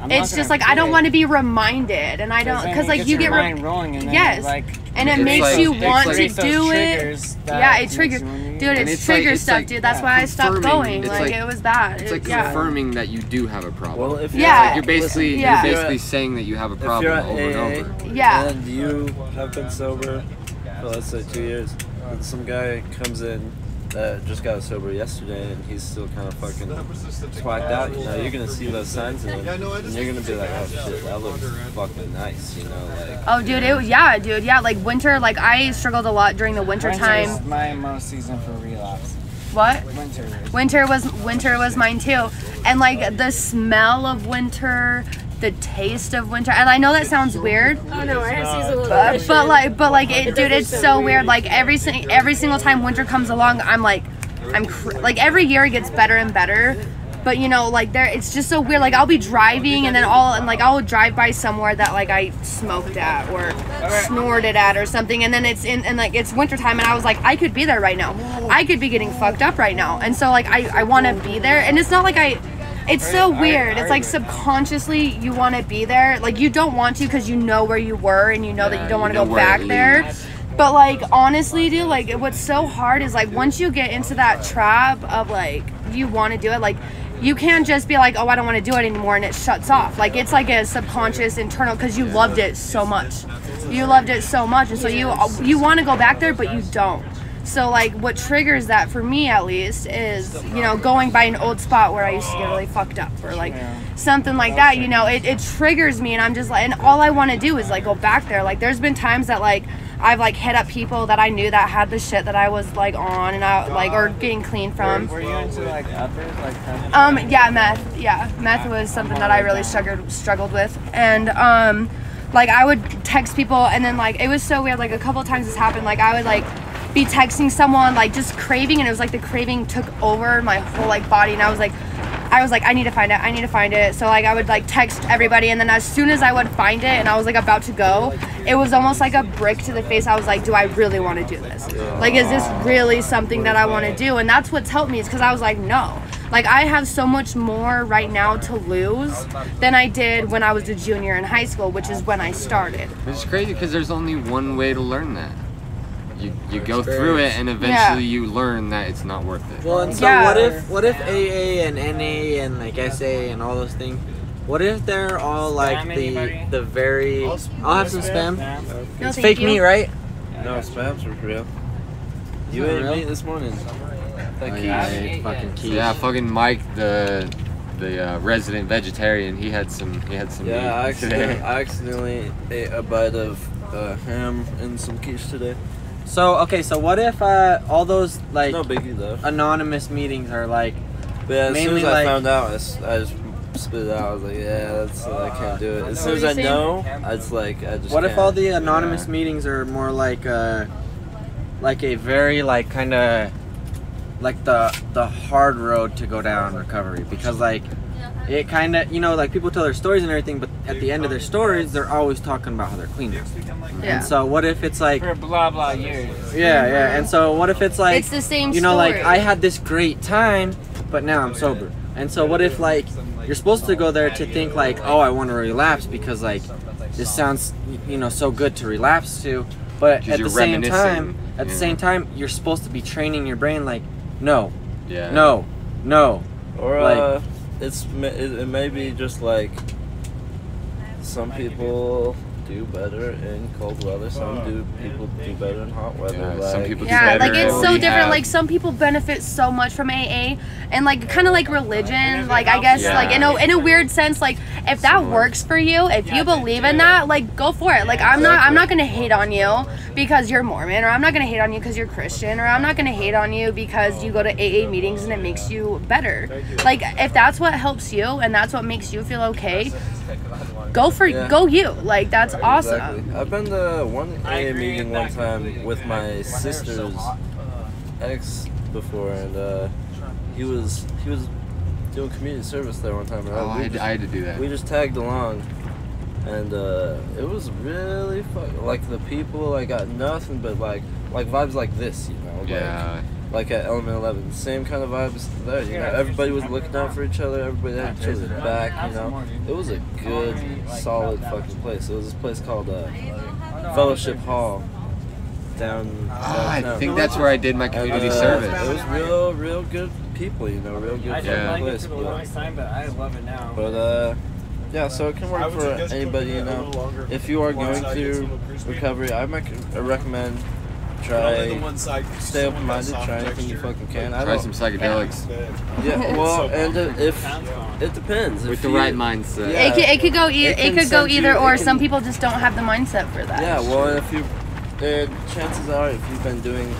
It's just like I don't want to be reminded, and I don't, because like you get rolling, and yes, like, and it makes like, you want to do it. Yeah, it triggers, dude. It's trigger stuff, like, dude. That's why I stopped going. Like it was bad. It's like confirming that you do have a problem. Well, if you're basically saying that you have a problem over and over. Yeah. And you have been sober for let's say 2 years, and some guy comes in that just got sober yesterday, and he's still kind of fucking swacked out, you know, you're gonna see those signs in him, and you're gonna be like, oh shit, that looks fucking nice, you know, like. Oh, dude, yeah, like winter, like I struggled a lot during the winter time. Winter's my most season for relapse. What? Winter was mine too, and like the smell of winter, the taste of winter, and I know that sounds weird. Oh no, I have seasonal but like it, dude, it's so weird. Like every single time winter comes along, I'm like like every year it gets better and better. But you know, like it's just so weird. Like I'll be driving, and then I'll drive by somewhere that like I smoked at or snorted at or something, and then it's wintertime, and I was like, I could be there right now. I could be getting fucked up right now, and so like I want to be there, and it's not like it's so weird. It's like subconsciously you want to be there. Like you don't want to because you know where you were, and you know that you don't want to go back there. But like honestly, dude, like what's so hard is like once you get into that trap of like you want to do it, like you can't just be like, oh, I don't want to do it anymore, and it shuts off. Like it's like a subconscious internal, because you loved it so much. You loved it so much, and so you want to go back there, but you don't. So like what triggers that for me at least is, you know, going by an old spot where I used to get really fucked up or like something like that, you know, it triggers me, and I'm just like, and all I want to do is like go back there. Like there's been times that like I've like hit up people that I knew that had the shit that I was like on, and I like, or getting clean from. Were you into like uppers, like yeah, meth. Yeah, meth was something that I really struggled with, and like I would text people, and then like it was so weird. Like a couple of times this happened. Like I would like be texting someone, like just craving, and it was like the craving took over my whole like body, and I was like I need to find it. So like I would like text everybody, and then as soon as I would find it and I was like about to go, it was almost like a brick to the face. I was like, do I really want to do this? Like, is this really something that I want to do? And that's what's helped me, is because I was like, no. Like I have so much more right now to lose than I did when I was a junior in high school, which is when I started. It's crazy because there's only one way to learn that. You go through it, and eventually you learn that it's not worth it. Well, and so what if AA and NA and like SA and all those things, what if they're all like the very, I'll have some spam. No, it's fake meat, right? No, spam's for real. You ate meat this morning. Fucking Keith. Yeah, fucking Mike, the resident vegetarian, he had some meat today. I accidentally ate a bite of ham and some quiche today. So okay, so what if all those like no biggie though. Anonymous meetings are like, but yeah, as soon as I found out, I just spit it out. I was like, yeah, I can't do it. As soon as I know, it's like I just. What if all the anonymous meetings are more like a very like kind of like the hard road to go down recovery, because like it kind of, you know, like people tell their stories and everything, but at the end of their stories, they're always talking about how they're clean. Yeah. And so what if it's like for blah blah years. Yeah. And so what if it's like it's the same you know, story. like I had this great time, but now I'm sober. And so what if like you're supposed to go there to think like, oh, I want to relapse because like this sounds, you know, so good to relapse to, but at the same time, you're supposed to be training your brain like, no, no, or like, it may be just like some people do better in cold weather, people do better in hot weather. Yeah, like, some people do Yeah, better like it's so in different. rehab. Like some people benefit so much from AA, and like kind of like religion. Like I guess like in a weird sense, like if that works for you, if you believe in that, like go for it. Like I'm not gonna hate on you because you're Mormon, or I'm not gonna hate on you because you're Christian, or I'm not gonna hate on you because you go to AA meetings and it makes you better. Like if that's what helps you and that's what makes you feel okay, go you. Like that's awesome. Exactly. I've been to one AA meeting one time with my sister's ex before, and he was doing community service there one time. And I had to do that. We just tagged along, and it was really fun. Like the people, I got nothing but like vibes like this, you know. Yeah. Like at Element 11, same kind of vibes there. You know, everybody was looking out for each other. Everybody had each other's back. You know, it was a good, solid fucking place. It was this place called Fellowship Hall downtown. I think that's where I did my community service. It was real good people. You know, real good fucking place. But yeah, so it can work for anybody. You know, if you are going through recovery, I recommend. Stay open-minded, try anything you fucking can. Try some psychedelics. Yeah, well, and if it depends. With the right mindset. Yeah. It could go either or. Some people just don't have the mindset for that. Yeah, well, if you, chances are, if you've been doing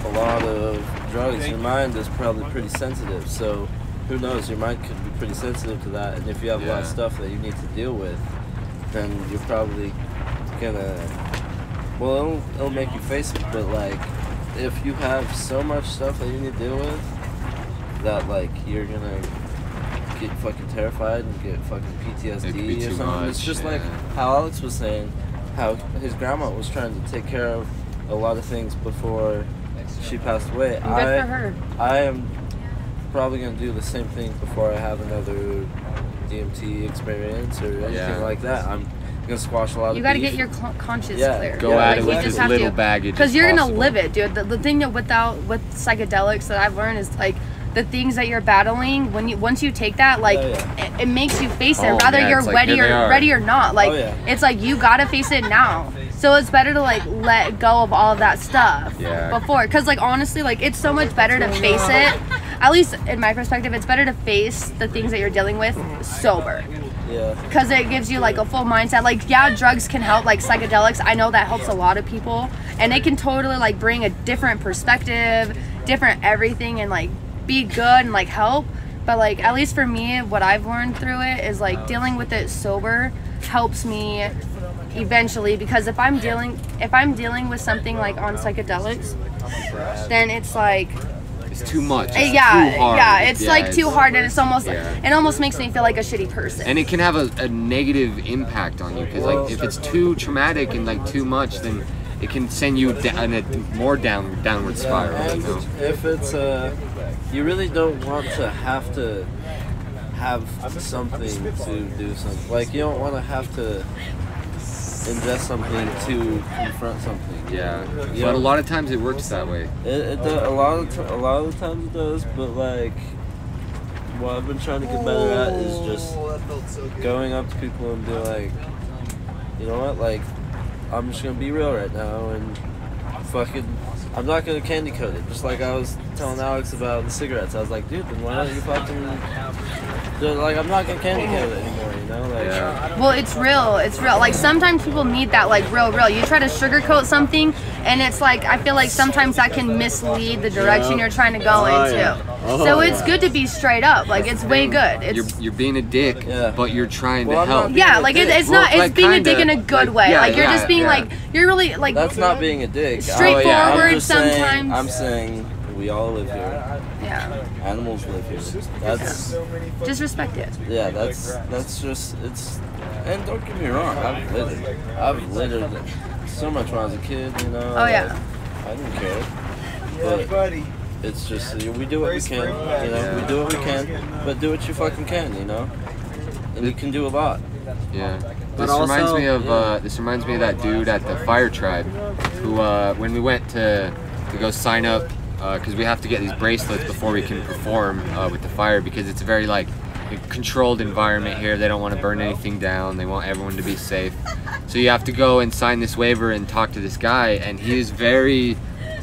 a lot of drugs, your mind is probably pretty sensitive. So, who knows? Your mind could be pretty sensitive to that, and if you have a lot of stuff that you need to deal with, then you're probably gonna. Well, it'll make you face it, but like, if you have so much stuff that you need to deal with, that like you're gonna get fucking terrified and get fucking PTSD or something. It's just like how Alex was saying, how his grandma was trying to take care of a lot of things before she passed away. Good for her. I am probably gonna do the same thing before I have another DMT experience or anything like that. I'm gonna squash a lot of. You gotta get your conscience clear. Go at it with as little baggage. Because you're gonna live it, dude. The thing that with psychedelics that I've learned is like the things that you're battling. Once you take that, like it makes you face it, whether you're ready or not. Like it's like you gotta face it now. So it's better to like let go of all of that stuff before. Because like honestly, like it's so much better to face it. At least in my perspective, it's better to face the things that you're dealing with sober. Yeah. Because it gives you like a full mindset. Like drugs can help, like psychedelics. I know that helps a lot of people, and it can totally like bring a different perspective, different everything, and like be good and like help. But like at least for me, what I've learned through it is like dealing with it sober helps me eventually. Because if I'm dealing with something like on psychedelics, then it's like. It's too much. It's too hard. Yeah, it's like too hard, and it's almost it almost makes me feel like a shitty person. And it can have a negative impact on you because like if it's too traumatic and like too much, then it can send you down a more downward spiral. And you know? If it's you really don't want to have something to do something. Like you don't want to have to ingest something to confront something. Yeah, but a lot of times it works that way. It does, a lot of the times it does, but like what I've been trying to get better at is just going up to people and be like, you know what, like I'm just gonna be real right now and fucking I'm not gonna candy coat it. Just like I was telling Alex about the cigarettes. I was like, dude, then why don't you fucking like I'm not gonna candy coat it anymore, you know? Like Well, it's real. It's real. Like sometimes people need that like real. You try to sugarcoat something and it's like I feel like sometimes that can mislead the direction you're trying to go into. So it's good to be straight up. Like it's way good. It's you're being a dick, but you're trying to help. Yeah, like it's not it's being a dick in a good way. Like you're just being like you're really like that's not being a dick. Straightforward sometimes. I'm saying we all live here. Yeah. Animals live here. That's just respect it. Yeah, that's just it's. And don't get me wrong, I've littered so much when I was a kid, you know. Oh yeah. I didn't care. But it's just we do what we can, you know. We do what we can, but do what you fucking can, you know. And you can do a lot. Yeah. But This reminds me of that dude at the fire tribe, who when we went to go sign up, because we have to get these bracelets before we can perform with the fire, because it's a very like controlled environment here. They don't want to burn anything down. They want everyone to be safe. So you have to go and sign this waiver and talk to this guy, and he is very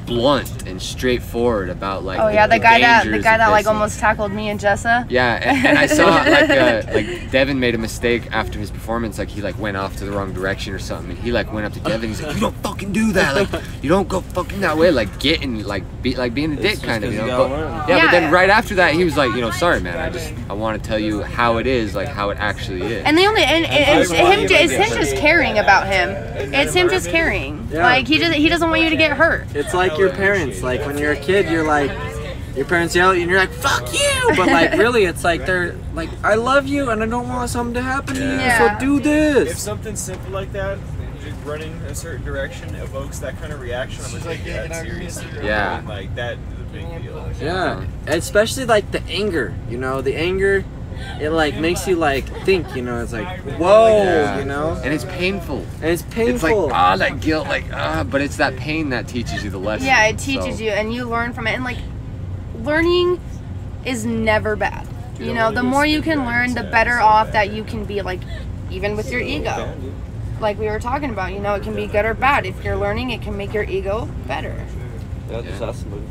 blunt and straightforward about like the guy that like and almost tackled me and Jessa. Yeah, and I saw like Devin made a mistake after his performance. Like he like went off to the wrong direction or something, and he like went up to Devin. He's like, "You don't fucking do that. Like you don't go fucking that way. Like getting like being a dick kind of, you know." But then right after that, he was like, "Sorry, man. I want to tell you how it is, like how it actually is." And it's him just caring about him. It's him just caring. Yeah. Like he doesn't want you to get hurt. It's like your parents. Like when you're a kid, you're like, your parents yell at you and you're like, "Fuck you!" But like really, it's like they're like, "I love you and I don't want something to happen to you, so do this." If something simple like that, just running a certain direction, evokes that kind of reaction, I'm gonna take that seriously. Yeah. Like that is a big deal. Yeah, especially like the anger. The anger. It like makes you like think, it's like, whoa, and it's painful. It's It's like that guilt, but it's that pain that teaches you the lesson. Yeah, it teaches you, and you learn from it, and like learning is never bad. The more you can learn, the better off that you can be. Like even with your ego, like we were talking about, it can be good or bad. If you're learning, it can make your ego better. That's awesome.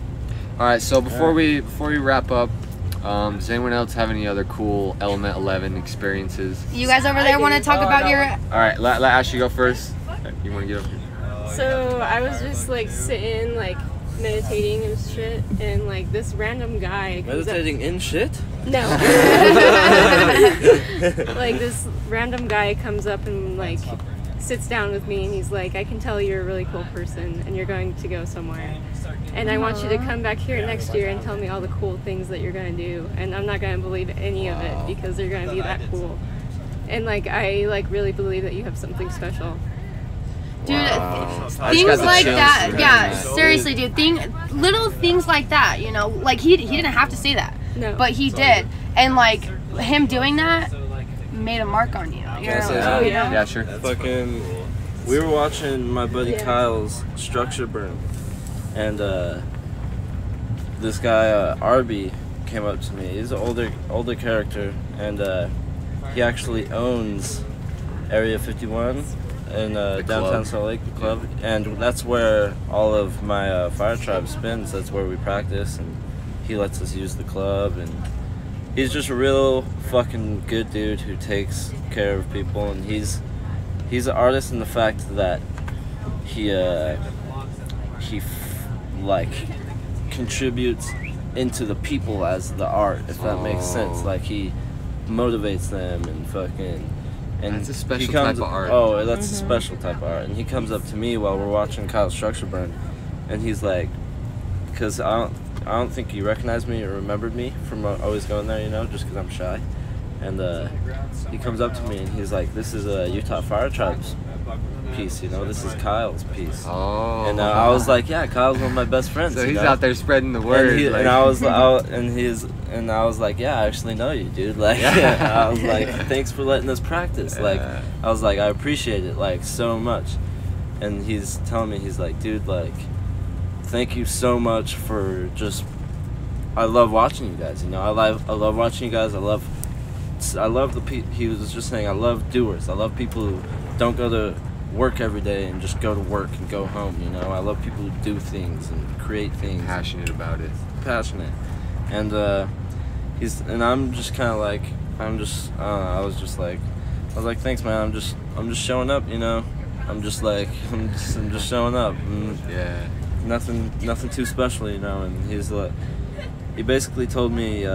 All right, so before we wrap up. Does anyone else have any other cool Element 11 experiences? You guys over there want to talk about your... Alright, let Ashley go first. You want to get up here? So I was just like sitting, like meditating and shit, and like this random guy comes Meditating in shit? No. Like this random guy comes up and like sits down with me, and he's like, "I can tell you're a really cool person and you're going to go somewhere. And I want you to come back here next year and tell me all the cool things that you're going to do. And I'm not going to believe any of it because they're going to be that cool." And like, I like really believe that you have something special. Dude, things like that. Yeah, seriously, dude. Little things like that, like he didn't have to say that. No. But he did. And like him doing that made a mark on you. Yeah, sure. Fucking, we were watching my buddy Kyle's structure burn. And this guy Arby came up to me. He's an older character, and he actually owns Area 51 in downtown Salt Lake, the club, and that's where all of my fire tribe spins. That's where we practice, and he lets us use the club, and he's just a real fucking good dude who takes care of people, and he's an artist in the fact that he contributes into the people as the art, if that makes sense. Like he motivates them and fucking, and that's a special type of art. Oh, that's a special type of art. And he comes up to me while we're watching Kyle's structure burn, and he's like, because I don't think he recognized me or remembered me from always going there, just because I'm shy. And he comes up to me and he's like, "This is a Utah Fire Tribe's piece, this is Kyle's piece." Oh. And I was like, "Yeah, Kyle's one of my best friends." So he's out there spreading the word. And I was like, "Yeah, I actually know you, dude." Like, I was like, "Thanks for letting us practice." Like, I was like, "I appreciate it like so much." And he's telling me, he's like, "Dude, like, thank you so much for just. I love watching you guys. I love watching you guys. I love the people." He was just saying, "I love doers. I love people who don't go to work every day and just go to work and go home. I love people who do things and create things. Passionate about it. Passionate." And I'm just kind of like, I was like, "Thanks, man. I'm just showing up. I'm just showing up. And yeah. Nothing too special, And he's like, he basically told me,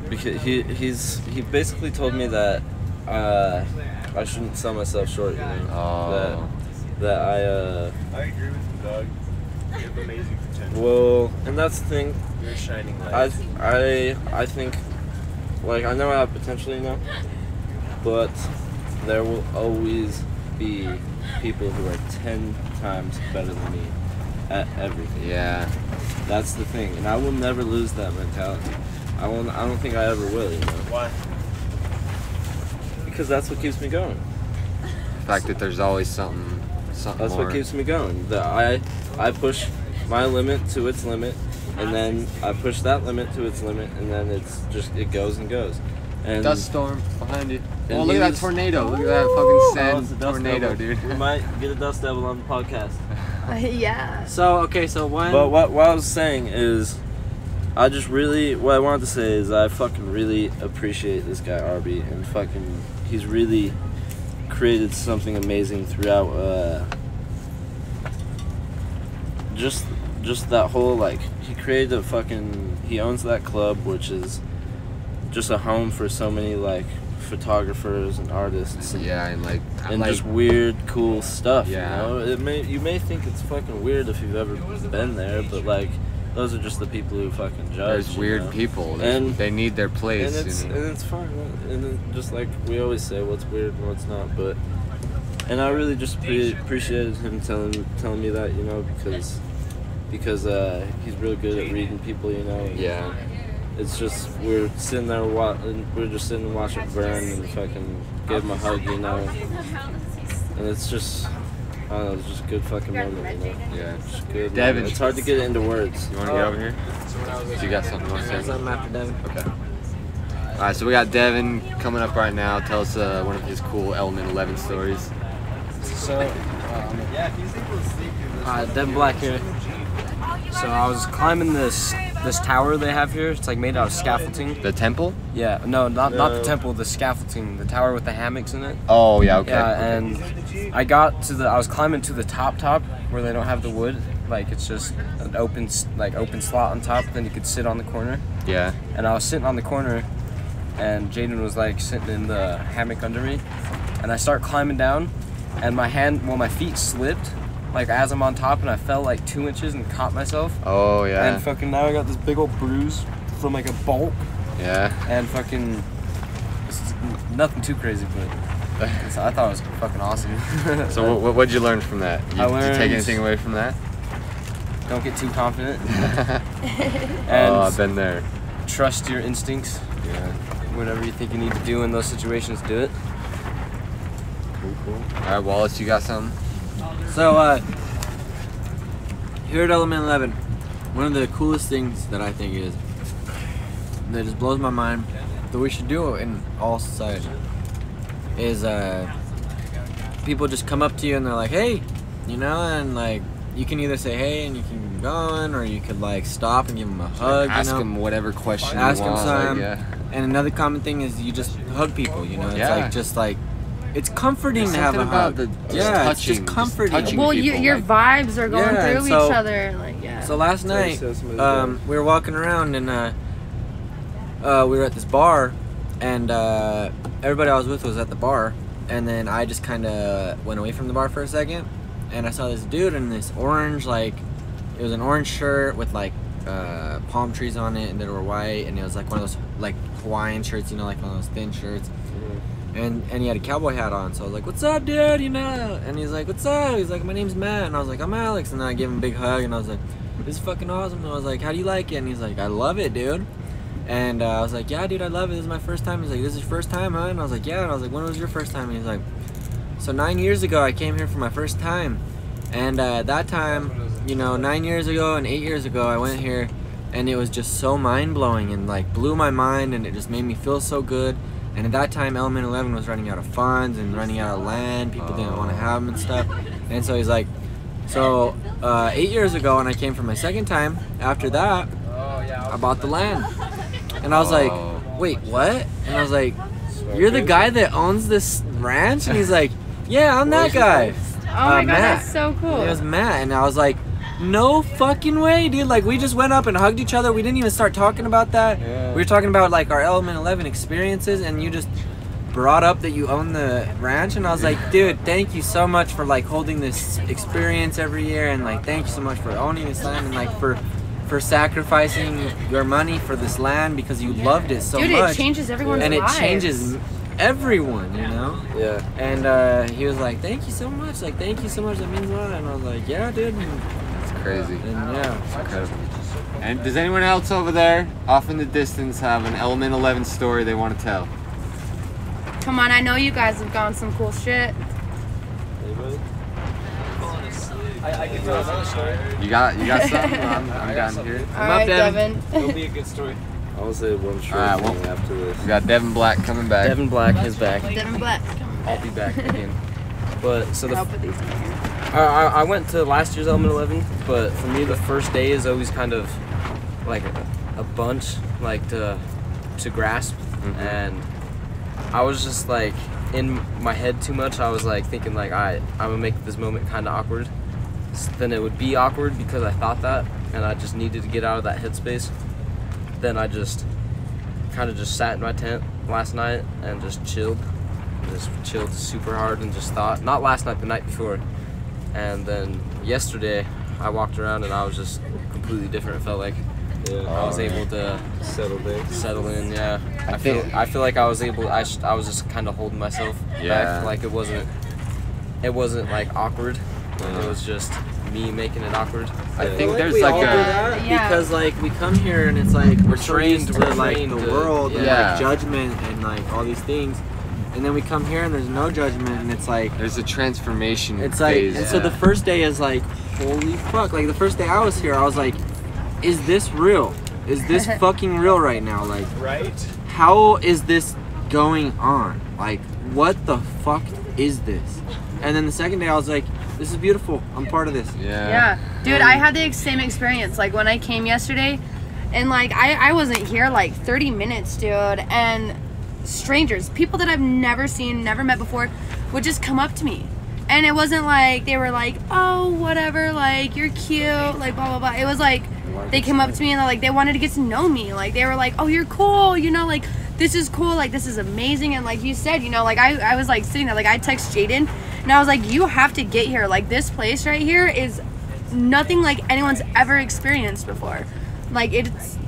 because he basically told me that I shouldn't sell myself short. That I agree with you, dog. You have amazing potential. Well, and that's the thing. You're shining light. I think, like, I know I have potential, but there will always be people who are 10 times better than me. at everything. Yeah. That's the thing, and I will never lose that mentality. I don't think I ever will, you know. Why? Because that's what keeps me going. The fact that there's always something That's more. what keeps me going. I push my limit to its limit, and then I push that limit to its limit, and then it goes and goes. And Dust storm behind you. And Oh, look at that tornado. Look at that fucking sand tornado, dude. We might get a dust devil on the podcast. Yeah. So when. But what I was saying is, what I wanted to say is I fucking really appreciate this guy Arby, and fucking he's really created something amazing throughout. Just that whole like he created he owns that club, which is just a home for so many like photographers and artists and, just weird cool stuff. Yeah. You know, you may think it's fucking weird if you've ever been there, but like those are just the people who fucking judge. There's weird people, and they need their place, and it's fine. And then just like we always say, what's weird and what's not. And I really just appreciated him telling me that, you know, because he's really good at reading people, you know. Yeah. It's just we're sitting there we're just sitting and watching it burn and fucking give him a hug, you know. And it's just, I don't know, it's just a good fucking moment, you know. Yeah. Just good. Devin, it's hard to get it into words. You want to get over here? So you got something you want to say? Something after Devin. Okay. All right, so we got Devin coming up right now. Tell us one of his cool Element 11 stories. So, Devin Black here. So I was climbing this tower they have here. It's like made out of scaffolding. The temple? Yeah, no, not the temple. The scaffolding, the tower with the hammocks in it. Oh yeah, okay. Yeah, and I was climbing to the top where they don't have the wood. Like it's just an open slot on top. Then you could sit on the corner. Yeah. And I was sitting on the corner, and Jaden was like sitting in the hammock under me, and I start climbing down, and my feet slipped. Like as I'm on top, and I fell like 2 inches and caught myself. Oh yeah. And fucking now I got this big old bruise from like a bolt. Yeah. And fucking it's nothing too crazy, but I thought it was fucking awesome. So what'd you learn from that? Did you take anything away from that? Don't get too confident. And I've been there. Trust your instincts. Yeah. Whatever you think you need to do in those situations, do it. Cool. All right, Wallace, you got something? So, here at Element 11, one of the coolest things that I think is, that just blows my mind, that we should do in all society, is people just come up to you and they're like, hey, you know, and like, you can either say hey and you can keep going, or you could like stop and give them a hug, Ask you know? them whatever question Ask you them want. something. Like, yeah. And another common thing is you just hug people, you know? It's it's comforting There's to have a hug. it's it's just comforting. Well, your vibes are going through so, each other, like yeah. So last night, we were walking around and we were at this bar, and everybody I was with was at the bar, and then I just kind of went away from the bar for a second, and I saw this dude in this orange, like, it was an orange shirt with like palm trees on it, and they were white, and it was like one of those like Hawaiian shirts, you know, like one of those thin shirts. And he had a cowboy hat on, so I was like, what's up, dude, you know? And he's like, what's up? He's like, my name's Matt. And I was like, I'm Alex. And then I gave him a big hug, and I was like, this is fucking awesome. And I was like, how do you like it? And he's like, I love it, dude. And I was like, yeah, dude, I love it. This is my first time. He's like, this is your first time, huh? And I was like, yeah. And I was like, when was your first time? And he's like, so 9 years ago, I came here for my first time. And that time, you know, 9 years ago and 8 years ago, I went here, and it was just so mind-blowing and, like, blew my mind, and it just made me feel so good. And at that time, Element 11 was running out of funds and running out of land. People didn't want to have them and stuff. And so he's like, so 8 years ago, when I came for my second time, after that, I bought the land. And I was like, wait, what? And I was like, you're the guy that owns this ranch? And he's like, yeah, I'm that guy. Oh my god, that's so cool. It was Matt. And I was like, no fucking way, dude. Like, we just went up and hugged each other. We didn't even start talking about that. Yeah. We were talking about like our Element 11 experiences, and you just brought up that you own the ranch, and I was like, dude, thank you so much for like holding this experience every year, and like thank you so much for owning this land, and like for sacrificing your money for this land because you loved it so much. Dude, it changes everyone's lives. And it changes everyone, you know? Yeah. And he was like, thank you so much. Like, thank you so much. That means a lot. And I was like, yeah, dude. crazy. And yeah, it's incredible. And does anyone else over there, off in the distance, have an Element 11 story they want to tell? Come on, I know you guys have gone some cool shit. I can tell another story. You got something? I'm down here. All right, Devin. It'll be a good story. I will say one short thing after this. We got Devin Black coming back. Devin Black is back. Devin Black. I'll be back again. But so I'll put these in here. I went to last year's Element 11, but for me the first day is always kind of like a bunch like to grasp, and I was just like in my head too much. I was like thinking like I'm gonna make this moment kind of awkward. Then it would be awkward because I thought that, and I just needed to get out of that headspace. Then I just kind of just sat in my tent last night and just chilled. Just chilled super hard and just thought, not last night, the night before. And then yesterday I walked around and I was just completely different. It felt like I was able to settle in. Yeah, I feel like I was able. I was just kind of holding myself back. Like it wasn't like awkward. It was just me making it awkward. I think there's like a because like we come here and it's like we're trained to like the world and like judgment and like all these things, and then we come here and there's no judgment and it's like there's a transformation. It's like phase. And so the first day is like holy fuck. Like the first day I was here, I was like, is this real? Is this fucking real right now? Like how is this going on? Like what the fuck is this? And then the second day I was like, this is beautiful. I'm part of this. Yeah. Dude, I had the same experience. Like when I came yesterday, and like I wasn't here like 30 minutes, dude. And strangers, people that I've never seen, never met before, would just come up to me. And it wasn't like they were like, oh, whatever, like you're cute, like blah blah blah. It was like they came up to me and like they wanted to get to know me. Like they were like, oh, you're cool, you know, like this is cool, like this is amazing. And like you said, you know, like I was like sitting there, like I text Jaden. And I was like, you have to get here. Like this place right here is nothing like anyone's ever experienced before. Like it's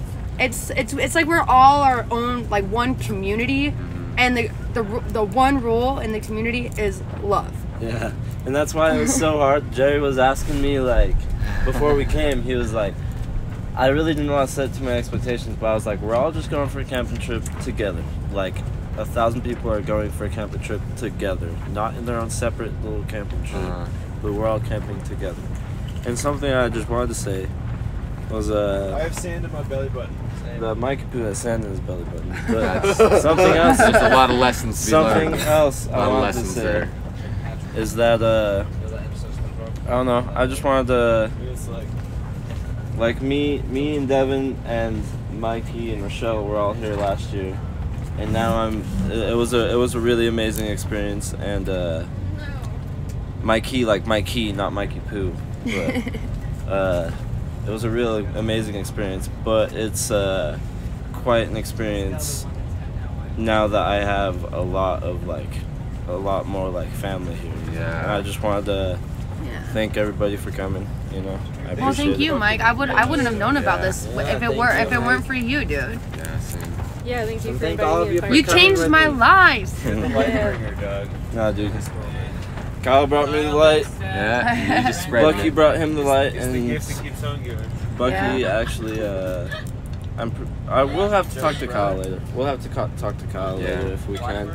like we're all our own like one community, and the one rule in the community is love. Yeah, and that's why it was so hard. Jerry was asking me like before we came, he was like, I really didn't want to set too many expectations, but I was like, we're all just going for a camping trip together. Like 1,000 people are going for a camping trip together, not in their own separate little camping trip, but we're all camping together. And something I just wanted to say was I have sand in my belly button. That Mike Poo has sand in his belly button. But something else. There's a lot of lessons to be learned. Something else I wanted to say is that I don't know. I just wanted to like me and Devin and Mikey and Rochelle were all here last year. And now it was a really amazing experience, and Mikey, like Mikey, not Mikey Poo, but it was a really amazing experience. But it's quite an experience now that I have a lot more like family here. Yeah. And I just wanted to thank everybody for coming. You know, I well, thank you, it. Mike. I wouldn't have known about this if it weren't for you, dude. Yeah, thank you for thank all of you for You changed my life. Nah, dude. Kyle brought me the light. Yeah, you just spread Bucky it. brought him the light, It's and the gift that keeps on giving. Bucky actually, I will have to talk to Kyle later. We'll have to talk to Kyle later if we can.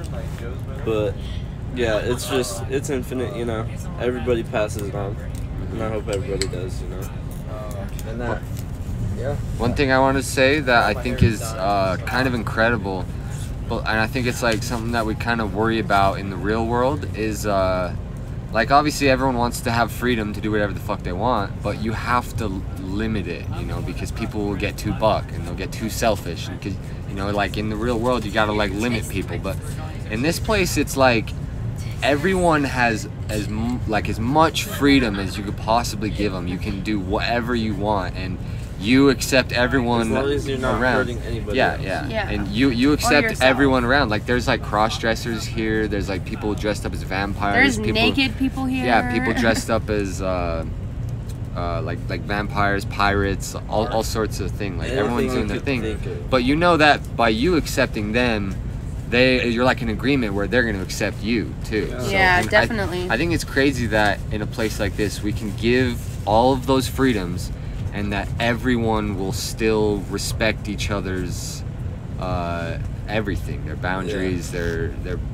But yeah, it's infinite, you know. Everybody passes it on, and I hope everybody does, you know. And that. One thing I want to say that I think is kind of incredible, and I think it's like something that we kind of worry about in the real world is like obviously everyone wants to have freedom to do whatever the fuck they want, but you have to limit it, you know, because people will get too buck and they'll get too selfish, and cause, you know, like in the real world you gotta like limit people, but in this place it's like everyone has as much freedom as you could possibly give them. You can do whatever you want, and you accept everyone as long as you're not around. hurting anybody else. And you accept everyone around. Like there's like cross dressers here. There's like people dressed up as vampires. There's naked people here. Yeah, people dressed up as like vampires, pirates, all sorts of things. Like everyone's doing their thing. But you know that by you accepting them, you're like in agreement where they're going to accept you too. Yeah, so, definitely. I think it's crazy that in a place like this we can give all of those freedoms, and that everyone will still respect each other's everything, their boundaries, their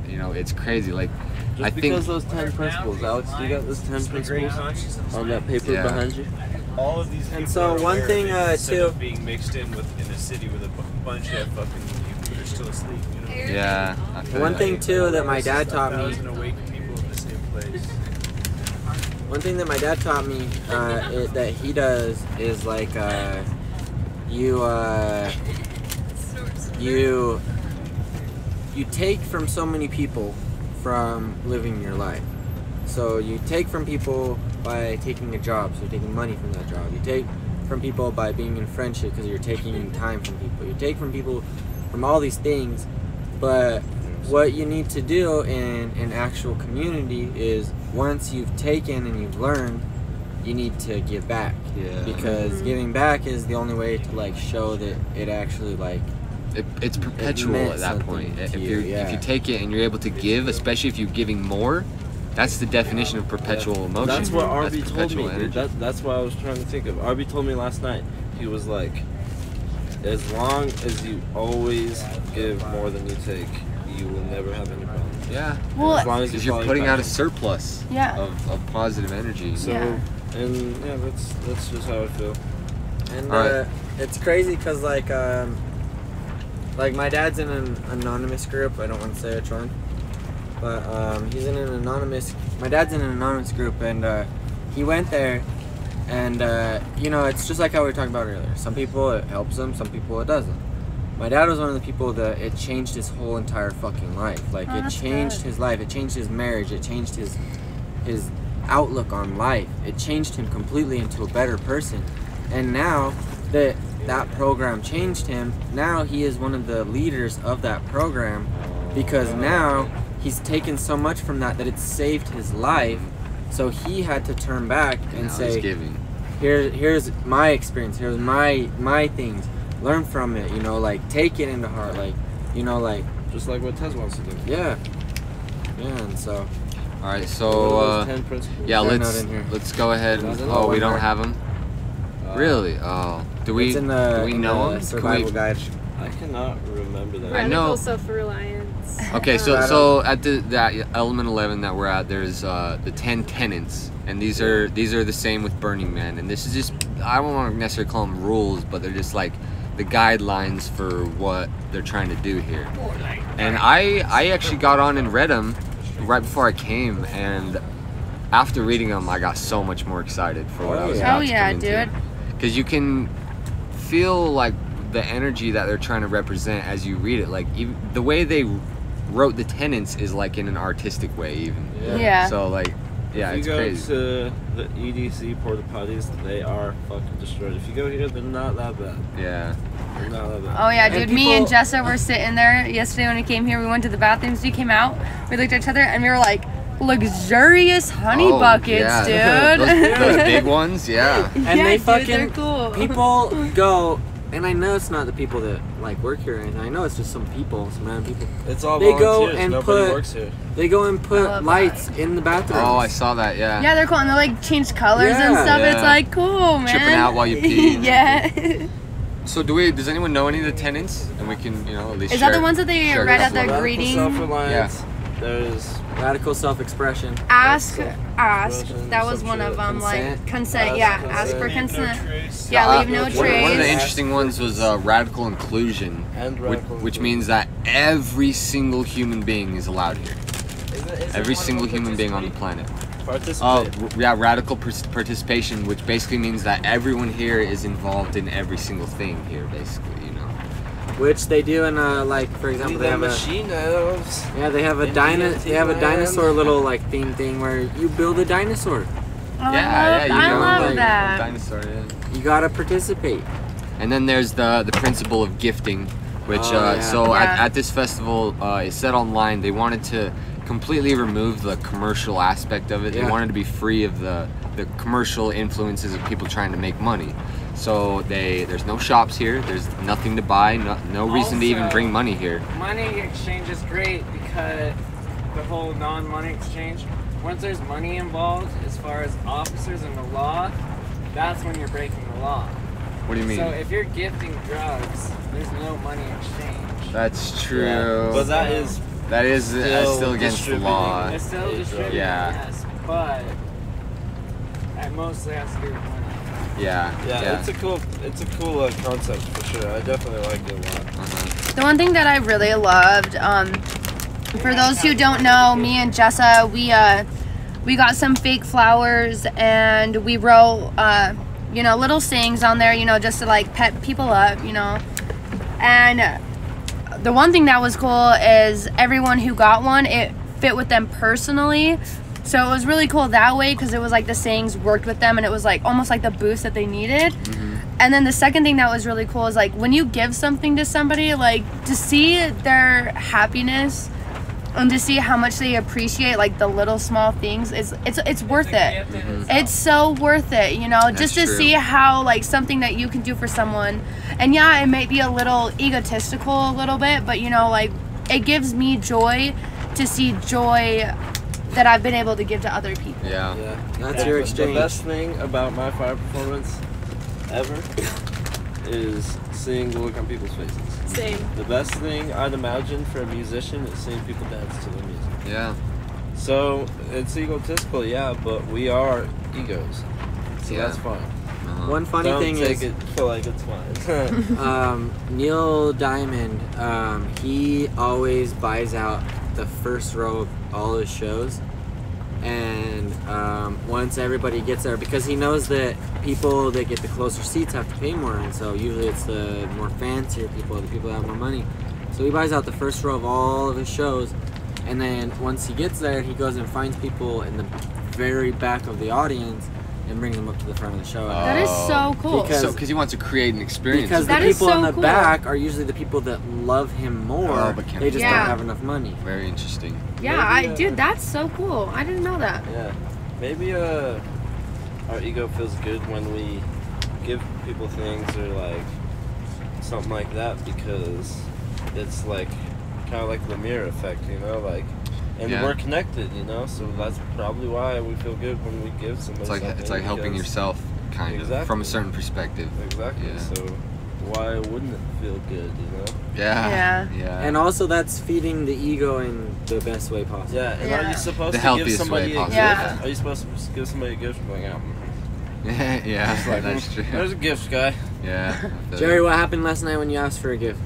you know, it's crazy. Like, Just I because think those 10 principles, Alex, you got those 10 principles on that paper behind you? All of these And so one thing too, being mixed in a city with a bunch of fucking people that are still asleep. You know? yeah. one thing too that my dad taught me. Awake people in the same place. One thing that my dad taught me that he does is like you take from so many people from living your life. So you take from people by taking a job, so you're taking money from that job. You take from people by being in friendship because you're taking time from people. You take from people from all these things, but what you need to do in an actual community is once you've taken and you've learned, you need to give back. Yeah. Because giving back is the only way to like show that it actually like it's perpetual at that point. If you take it and you're able to give, especially if you're giving more, that's the definition of perpetual emotion. That's what RB told me, energy. dude. That's what I was trying to think of. RB told me last night. He was like, as long as you always give more than you take, you will never have any problems. Yeah. Well, as long as because you're putting out a surplus Yeah. of positive energy. So, and yeah, that's just how I feel. And it's crazy because like my dad's in an anonymous group. I don't want to say which one, but he's in an anonymous. My dad's in an anonymous group, and he went there, and you know, it's just like how we were talking about earlier. Some people it helps them, some people it doesn't. My dad was one of the people that it changed his whole entire fucking life. Like it changed his life. It changed his marriage. It changed his outlook on life. It changed him completely into a better person. And now that program changed him, now he is one of the leaders of that program, because now he's taken so much from that it's saved his life. So he had to turn back and say, here's my experience, here's my things, learn from it, you know, like take it into heart, like, you know, like just like what Tez wants to do. Yeah, and so. All right, so yeah, let's go ahead. And, we don't have them. Really? Oh, do we know them? Survival guide. I cannot remember that. I know. Self-reliance. Okay, so at that element 11 that we're at, there's the 10 tenets, and these are the same with Burning Man, and this is just, I don't want to necessarily call them rules, but they're just like the guidelines for what they're trying to do here. And I actually got on and read them right before I came, and after reading them, I got so much more excited for what I was about to come into. Because you can feel like the energy that they're trying to represent as you read it. Like even the way they wrote the tenets is like in an artistic way, even. Yeah. So like, yeah, it's crazy. If you go to the EDC porta potties, they are fucking destroyed. If you go here, they're not that bad. Yeah. They're not that bad. Oh yeah, dude. Me and Jessa were sitting there yesterday when we came here. We went to the bathrooms. We came out. We looked at each other and we were like, luxurious honey buckets, dude. those big ones, yeah. And they fucking, they're cool. People go, and I know it's not the people that like work here, and I know it's just some random people. It's all they volunteers. go and Nobody works here. They go and put lights in the bathrooms. Oh, I saw that, yeah. Yeah, they're cool, and they like change colors and stuff. Yeah. It's like cool, man. Tripping out while you pee. Yeah. So does anyone know any of the tenets? And we can, you know, at least Is that the ones that they read at their greeting? Self-reliance. There's radical self-expression. Ask. That was one of them. Like consent. Yeah, ask for consent. Yeah, leave no trace. One of the interesting ones was radical inclusion, which means that every single human being is allowed here. Every single human being on the planet. Yeah, radical participation, which basically means that everyone here is involved in every single thing here, basically, you know. Which they do in like, for example, they have machine elves. Yeah, they have a dinosaur little like theme thing where you build a dinosaur. Yeah, you I love like, that. Dinosaur, yeah. You gotta participate. And then there's the principle of gifting, which at this festival, it said online they wanted to completely remove the commercial aspect of it. They wanted to be free of the commercial influences of people trying to make money. So there's no shops here. There's nothing to buy. No reason to even bring money here. Money exchange is great because the whole non-money exchange. Once there's money involved, as far as officers and the law, that's when you're breaking the law. What do you mean? So if you're gifting drugs, there's no money exchange. That's true. Yeah. But that is still against the law. It's still distributing, yes, but it mostly has to do with money. Yeah, it's a cool concept for sure. I definitely like it a lot. The one thing that I really loved, for those who don't know, me and Jessa, we got some fake flowers and we wrote, you know, little sayings on there, you know, just to like pep people up, you know. And the one thing that was cool is everyone who got one, it fit with them personally. So it was really cool that way because it was like the sayings worked with them and it was like almost like the boost that they needed. And then the second thing that was really cool is like when you give something to somebody, like to see their happiness and to see how much they appreciate like the little small things, it's worth it. It's so worth it, you know. Just to see how like something that you can do for someone, and yeah, it might be a little egotistical a little bit, but you know, like it gives me joy to see joy that I've been able to give to other people. Yeah. That's your exchange. The best thing about my fire performance ever is seeing the look on people's faces. Same. The best thing I'd imagine for a musician is seeing people dance to their music. Yeah. So it's egotistical, yeah, but we are egos. So that's fine. One funny thing is, feel like it's fine. Neil Diamond, he always buys out the first row of all his shows, and once everybody gets there, because he knows that people that get the closer seats have to pay more, and so usually it's the more fancier people, the people that have more money. So he buys out the first row of all of his shows, and then once he gets there, he goes and finds people in the very back of the audience and brings them up to the front of the show. That is so cool. Because he wants to create an experience. Because the people in the back are usually the people that love him more. But they just don't have enough money. Very interesting. Yeah, dude, that's so cool. I didn't know that. Yeah, maybe our ego feels good when we give people things or like something like that, because it's like kind of like the mirror effect, you know, like. And we're connected, you know, so that's probably why we feel good when we give somebody something. It's like helping yourself, kind of, from a certain perspective. Exactly. Yeah. So why wouldn't it feel good, you know? Yeah. And also that's feeding the ego in the best way possible. Yeah, and are you supposed to give somebody a gift? Are you supposed to give somebody a gift and going out? Yeah, like, that's true. There's a gift, guy. Yeah. Jerry, what happened last night when you asked for a gift?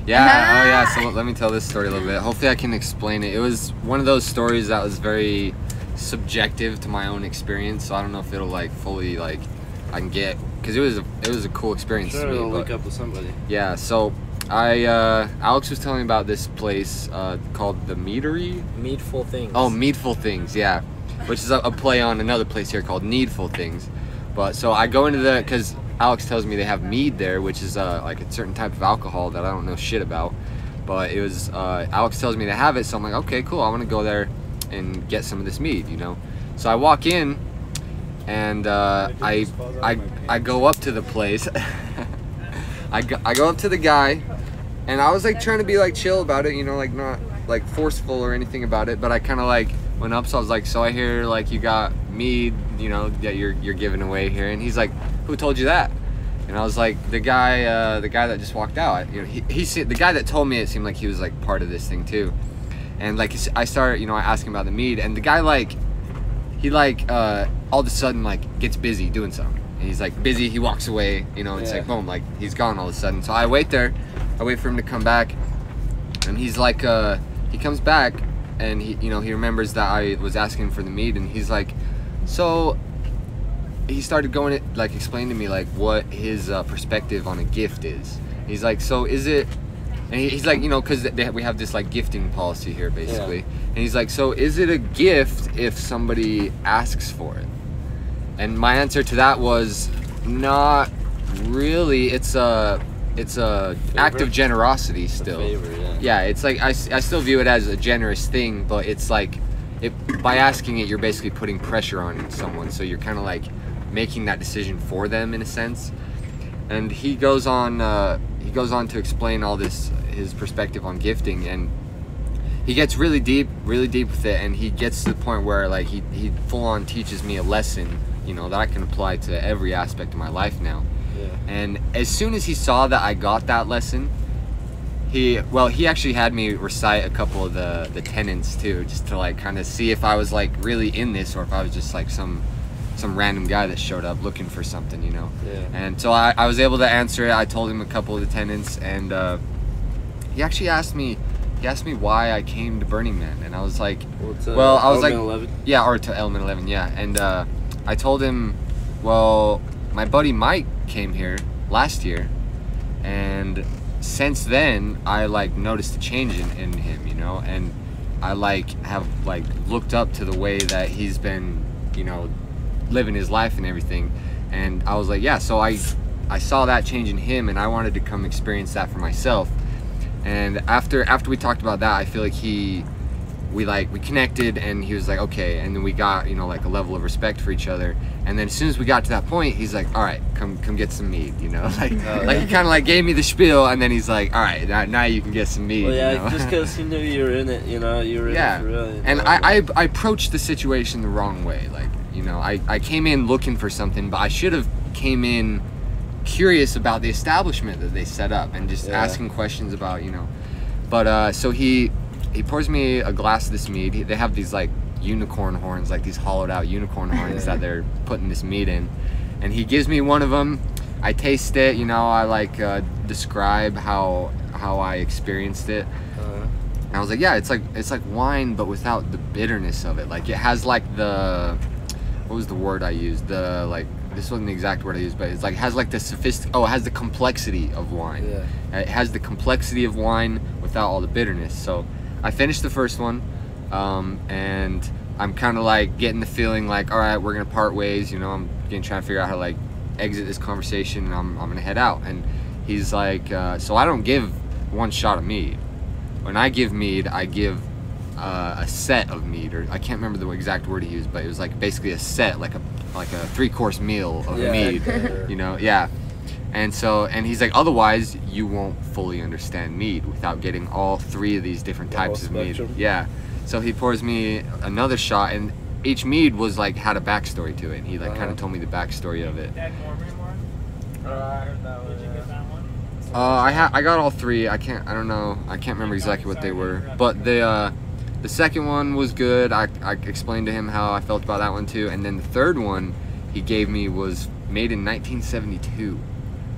Yeah, so let me tell this story a little bit. Hopefully I can explain it. It was one of those stories that was very subjective to my own experience, so I don't know if it'll like fully like I can get, because it was a cool experience to me. It'll link up with somebody. Yeah, so Alex was telling me about this place called the Meadery? Meadful Things. Oh, Meadful Things, yeah. Which is a play on another place here called Needful Things. But so I go into because Alex tells me they have mead there, which is like a certain type of alcohol that I don't know shit about. But it was, Alex tells me they have it, so I'm like, okay, cool, I want to go there and get some of this mead, you know. So I walk in, and I go up to the place. I go up to the guy, and I was like trying to be like chill about it, you know, like not like forceful or anything about it, but I kind of like went up, so I was like, so I hear like you got mead, you know, that you're giving away here, and he's like, who told you that? And I was like, the guy that just walked out. You know, the guy that told me, it seemed like he was like part of this thing too. And like I started, you know, I asked him about the mead, and the guy he all of a sudden like gets busy doing something. And he's like busy, he walks away, you know, it's like boom, like he's gone all of a sudden. So I wait there, I wait for him to come back, and he's like, he comes back, and he remembers that I was asking him for the mead, and he's like, so he started going like explaining to me like what his perspective on a gift is. He's like, so is it, and he's like, you know, because we have this like gifting policy here basically, and he's like, so is it a gift if somebody asks for it? And my answer to that was not really. It's a act of generosity still. Yeah, it's like I still view it as a generous thing, but it's like by asking it, you're basically putting pressure on someone, so you're kind of like making that decision for them in a sense. And he goes on to explain all this, his perspective on gifting, and he gets really deep with it, and he gets to the point where like he full on teaches me a lesson you know, that I can apply to every aspect of my life now. Yeah. And as soon as he saw that I got that lesson, he actually had me recite a couple of the tenets too, just to like kind of see if I was like really in this or if I was just like some random guy that showed up looking for something, you know. Yeah. And so I was able to answer it. I told him a couple of the tenets, and he actually asked me why I came to Burning Man, and I was like, I was like, 11? Yeah, or to Element 11, yeah. And I told him, well, my buddy Mike came here last year, and since then I like noticed a change in him, you know, and I like have like looked up to the way that he's been, you know, living his life and everything. And I was like, yeah, so I saw that change in him, and I wanted to come experience that for myself. And after we talked about that, I feel like we connected, and he was like, okay, and then we got, you know, like a level of respect for each other. And then as soon as we got to that point, he's like, all right, come get some meat, you know, like he kind of like gave me the spiel, and then he's like, all right, now you can get some meat. Well, yeah, you know? just because he knew you were in it, you know, you were in it for real. And I approached the situation the wrong way. Like, you know, I came in looking for something, but I should have came in curious about the establishment that they set up and just asking questions about, you know. But so he pours me a glass of this mead. They have these like unicorn horns, like these hollowed out unicorn horns that they're putting this meat in, and he gives me one of them. I taste it, you know, I like describe how I experienced it. And I was like, yeah, it's like wine, but without the bitterness of it. Like it has like what was the word I used? This wasn't the exact word I used, but it's like, it has like the it has the complexity of wine. Yeah. It has the complexity of wine without all the bitterness. So I finished the first one, and I'm kind of like getting the feeling like, all right, we're gonna part ways, you know. I'm trying to figure out how to like exit this conversation, and I'm gonna head out. And he's like, so I don't give one shot of mead. When I give mead, I give a set of mead, or I can't remember the exact word he used, but it was like basically a set, like a 3-course meal of mead, you know. Yeah. And so, and he's like, otherwise you won't fully understand mead without getting all 3 of these different types of mead. Yeah. So he pours me another shot, and each mead was like had a backstory to it, and he like kind of told me the backstory of it. I got all 3. I don't know. I can't remember exactly what they were, but the second one was good. I explained to him how I felt about that one too, and then the third one he gave me was made in 1972.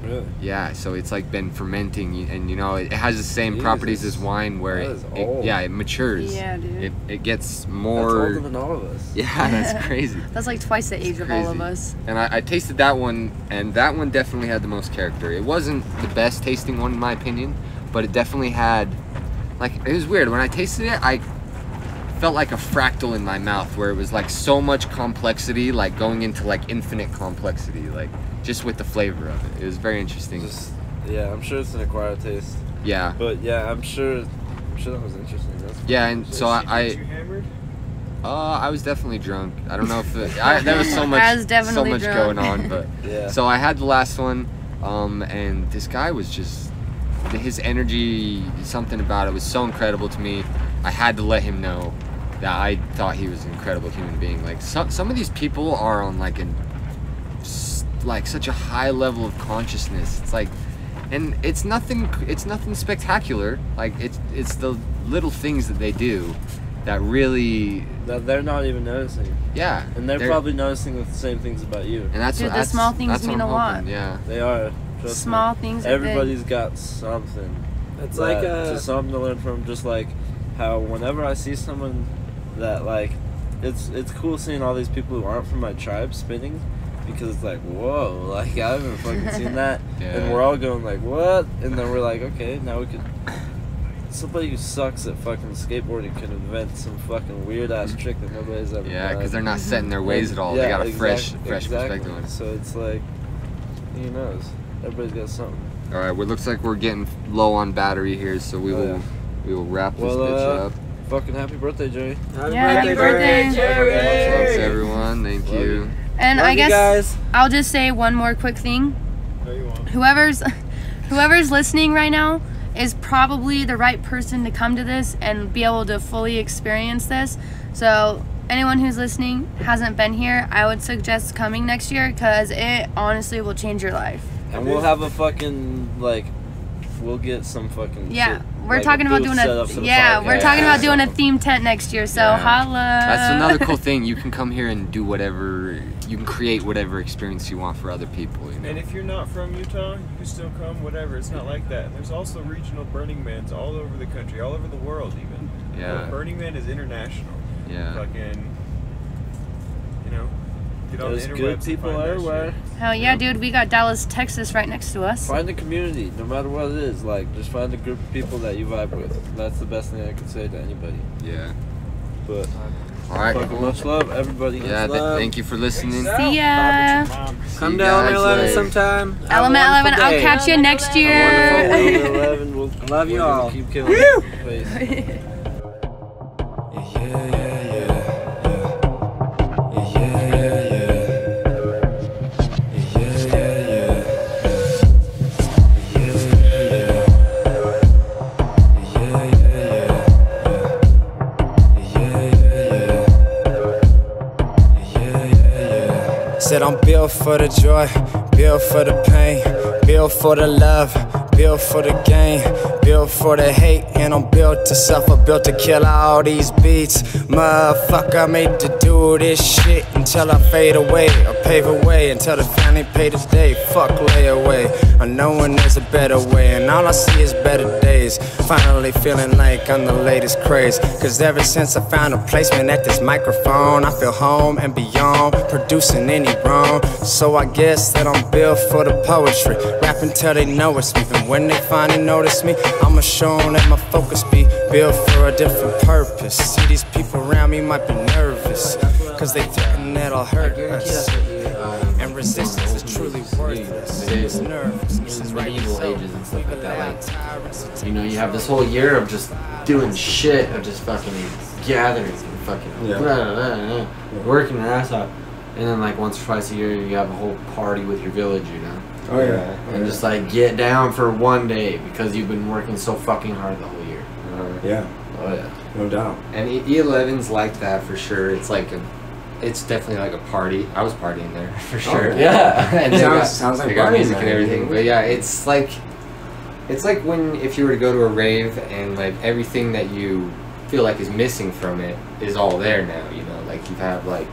Really? Yeah, so it's like been fermenting, and you know, it has the same properties as wine, where it matures. Yeah, dude. It gets more. That's older than all of us. Yeah, that's crazy. That's like twice the age of all of us. And I tasted that one, and that one definitely had the most character. It wasn't the best tasting one in my opinion, but it definitely had, like, it was weird. When I tasted it, I felt like a fractal in my mouth, where it was like so much complexity, like going into like infinite complexity, like just with the flavor of it. It was very interesting. Yeah, I'm sure it's an acquired taste. Yeah. But yeah, I'm sure that was interesting. Yeah, and so I was definitely drunk. I don't know if there was so much going on, but yeah. So I had the last one, and this guy was just, his energy, something about it was so incredible to me. I had to let him know that I thought he was an incredible human being. Like some of these people are on like such a high level of consciousness. It's like, and it's nothing spectacular. Like it's the little things that they do that really, that they're not even noticing. Yeah. And they're probably noticing the same things about you. And that's Dude, what, the small things mean a lot. Yeah. They are. Small things. Everybody's got something. It's like something to learn from. Just like how whenever I see someone that like, it's cool seeing all these people who aren't from my tribe spinning, because it's like, whoa, like I haven't fucking seen that. Yeah. And we're all going like, what? And then we're like, okay, now we could. Somebody who sucks at fucking skateboarding can invent some fucking weird ass trick that nobody's ever done. Yeah, because they're not set in their ways at all. Yeah, they got a fresh exactly. perspective on it. So it's like, who knows? Everybody's got something. All right, well, it looks like we're getting low on battery here, so we will wrap this bitch up. Fucking happy birthday, Jerry. Happy birthday, Jerry. Thanks, everyone. Thank you. And Love I guess guys. I'll just say one more quick thing. Whoever's listening right now is probably the right person to come to this and be able to fully experience this. So anyone who's listening hasn't been here, I would suggest coming next year because it honestly will change your life. And we'll have a fucking, like, we'll get some fucking shit, we're like talking about doing we're talking about doing a theme tent next year, so holla. That's another cool thing. You can come here and do whatever, you can create whatever experience you want for other people, you know? And if you're not from Utah, you can still come, whatever. It's not like that. And there's also regional Burning Mans all over the country, all over the world even. Yeah. Burning Man is international. Yeah. Fucking, you know, get on There's the interwebs good and people find that everywhere. shit. Hell yeah, dude. We got Dallas, Texas right next to us. Find a community, no matter what it is. Like, just find a group of people that you vibe with. That's the best thing I can say to anybody. Yeah. But, alright. fucking much love, everybody. Yeah, thank you for listening. See ya. Come down to 11 sometime. Element 11, I'll catch you next year. We'll love you all. Keep killing it. Peace. Said I'm built for the joy, built for the pain, built for the love, built for the gain, built for the hate, and I'm built to suffer, built to kill all these beats. Motherfucker, I made to do this shit until I fade away, or pave a way until the family pay this day. Fuck layaway, I know when there's a better way, and all I see is better days. Finally feeling like I'm the latest craze, cause ever since I found a placement at this microphone, I feel home and beyond, producing any wrong. So I guess that I'm built for the poetry, rap until they know it's me, and when they finally notice me, I'ma show them that my focus be built for a different purpose. See, these people around me might be nervous, cause they thinking that'll hurt us, and resistance is truly worthless. It's nervous, this is medieval ages and stuff like that. Like, you know, you have this whole year of just doing shit, of just fucking gatherings and fucking working your ass off, and then like once or twice a year you have a whole party with your village, you know. Oh yeah. And just like get down for one day because you've been working so fucking hard the whole year. Yeah. Oh yeah. No doubt. And E11's like that for sure. It's like it's definitely like a party. I was partying there for sure. Oh, yeah. And sounds like they got parties music and everything. But yeah, it's like when if you were to go to a rave and like everything that you feel like is missing from it is all there now. You know, like you have like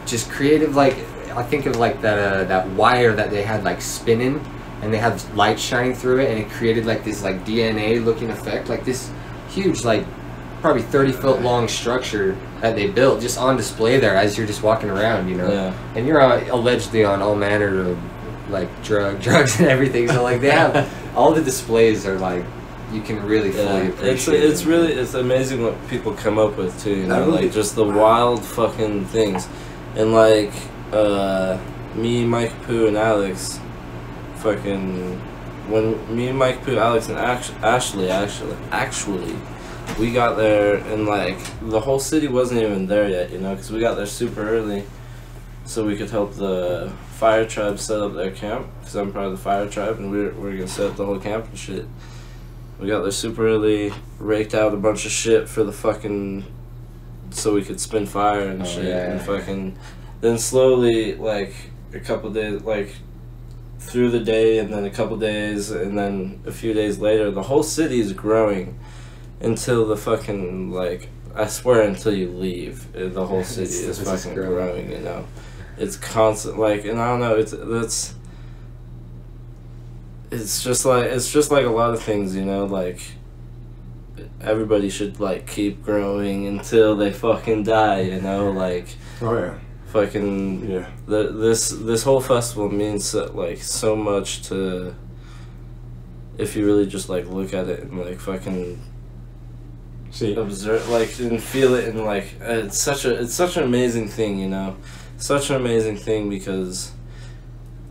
just creative, like I think of like that wire that they had like spinning, and they had light shining through it, and it created like this like DNA looking effect, like this huge like probably 30-foot long structure that they built just on display there as you're just walking around, you know. Yeah. And you're allegedly on all manner of like drugs and everything, so like they have all the displays are like you can really fully appreciate. It's amazing what people come up with too, you know, like just the wild fucking things. And like me, Mike Pooh, and Alex, fucking when me and Mike Pooh, Alex, and actually we got there and like the whole city wasn't even there yet, you know, because we got there super early so we could help the fire tribe set up their camp, because I'm part of the fire tribe and we're gonna set up the whole camp and shit. We got there super early, raked out a bunch of shit for the fucking so we could spin fire and shit, and fucking then slowly like a couple days, like through the day and then a couple days and then a few days later, the whole city is growing until the fucking, like, I swear until you leave, the whole city is fucking growing, you know. It's constant, like, and I don't know, it's just like a lot of things, you know, like everybody should like keep growing until they fucking die, you know, like fucking this whole festival means like so much to, if you really just like look at it and like fucking observe, like, and feel it, and like it's such an amazing thing, you know, such an amazing thing, because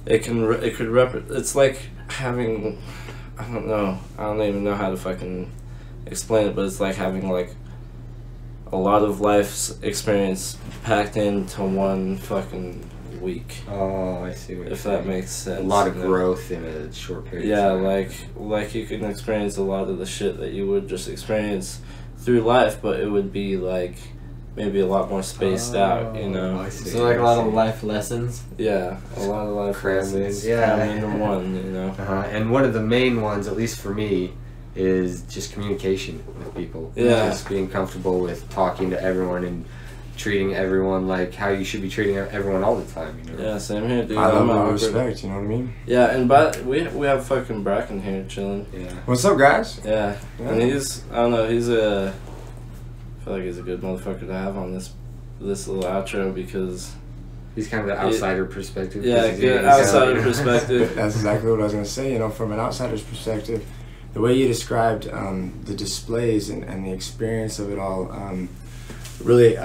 it's like having, I don't even know how to fucking explain it, but it's like having like a lot of life's experience packed into one fucking week. Oh, I see. If that makes sense. A lot of growth in a short period. Yeah, of time. like you can experience a lot of the shit that you would just experience through life, but it would be like maybe a lot more spaced out, you know. I see. So like a lot of life lessons. Yeah, a lot of life lessons. Yeah, into one, you know. And one of the main ones, at least for me, is just communication with people. Yeah, just being comfortable with talking to everyone and treating everyone like how you should be treating everyone all the time, you know. Yeah, same here, dude. I love respect, you know what I mean? Yeah, and we have fucking Bracken here chilling. Yeah. What's up, guys? Yeah, and he's, I don't know, I feel like he's a good motherfucker to have on this little outro because he's kind of the outsider perspective. Yeah, good outsider perspective. That's exactly what I was gonna say. You know, from an outsider's perspective, the way you described the displays and the experience of it all really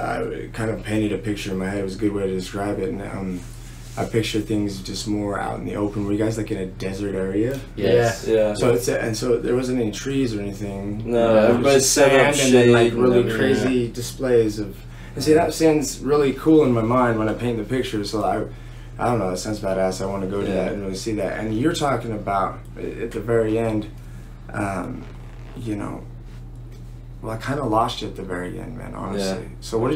kind of painted a picture in my head. It was a good way to describe it. And I picture things just more out in the open. Were you guys like in a desert area? Yes. Yeah. So so there wasn't any trees or anything. No, everybody's sand and then like really and crazy displays of. And see, that sounds really cool in my mind when I paint the picture. So I don't know. It sounds badass. I want to go to that and really see that. And you're talking about at the very end, you know. Well, I kind of lost you at the very end, man. Honestly. Yeah. So what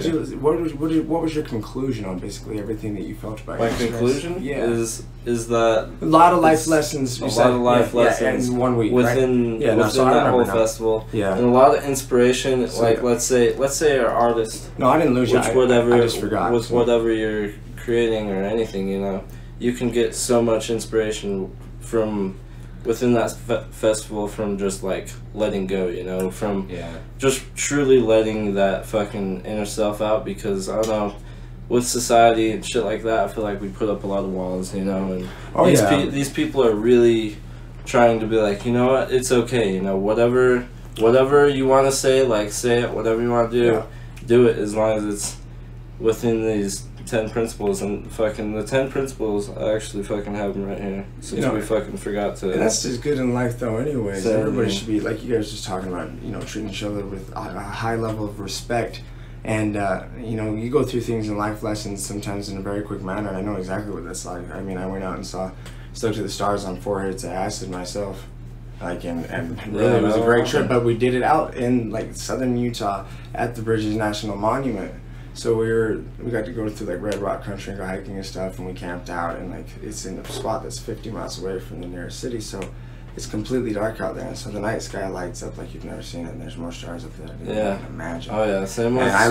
was your conclusion on basically everything that you felt about? My conclusion is that a lot of life lessons. A lot of life lessons in 1 week within right? within that whole festival. Yeah, and a lot of inspiration. So, like let's say our artist. No, I didn't lose you. I just forgot. With whatever you're creating or anything, you know, you can get so much inspiration from within that festival from just like letting go, you know, from just truly letting that fucking inner self out, because I don't know, with society and shit like that, I feel like we put up a lot of walls, you know, and these people are really trying to be like, you know what, it's okay, you know, whatever you want to say, like say it, whatever you want to do it, as long as it's within these 10 principles. And fucking the 10 principles, I actually fucking have them right here, since we fucking forgot to. And that's just good in life though anyways. So, everybody should be, like you guys were just talking about, you know, treating each other with a high level of respect. And you know, you go through things in life lessons sometimes in a very quick manner, and I know exactly what that's like. I mean, I went out and saw Stuck to the Stars on 4 Hits of Acid myself, like, and really it was a great trip. But we did it out in like southern Utah at the Bridges National Monument. So we got to go through like Red Rock Country and go hiking and stuff, and we camped out, and like it's in a spot that's 50 miles away from the nearest city, so it's completely dark out there, and so the night sky lights up like you've never seen it, and there's more stars up there than you can imagine. Oh yeah, same. And I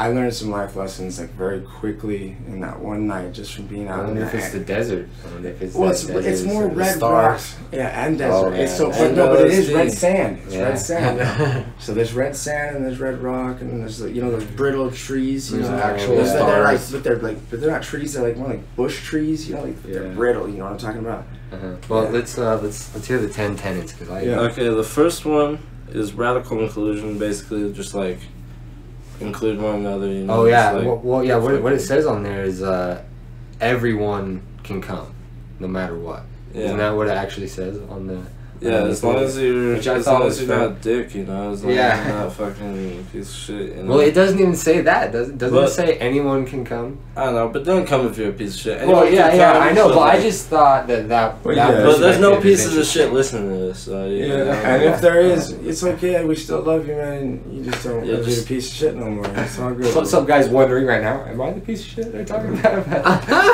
learned some life lessons like very quickly in that one night just from being out. I wonder if it's the desert. I wonder if it's it's more red rocks. Yeah, and desert. Oh, yeah. It's so, but it is red sand. It's red sand. So there's red sand and there's red rock, and there's, you know, those brittle trees. You know, actual stars. But they're not trees. They're like more like bush trees. You know, like they're brittle. You know what I'm talking about? Well, let's hear the 10 tenets, because Okay, the first one is radical inclusion, basically just like include one another, you know. Oh yeah, like, what it says on there is everyone can come, no matter what. Isn't that what it actually says on the? Yeah, as long as you're not a dick, you know, as long as Yeah. you're not a fucking piece of shit, you know? Well, it doesn't even say that. Doesn't it say anyone can come? I don't know, but don't come if you're a piece of shit. Well, yeah, I know, but I just thought that. But there's no pieces of shit listening to this, so and if there is, it's okay. We still love you, man. You just don't be a piece of shit no more. It's all good. So some guy's wondering right now, am I the piece of shit they're talking about?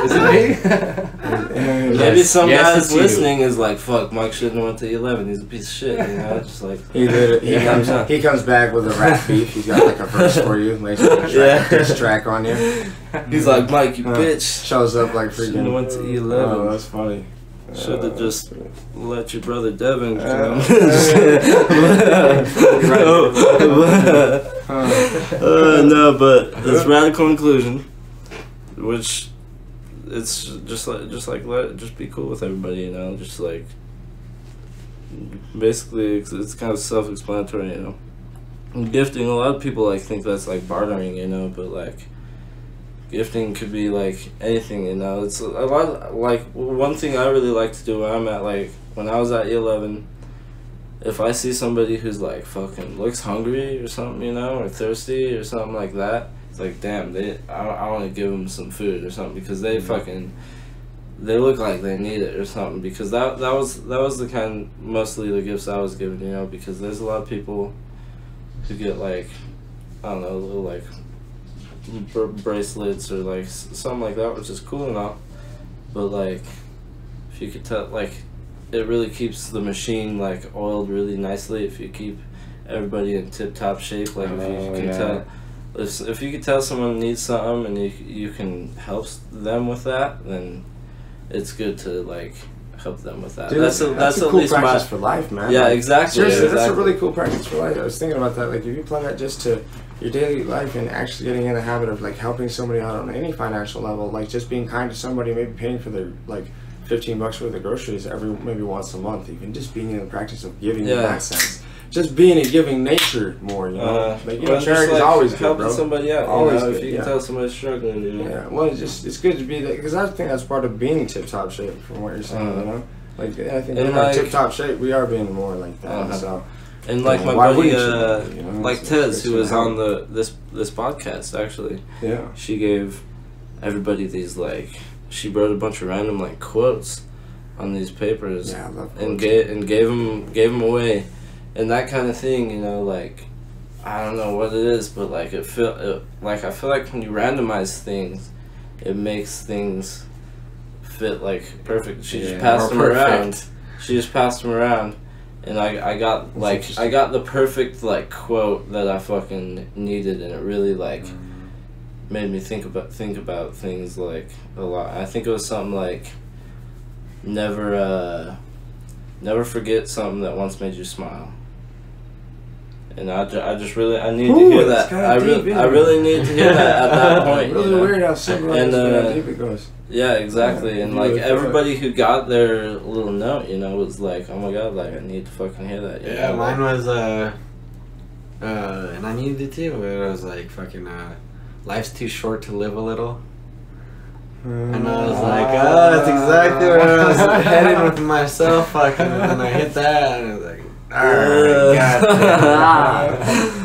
Is it me? Maybe some guy's listening is like, fuck, Mike shouldn't have went to 11. He's a piece of shit, you know. Just like he comes back with a rap beef. He's got like a verse for you, lays a track on you. He's like, Mike, you bitch. Shows up like freaking. Shouldn't have went to 11. Oh, that's funny. Should have just let your brother Devin come. No, but it's radical inclusion, which it's just be cool with everybody, you know. Just like basically, it's kind of self-explanatory, you know. And gifting, a lot of people like think that's like bartering, you know, but like gifting could be like anything, you know. It's a lot like one thing I really like to do when I'm at like when I was at E11. If I see somebody who's like fucking looks hungry or something, you know, or thirsty or something like that, it's like damn, I want to give them some food or something, because they fucking they look like they need it or something, because that was the kind, mostly the gifts I was given, you know, because there's a lot of people who get like, I don't know, little like bracelets or like something like that, which is cool and all. But like, if you could tell, like, it really keeps the machine like oiled really nicely. If you keep everybody in tip-top shape, like if you can tell, if you could tell someone needs something and you can help them with that, then it's good to like help them with that. Dude, that's a at cool least practice for life, man. Yeah, like, exactly. Seriously, exactly. that's a really cool practice for life. I was thinking about that. Like, if you apply that just to your daily life and actually getting in the habit of like helping somebody out on any financial level, like just being kind to somebody, maybe paying for their like $15 worth of groceries maybe once a month, even just being in the practice of giving in that sense. Just being a giving nature more, you know. Like, you know, charity is always good, helping bro. somebody out. Always good, good, if you can tell somebody's struggling, you know. Yeah, well, it's good to be that, because I think that's part of being tip-top shape from what you're saying, you know. Like, I think in our tip-top shape, we are being more like that. So, and like my buddy, like Tez, who was on this podcast actually. Yeah. She gave everybody these like, she wrote a bunch of random like quotes on these papers. Yeah, I love quotes. And gave them away. And that kind of thing, you know, like, I don't know what it is, but like I feel like when you randomize things, it makes things fit like perfect. She just passed them around. She just passed them around, and I got the perfect like quote that I fucking needed, and it really like made me think about things like a lot. I think it was something like never forget something that once made you smile. And I just really need to hear that. I really need to hear that at that point. Really weird how simple and how deep it goes. Yeah, exactly. Yeah, and like everybody who got their little note, you know, was like, oh my god, like I need to fucking hear that. You know? Mine was and I needed it too. But it was like fucking life's too short to live a little. And I was like, oh, that's exactly where I was heading with myself. Fucking, and I hit that, and I was like,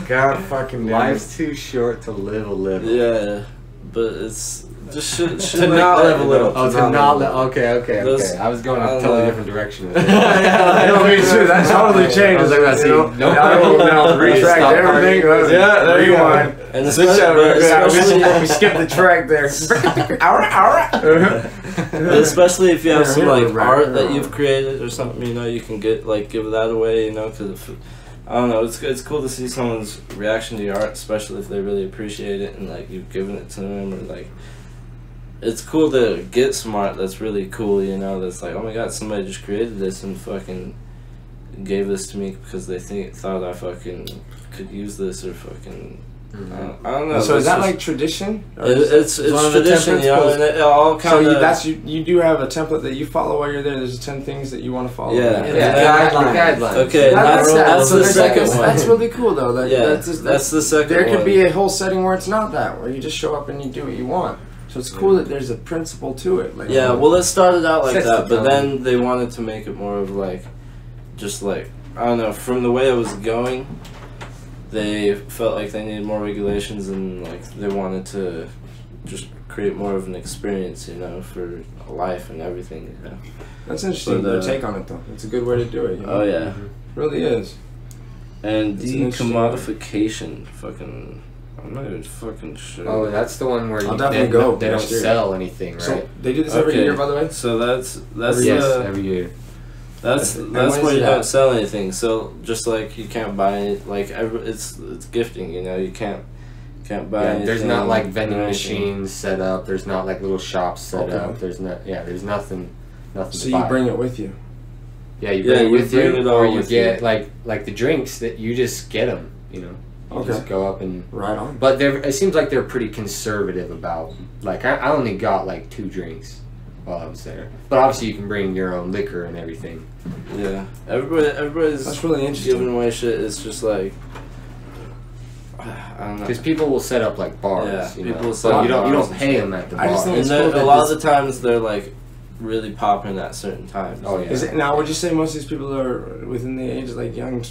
God fucking life's too short to live a little. Yeah, but it's just should to not live a little. Oh, to not live. Okay. I was going a totally different direction. I know, me too. That totally changed. I was like, that's no, retract everything. Yeah, there you go. And we skipped the track there. But especially if you have some like art that you've created or something, you know, you can give that away, you know, because I don't know, it's cool to see someone's reaction to your art, especially if they really appreciate it and like you've given it to them, or like it's cool to get some art that's really cool, you know, that's like, oh my god, somebody just created this and fucking gave this to me because they thought I fucking could use this or fucking. I don't know. So is that like tradition? It's tradition, you know, and it all kind of. So you do have a template that you follow while you're there. There's 10 things that you want to follow. Yeah, guidelines. Okay, that's the second one. That's really cool though. That's the second one. There could be a whole setting where it's not that, where you just show up and you do what you want. So it's cool that there's a principle to it. Like, yeah, well, it started out like that, but then they wanted to make it more of like, just like, I don't know, from the way it was going. They felt like they needed more regulations and like they wanted to just create more of an experience, you know, for life and everything. You know? That's interesting. Their take on it, though. It's a good way to do it. You know? Oh yeah, it really is. And decommodification, fucking. I'm not even fucking sure. Oh, that's the one where I'll definitely go. They don't sell anything, right? So they do this every year, by the way. So that's every year. That's where you don't sell anything. So just like you can't buy it, like it's gifting, you know. You can't buy anything. There's not like vending machines set up. There's not like little shops set up. There's there's nothing. So you bring it with you. Yeah, you bring it with you, or you get like the drinks that you just get them. You know, you just go up and right on. But it seems like they're pretty conservative about. Like I only got like 2 drinks while I was there, but obviously you can bring your own liquor and everything. Yeah, everybody's that's really interesting. Giving away shit. It's just like I don't know. Because people will set up like bars. Yeah, you people know? set but up you don't bars pay them at the bar. I just think and a lot of the times they're like really popping at certain times. Oh yeah. Is it now? Would you say most of these people are within the age like young,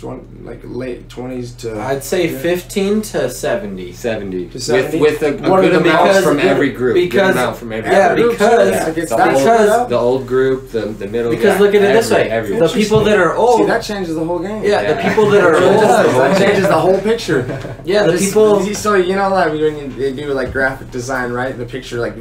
like late 20s to? I'd say 15 to 70. 70. To 70? With a What good are the amount because- from every group. because- good amount from every Yeah, group. because the old group, the middle. Because look at it this way: the people that are old. See, that changes the whole game. Yeah, the people that are old. That changes the whole picture. Yeah, the people. So you know, like when they do like graphic design, right? The picture like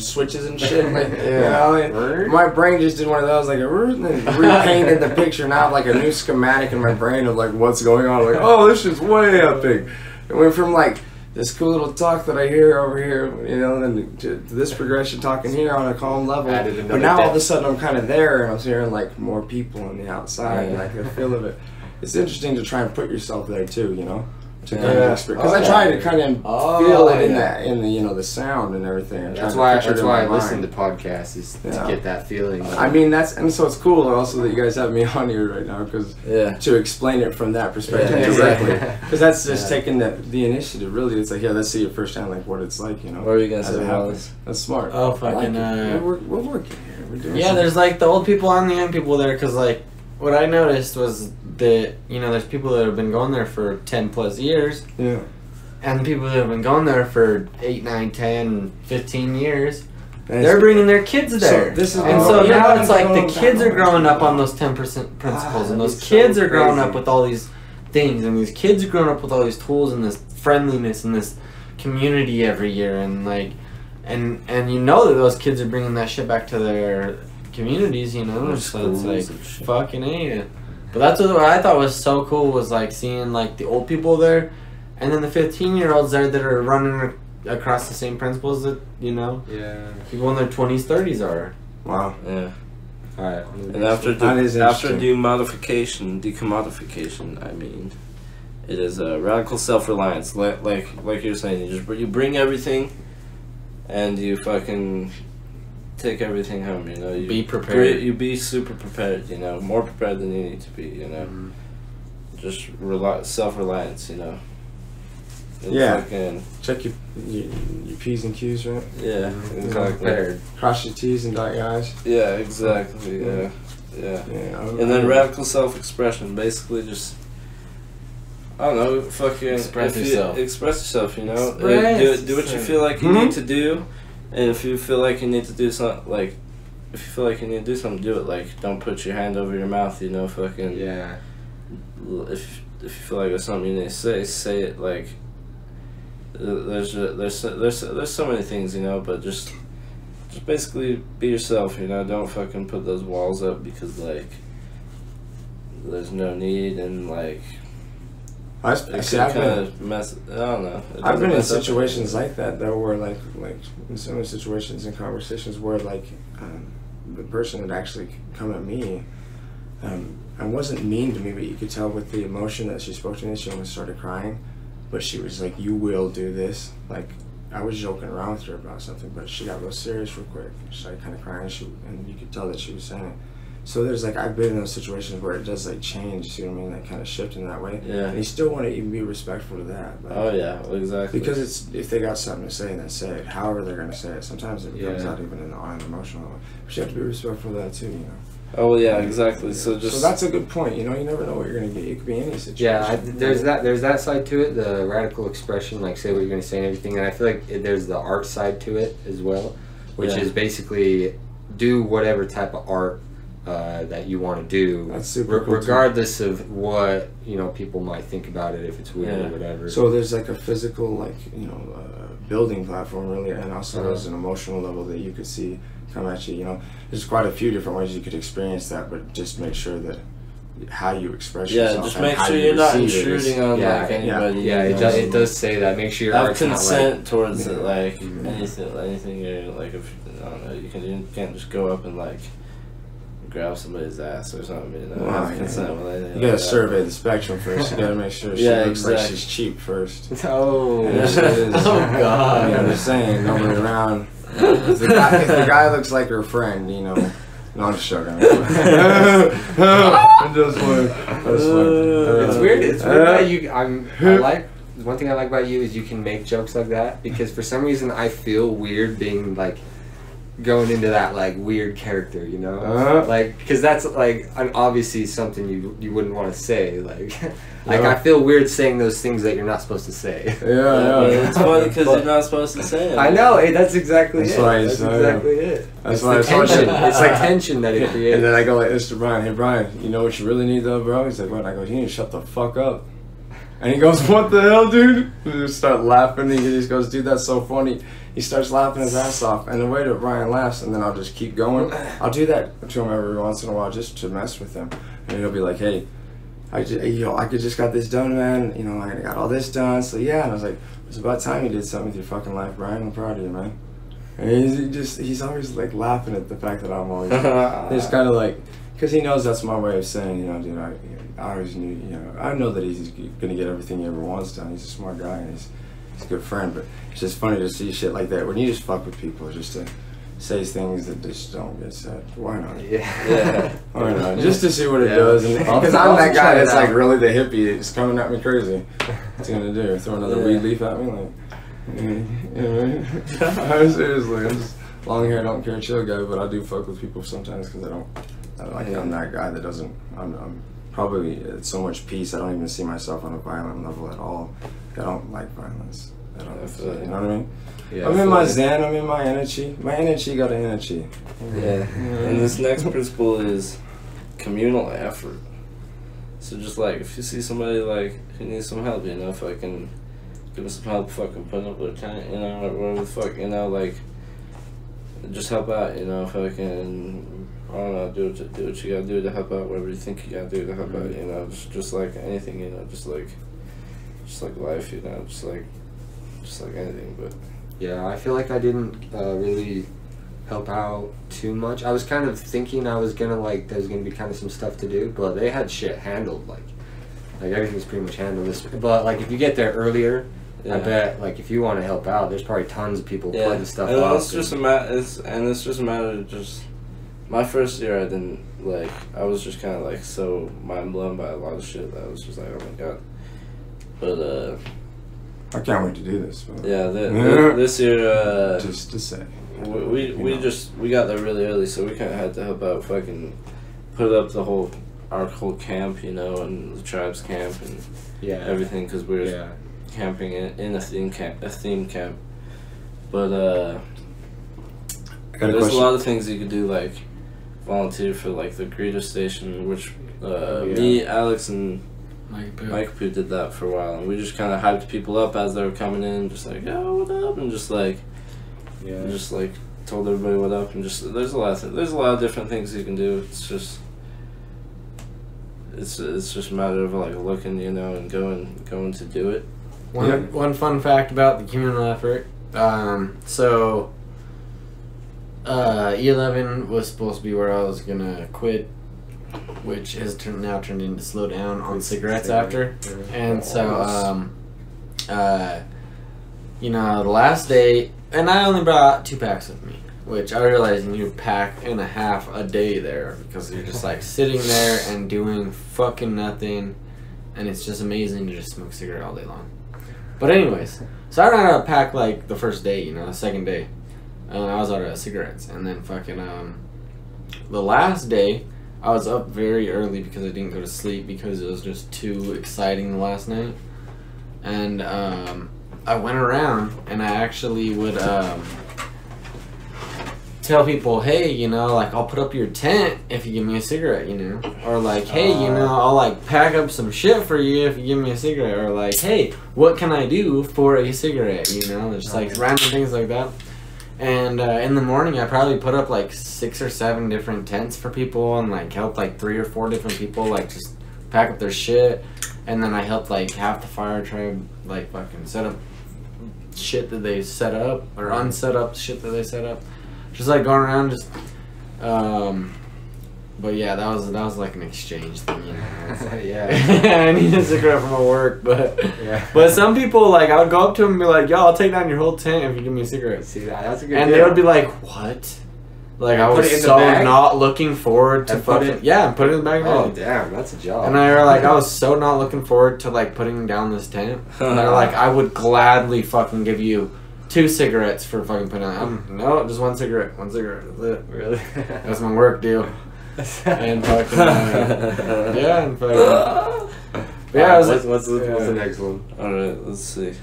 switches and shit. Like, you know, and my brain just did one of those, like, and then repainted the picture. Now I have like a new schematic in my brain of like what's going on. Like, oh, this is way epic. It went from like this cool little talk that I hear over here, you know, and to this progression talking here on a calm level. But now all of a sudden I'm kind of there, and I'm hearing like more people on the outside, and I can feel of it. It's interesting to try and put yourself there too, you know. Because I try to kind of feel it in the you know the sound and everything. That's why I listen to podcasts is to get that feeling. I mean and so it's cool also that you guys have me on here right now because to explain it from that perspective directly. Because that's just taking the initiative. Really, it's like let's see it firsthand, like what it's like, you know. What are you gonna say, Wallace? That's smart. Oh fucking! We're working here. We're doing. Yeah, there's like the old people and the young people there, because like what I noticed was that, you know, there's people that have been going there for 10 plus years. Yeah. And the people that have been going there for 8, 9, 10, 15 years, they're bringing their kids there. So now it's like the kids are growing up on those 10% principles, and those kids are growing up with all these things, and these kids are growing up with all these tools and this friendliness and this community every year, and like, and you know that those kids are bringing that shit back to their communities, you know, so it's like fucking A. But that's what I thought was so cool, was like seeing like the old people there, and then the 15-year-olds there that are running across the same principles that, you know, people in their 20s, 30s are. Wow. Yeah. Alright. And after decommodification, I mean, it is a radical self-reliance. Like you're saying, you bring everything, and you fucking take everything home, you know. You be prepared. You be super prepared, you know, more prepared than you need to be, you know. Just self-reliance, you know. And check your P's and Q's, right? Yeah, exactly. Cross your T's and dot your I's. Yeah, exactly. Yeah. And then radical self-expression, basically just, I don't know, fucking express yourself, you know. Do what you feel like you need to do. And if you feel like you need to do something, like, if you feel like you need to do something, do it. Like, don't put your hand over your mouth, you know, fucking. Yeah. If you feel like there's something you need to say it. Like, there's so many things, you know, but just basically be yourself, you know. Don't fucking put those walls up because, like, there's no need, and like. I don't know. I've been in situations like that though, where like in some of the situations and conversations where like the person would actually come at me and wasn't mean to me, but you could tell with the emotion that she spoke to me, she almost started crying. But she was like, "You will do this." Like, I was joking around with her about something, but she got real serious real quick. She started kind of crying, and you could tell that she was saying it. So there's like, I've been in those situations where it does like change, you know what I mean, like kind of shift in that way. Yeah. And you still want to even be respectful to that. Like, oh yeah, well, exactly. Because it's, if they got something to say, then say it. However they're going to say it. Sometimes it comes out even on an emotional level. But you have to be respectful of that too, you know. Oh yeah, exactly. So that's a good point. You know, you never know what you're going to get. It could be any situation. Yeah, there's that side to it, the radical expression, like say what you're going to say and everything. And I feel like there's the art side to it as well, which is basically do whatever type of art that you want to do. That's super cool regardless of what, you know, people might think about it, if it's weird or whatever. So there's like a physical, like, you know, building platform really, and also there's an emotional level that you could see come at you. You know, there's quite a few different ways you could experience that, but just make sure that how you express yourself. Yeah, just make sure you're not intruding on like anybody. Yeah, it does say that. Make sure your have art's consent not like, towards it, like anything you're like, if I don't know, you can't just go up and like grab somebody's ass or something, you know. Have consent with anything. You gotta survey the spectrum first. You gotta make sure she looks like she's cheap first. Oh, oh God! I mean, I'm just saying, don't bring it around. If the guy looks like her friend, you know. No, I'm just joking. I'm just playing. It's weird. It's weird that you. I like. One thing I like about you is you can make jokes like that, because for some reason I feel weird being like going into that like weird character, you know, like because that's like obviously something you wouldn't want to say, like like I feel weird saying those things that you're not supposed to say. It's funny because you're not supposed to say it. I know, that's exactly it. That's exactly it. That's it's why the tension. It's like tension that it creates. And then I go like this to Brian. Hey Brian, you know what you really need though, bro? He's like, what? I go, you need to shut the fuck up. And he goes, what the hell, dude? We just start laughing. He just goes, dude, that's so funny. He starts laughing his ass off. And the way that Brian laughs, and then I'll just keep going. I'll do that to him every once in a while just to mess with him. And he'll be like, hey, I just got this done, man. You know, I got all this done. So yeah, and I was like, it's about time you did something with your fucking life, Brian. I'm proud of you, man. And he's always like laughing at the fact that I'm always just kind of like, because he knows that's my way of saying, you know, dude, I always knew, you know, I know that he's gonna get everything he ever wants done. He's a smart guy and he's a good friend, but it's just funny to see shit like that when you just fuck with people, just to say things that just don't get said. Why not? Yeah. Why not? Just to see what it does, and because I'm that guy that's like really the hippie. It's coming at me crazy. What's he gonna do? Throw another weed leaf at me? Like, seriously, I'm just long hair, don't care, chill guy. But I do fuck with people sometimes because I'm that guy that doesn't. I'm probably at so much peace. I don't even see myself on a violent level at all. I don't like violence. You know what I mean? Yeah, I'm in my zen. I'm in my energy. My energy got an energy. Yeah. And this next principle is communal effort. So just like if you see somebody like who needs some help, you know, if I can give them some help, fucking put up with a tent, you know, whatever the fuck, you know, like just help out, you know, if I can. I don't know, do what you gotta do to help out, whatever you think you gotta do to help out, you know, just like anything, you know, just like life, you know, just like anything, but. Yeah, I feel like I didn't really help out too much. I was kind of thinking I was gonna there's gonna be kind of some stuff to do, but they had shit handled, like everything's pretty much handled. But like if you get there earlier, I bet like if you want to help out, there's probably tons of people putting stuff up. It's just a matter of just. My first year, I was just kind of so mind blown by a lot of shit that I was just like, oh my god. But, I can't wait to do this. But. Yeah, this year, just to say. We got there really early, so we kind of had to help out fucking put up our whole camp, you know, and the tribe's camp and everything, because we were camping in a theme camp. But, there's a lot of things you could do, like volunteer for the greeter station, which me, Alex, and Mike Poo did that for a while, and we just kind of hyped people up as they were coming in, just like, yo, what up, and just told everybody what up, and just there's a lot of different things you can do. It's just a matter of looking, you know, and going to do it. One fun fact about the communal effort. So. E11 was supposed to be where I was gonna quit, which has now turned into slow down on cigarettes after. And so, you know, the last day, and I only brought 2 packs with me, which I realized you need a pack and a half a day there because you're just sitting there and doing fucking nothing, and it's just amazing to just smoke a cigarette all day long. But anyways, so I ran out of a pack the first day, you know, the second day. I was out of cigarettes, and then fucking the last day I was up very early because I didn't go to sleep because it was just too exciting the last night, and I went around and I actually would tell people, hey, you know, I'll put up your tent if you give me a cigarette, you know, or hey, you know, I'll pack up some shit for you if you give me a cigarette, or hey, what can I do for a cigarette, you know, just random things like that. And in the morning, I probably put up 6 or 7 different tents for people, and helped 3 or 4 different people just pack up their shit. And then I helped half the fire tribe fucking set up shit that they set up, or unset up shit that they set up. Just going around, just but yeah, that was an exchange thing, you know. Yeah. I need a cigarette from my work, but some people I would go up to them and be like, yo, I'll take down your whole tent if you give me a cigarette. See, that's a good and deal. They would be like, what? I was so not looking forward to fucking and put it in the bag. Oh damn, that's a job. And I was so not looking forward to putting down this tent. And they're like, I would gladly fucking give you 2 cigarettes for fucking putting out. No, just 1 cigarette. 1 cigarette. That's it. Really? That's my work deal. And fucking yeah, and fucking yeah. What's the next one? All right, let's see.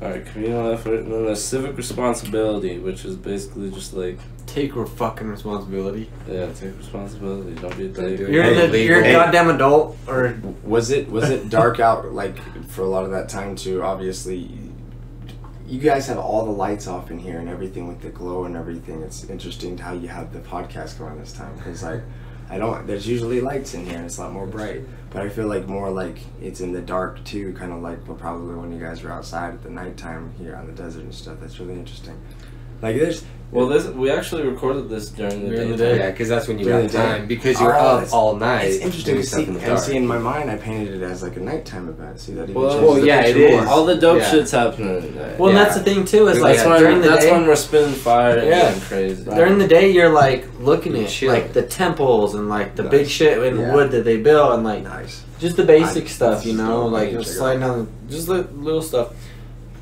All right, communal effort, and then there's civic responsibility, which is basically just like take fucking responsibility. Yeah, take responsibility. Don't be a dick. You're a goddamn adult. Or was it dark out like for a lot of that time too? Obviously, you guys have all the lights off in here and everything with the glow and everything. It's interesting how you have the podcast going this time because like there's usually lights in here and it's a lot more bright, but I feel like more like it's in the dark too, kind of like probably when you guys were outside at the nighttime here on the desert and stuff. That's really interesting. Like there's we actually recorded this during the day. Yeah, because that's when you got time. Because you're up all night. It's interesting to see. And see, in my mind, I painted it as like a nighttime event. See that? Well, yeah, it is. All the dope shit's happening today. Well, and that's the thing too. Is like during the day, that's when we're spinning fire and getting crazy. During the day, you're like looking at like the temples and like the big shit in wood that they built and like just the basic stuff, you know, like just sliding down, just the little stuff.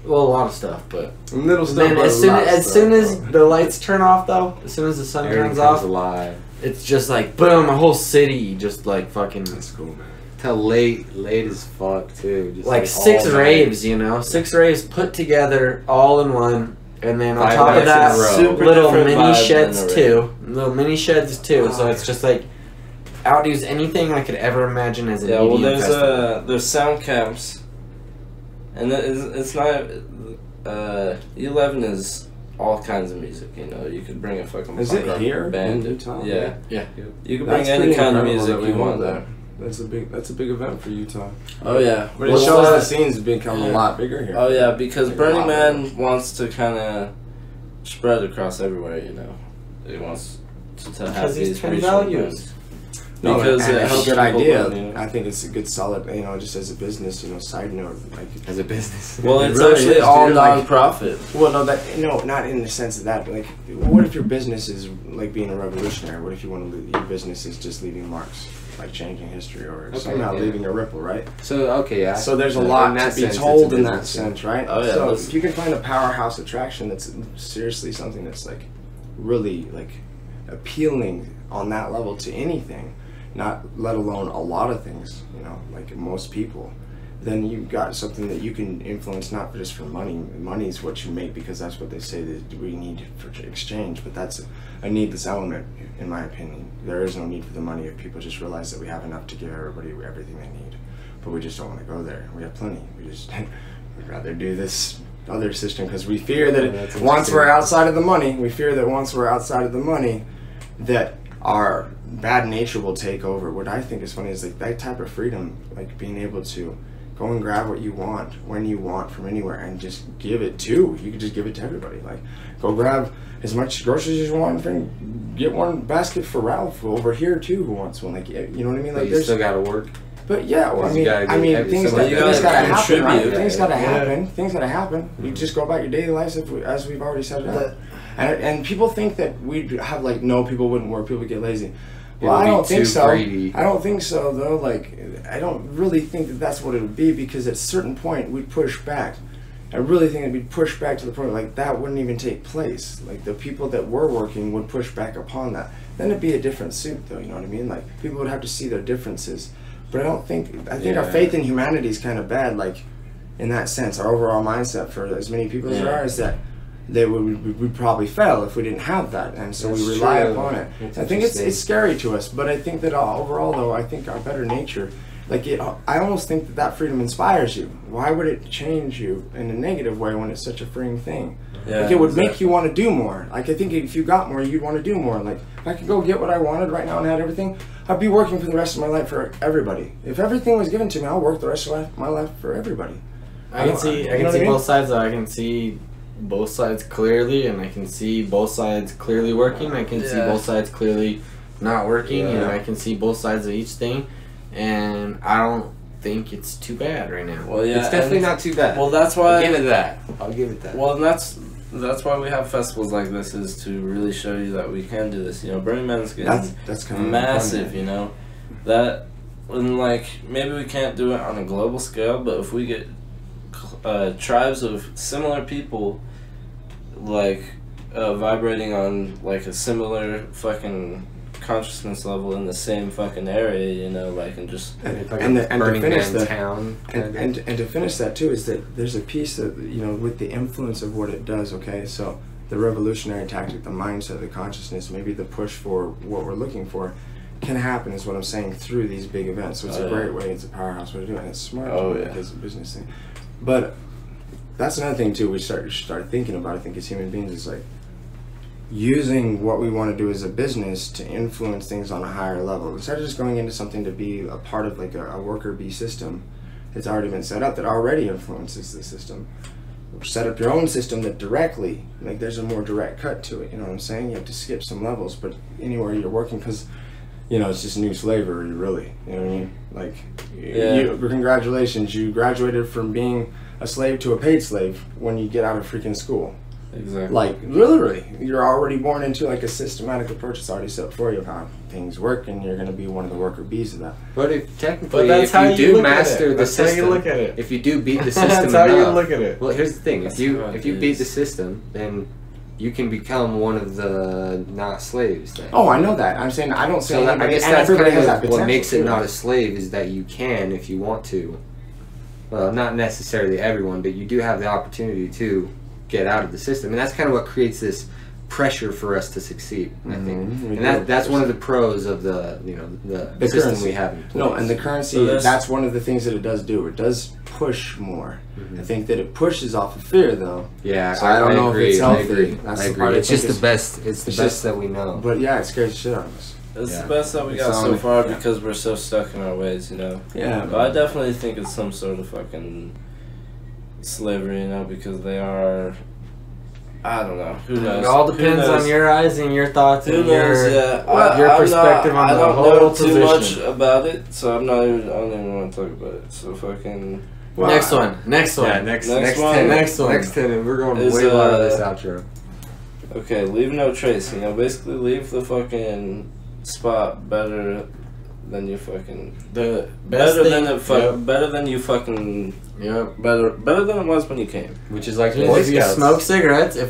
Well, a lot of stuff, but little stuff. Then as soon as the lights turn off, though, as soon as the sun turns off, alive. It's just like boom, a whole city just like fucking. That's cool, man. Till late as fuck too. Just like 6 raves, you know, 6 raves put together all in one, and then on top of that, little mini sheds too. So it's just like outdoes anything I could ever imagine as an EDM festival. There's sound camps. And it's not. E11 is all kinds of music. You know, you could bring a fucking. Is it here band? In Utah? Yeah. You can bring any kind of music you want there. That's a big event for Utah. Oh yeah, but it shows the scene's become a lot bigger here. Oh yeah, because like Burning Man wants to kind of spread across everywhere. You know, it wants to have these values. No, because it's a good idea. Learn, you know? I think it's a good solid, you know, just as a business, you know, side note, like as a business. Well, it's really actually all non-profit. Well, no, not in the sense of that. Like, what if your business is like being a revolutionary? What if you want to your business is just leaving marks, like changing history, or somehow leaving a ripple, right? So So there's a lot to be told in that sense, right? Oh yeah. So if you can find a powerhouse attraction that's seriously something that's like really like appealing on that level to anything. Not let alone a lot of things, you know, like most people, then you've got something that you can influence, not just for money. Money is what you make because that's what they say that we need for exchange, but that's a needless element, in my opinion. There is no need for the money if people just realize that we have enough to give everybody everything they need, but we just don't want to go there. We have plenty. We'd rather do this other system because we fear that once we're outside of the money, that our bad nature will take over. What I think is funny is like that type of freedom, like being able to go and grab what you want when you want from anywhere and just give it to. You can just give it to everybody. Like go grab as much groceries as you want and get one basket for Ralph over here too who wants one. Like, you know what I mean? Like you still gotta work. But yeah, well, I mean, things gotta happen, right? Things gotta happen. Things gotta happen. You just go about your daily lives as we've already set it up. And people think that we'd have like, no, people wouldn't work, people would get lazy. Well, I don't think so. I don't think so, though. Like, I don't really think that that's what it would be because at a certain point we'd push back. I really think that we'd push back to the point like that wouldn't even take place. Like the people that were working would push back upon that. Then it'd be a different suit, though. You know what I mean? Like people would have to see their differences. But I think our faith in humanity is kind of bad. Like in that sense, our overall mindset for as many people as there are is that. We'd probably fail if we didn't have that, and so we rely upon it. I think it's scary to us, but I think that overall, though, I think our better nature, I almost think that freedom inspires you. Why would it change you in a negative way when it's such a freeing thing? Yeah, like it would make you want to do more. Like I think if you got more, you'd want to do more. Like if I could go get what I wanted right now and had everything, I'd be working for the rest of my life for everybody. If everything was given to me, I'll work the rest of my life for everybody. I can see both sides though. I can see both sides clearly, and I can see both sides clearly working. I can see both sides clearly not working, and I can see both sides of each thing, and I don't think it's too bad right now. Well, yeah, it's definitely not too bad. Well, that's why I'll give it that. Well, and that's why we have festivals like this, is to really show you that we can do this. You know, Burning Man's getting that's kind of massive. You know, that and like maybe we can't do it on a global scale, but if we get tribes of similar people, like vibrating on like a similar fucking consciousness level in the same fucking area, you know, like, and just and to finish that town, and to finish that too, is that there's a piece that, you know, with the influence of what it does. Okay, so the revolutionary tactic, the mindset, the consciousness, maybe the push for what we're looking for, can happen, is what I'm saying, through these big events. So it's a great way, it's a powerhouse way to do it, and it's smart as a business thing. But that's another thing too we start thinking about, I think, as human beings, is like using what we want to do as a business to influence things on a higher level, instead of just going into something to be a part of like a worker bee system that's already been set up, that already influences the system. Set up your own system that directly, like, there's a more direct cut to it, you know what I'm saying? You have to skip some levels, but anywhere you're working, because, you know, it's just new slavery, really, you know what I mean? Like, congratulations, you graduated from being a slave to a paid slave when you get out of freaking school. Exactly. Like, literally, you're already born into like a systematic approach that's already set for you of how things work, and you're going to be one of the worker bees of that. But if technically, if you do master the system, if you do beat the system that's how you look at it. Well, here's the thing: if you beat the system, then you can become one of the not slaves. Then. Oh, I know that. I'm saying I don't say. So that, I guess that's kind of what makes it not a slave, is that you can, if you want to. Well, not necessarily everyone, but you do have the opportunity to get out of the system, and that's kind of what creates this pressure for us to succeed, I think. And that's one of the pros of the, you know, the system currency we have in place. No, and the currency, that's one of the things that it does do. It does push more. I think that it pushes off of fear, though. Yeah, so I don't know if it's healthy. I agree. That's I the agree. part It's just the best. It's the best that we know. But yeah, it scares the shit out of us. It's the best that we got so far because we're so stuck in our ways, you know. Yeah. But I definitely think it's some sort of fucking slavery, you know, because they are. I don't know. Who knows? It all depends on your eyes and your thoughts and your perspective on the whole I don't know position. too much about it, so I don't even want to talk about it. So fucking. Wow. Next one. Yeah, next one. Next 10, and we're going way out of this outro. Okay, leave no trace. You know, basically leave the fucking spot better than you fucking better than you fucking. Yeah, better than it was when you came. Which is like if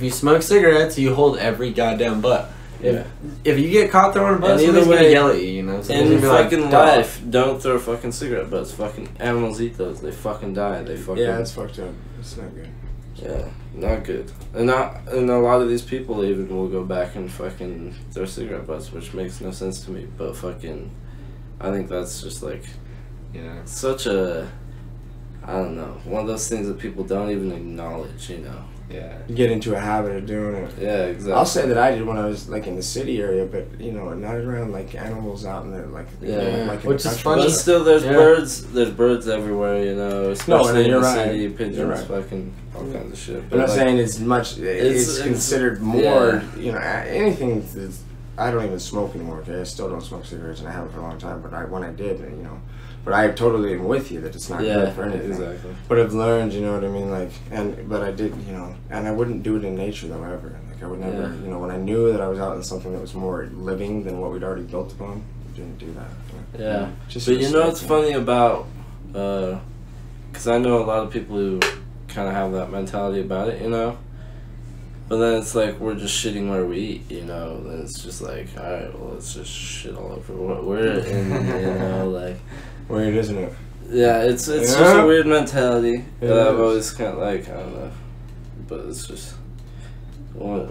you smoke cigarettes, you hold every goddamn butt. If you get caught throwing a butt, somebody's gonna yell at you, you know? In fucking life, don't throw fucking cigarette butts. Fucking animals eat those. They fucking die. They fucking... Yeah, it's fucked up. It's not good. Yeah, not good. And a lot of these people even will go back and fucking throw cigarette butts, which makes no sense to me. But fucking, I think that's just like, such a... I don't know, one of those things that people don't even acknowledge, you know. Yeah. You get into a habit of doing it. Yeah, exactly. I'll say that I did when I was like in the city area, but you know, not around like animals out in the like. Like which is funny. But still, there's birds. There's birds everywhere, you know. Especially in the city, pigeons, fucking all kinds of shit. But I'm not saying it's much. It's considered more. You know, anything that's. I don't even smoke anymore. Okay, I still don't smoke cigarettes, and I haven't for a long time. But when I did, you know. But I totally am with you that it's not good for anything. Exactly. But I've learned, you know what I mean, like, but I did, you know, and I wouldn't do it in nature though ever. Like I would never, you know, when I knew that I was out in something that was more living than what we'd already built upon, I didn't do that. Yeah. But you know what's funny about, because I know a lot of people who kind of have that mentality about it, you know. But then it's like we're just shitting where we eat, you know. Then it's just like, all right, well, let's just shit all over what we're in, you know, like. Weird, isn't it? Yeah, it's just a weird mentality that I've always kind of like, I don't know, but it's just one of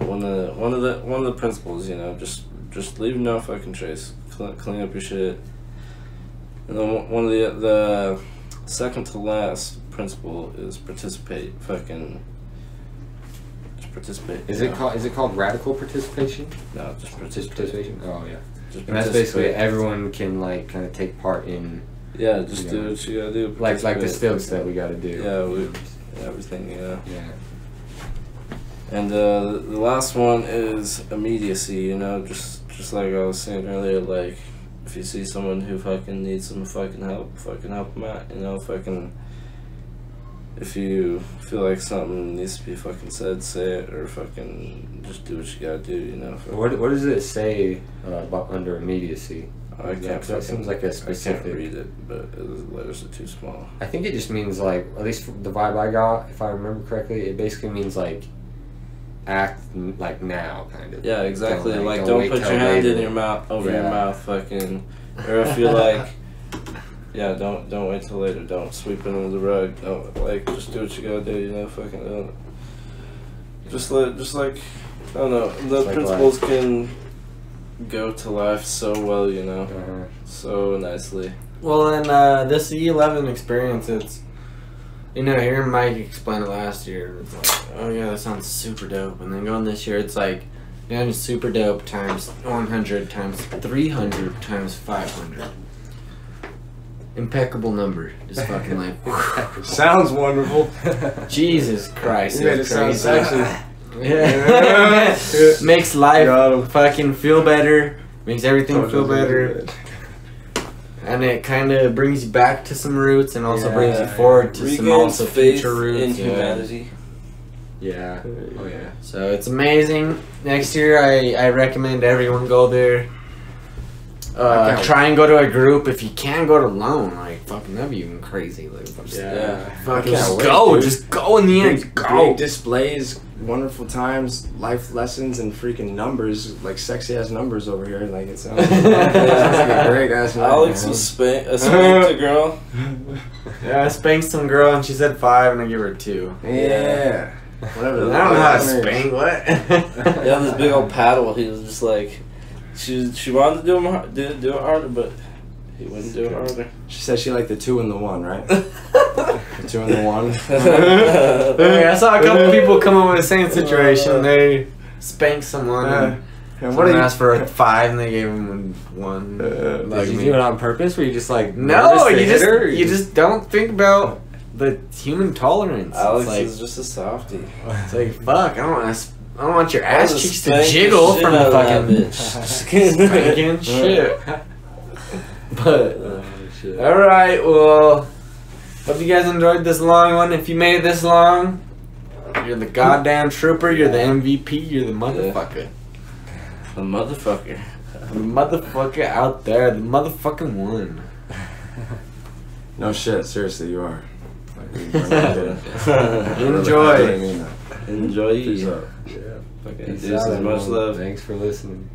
the principles, you know. Just leave no fucking trace. Clean up your shit. And then one of the second to last principle is participate. Fucking just participate. Is it called radical participation? No, just participation. Oh yeah. And that's basically everyone can like kind of take part in. Yeah, just do what you gotta do. Like the stilts that we gotta do. Yeah, everything, yeah. Yeah. And the last one is immediacy, you know, just like I was saying earlier, like, if you see someone who fucking needs some fucking help them out, you know, if you feel like something needs to be fucking said, say it, or fucking just do what you gotta do, you know. What does it say about under immediacy? I can't. Yeah, that seems like a I specific. can't read it, but the letters are too small. I think it just means like, at least the vibe I got, if I remember correctly, it basically means like act like now, kind of. Yeah, exactly. Don't, like don't wait put till your hand later. in your mouth over your Yeah. mouth, fucking. Or if you're like, yeah, don't wait till later. Don't sweep it under the rug. Don't just do what you gotta do. You know, fucking don't. Just like I don't know. The like principles can go to life so well, you know, Uh-huh. so nicely. Well, in this E11 experience, it's, you know, hearing Mike explain it last year, it's like, oh yeah, that sounds super dope. And then going this year, it's like, yeah, super dope times 100 times 300 times 500. Impeccable number. Just fucking like, Sounds wonderful. Jesus Christ. You made it it's sound crazy. sexy. Yeah. Makes life fucking feel better. Makes everything Totally feel better. good. And it kind of brings you back to some roots and also Yeah. brings you forward to some Regains also faith future roots. in Yeah. humanity. Yeah. Oh yeah. So it's amazing. Next year, I recommend everyone go there. can't Try and go to a group. If you can go to alone, like fucking that'd be even crazy. Like, Yeah. fucking can't just wait, go. dude. Just go in the end. Go. Big displays, wonderful times, life lessons, and freaking numbers, like sexy ass numbers over here. Like it sounds, sounds like a great ass night. Alex was spanked a girl. Yeah, I spanked some girl and she said 5 and I give her 2. Yeah. Whatever. I don't know how to that spank. What? Yeah, this big old paddle. He was just like, she wanted to do it harder, but he wouldn't do it harder. She said she liked the 2 and the 1, right? The 2 and the 1. I saw a couple people come up with the same situation. They spanked someone. And What asked for a 5 and they gave him 1. Did you do it on purpose? Were you just like No, nervous to you hit just her, or you just don't think about the human tolerance. Alex it's like, is just a softie. It's like fuck. I don't want your I ass was cheeks to spank the jiggle shit from out the of that fucking bitch. spanking shit. But Oh, shit. all right, well, hope you guys enjoyed this long one. If you made it this long, you're the goddamn trooper. You're the MVP. You're the motherfucker. The motherfucker. The motherfucker out there. The motherfucking one. No shit, seriously, you are. Like, Enjoy. I really mean that. Enjoy. Peace out. Fucking Peace deuces, out, much everyone. love. Thanks for listening.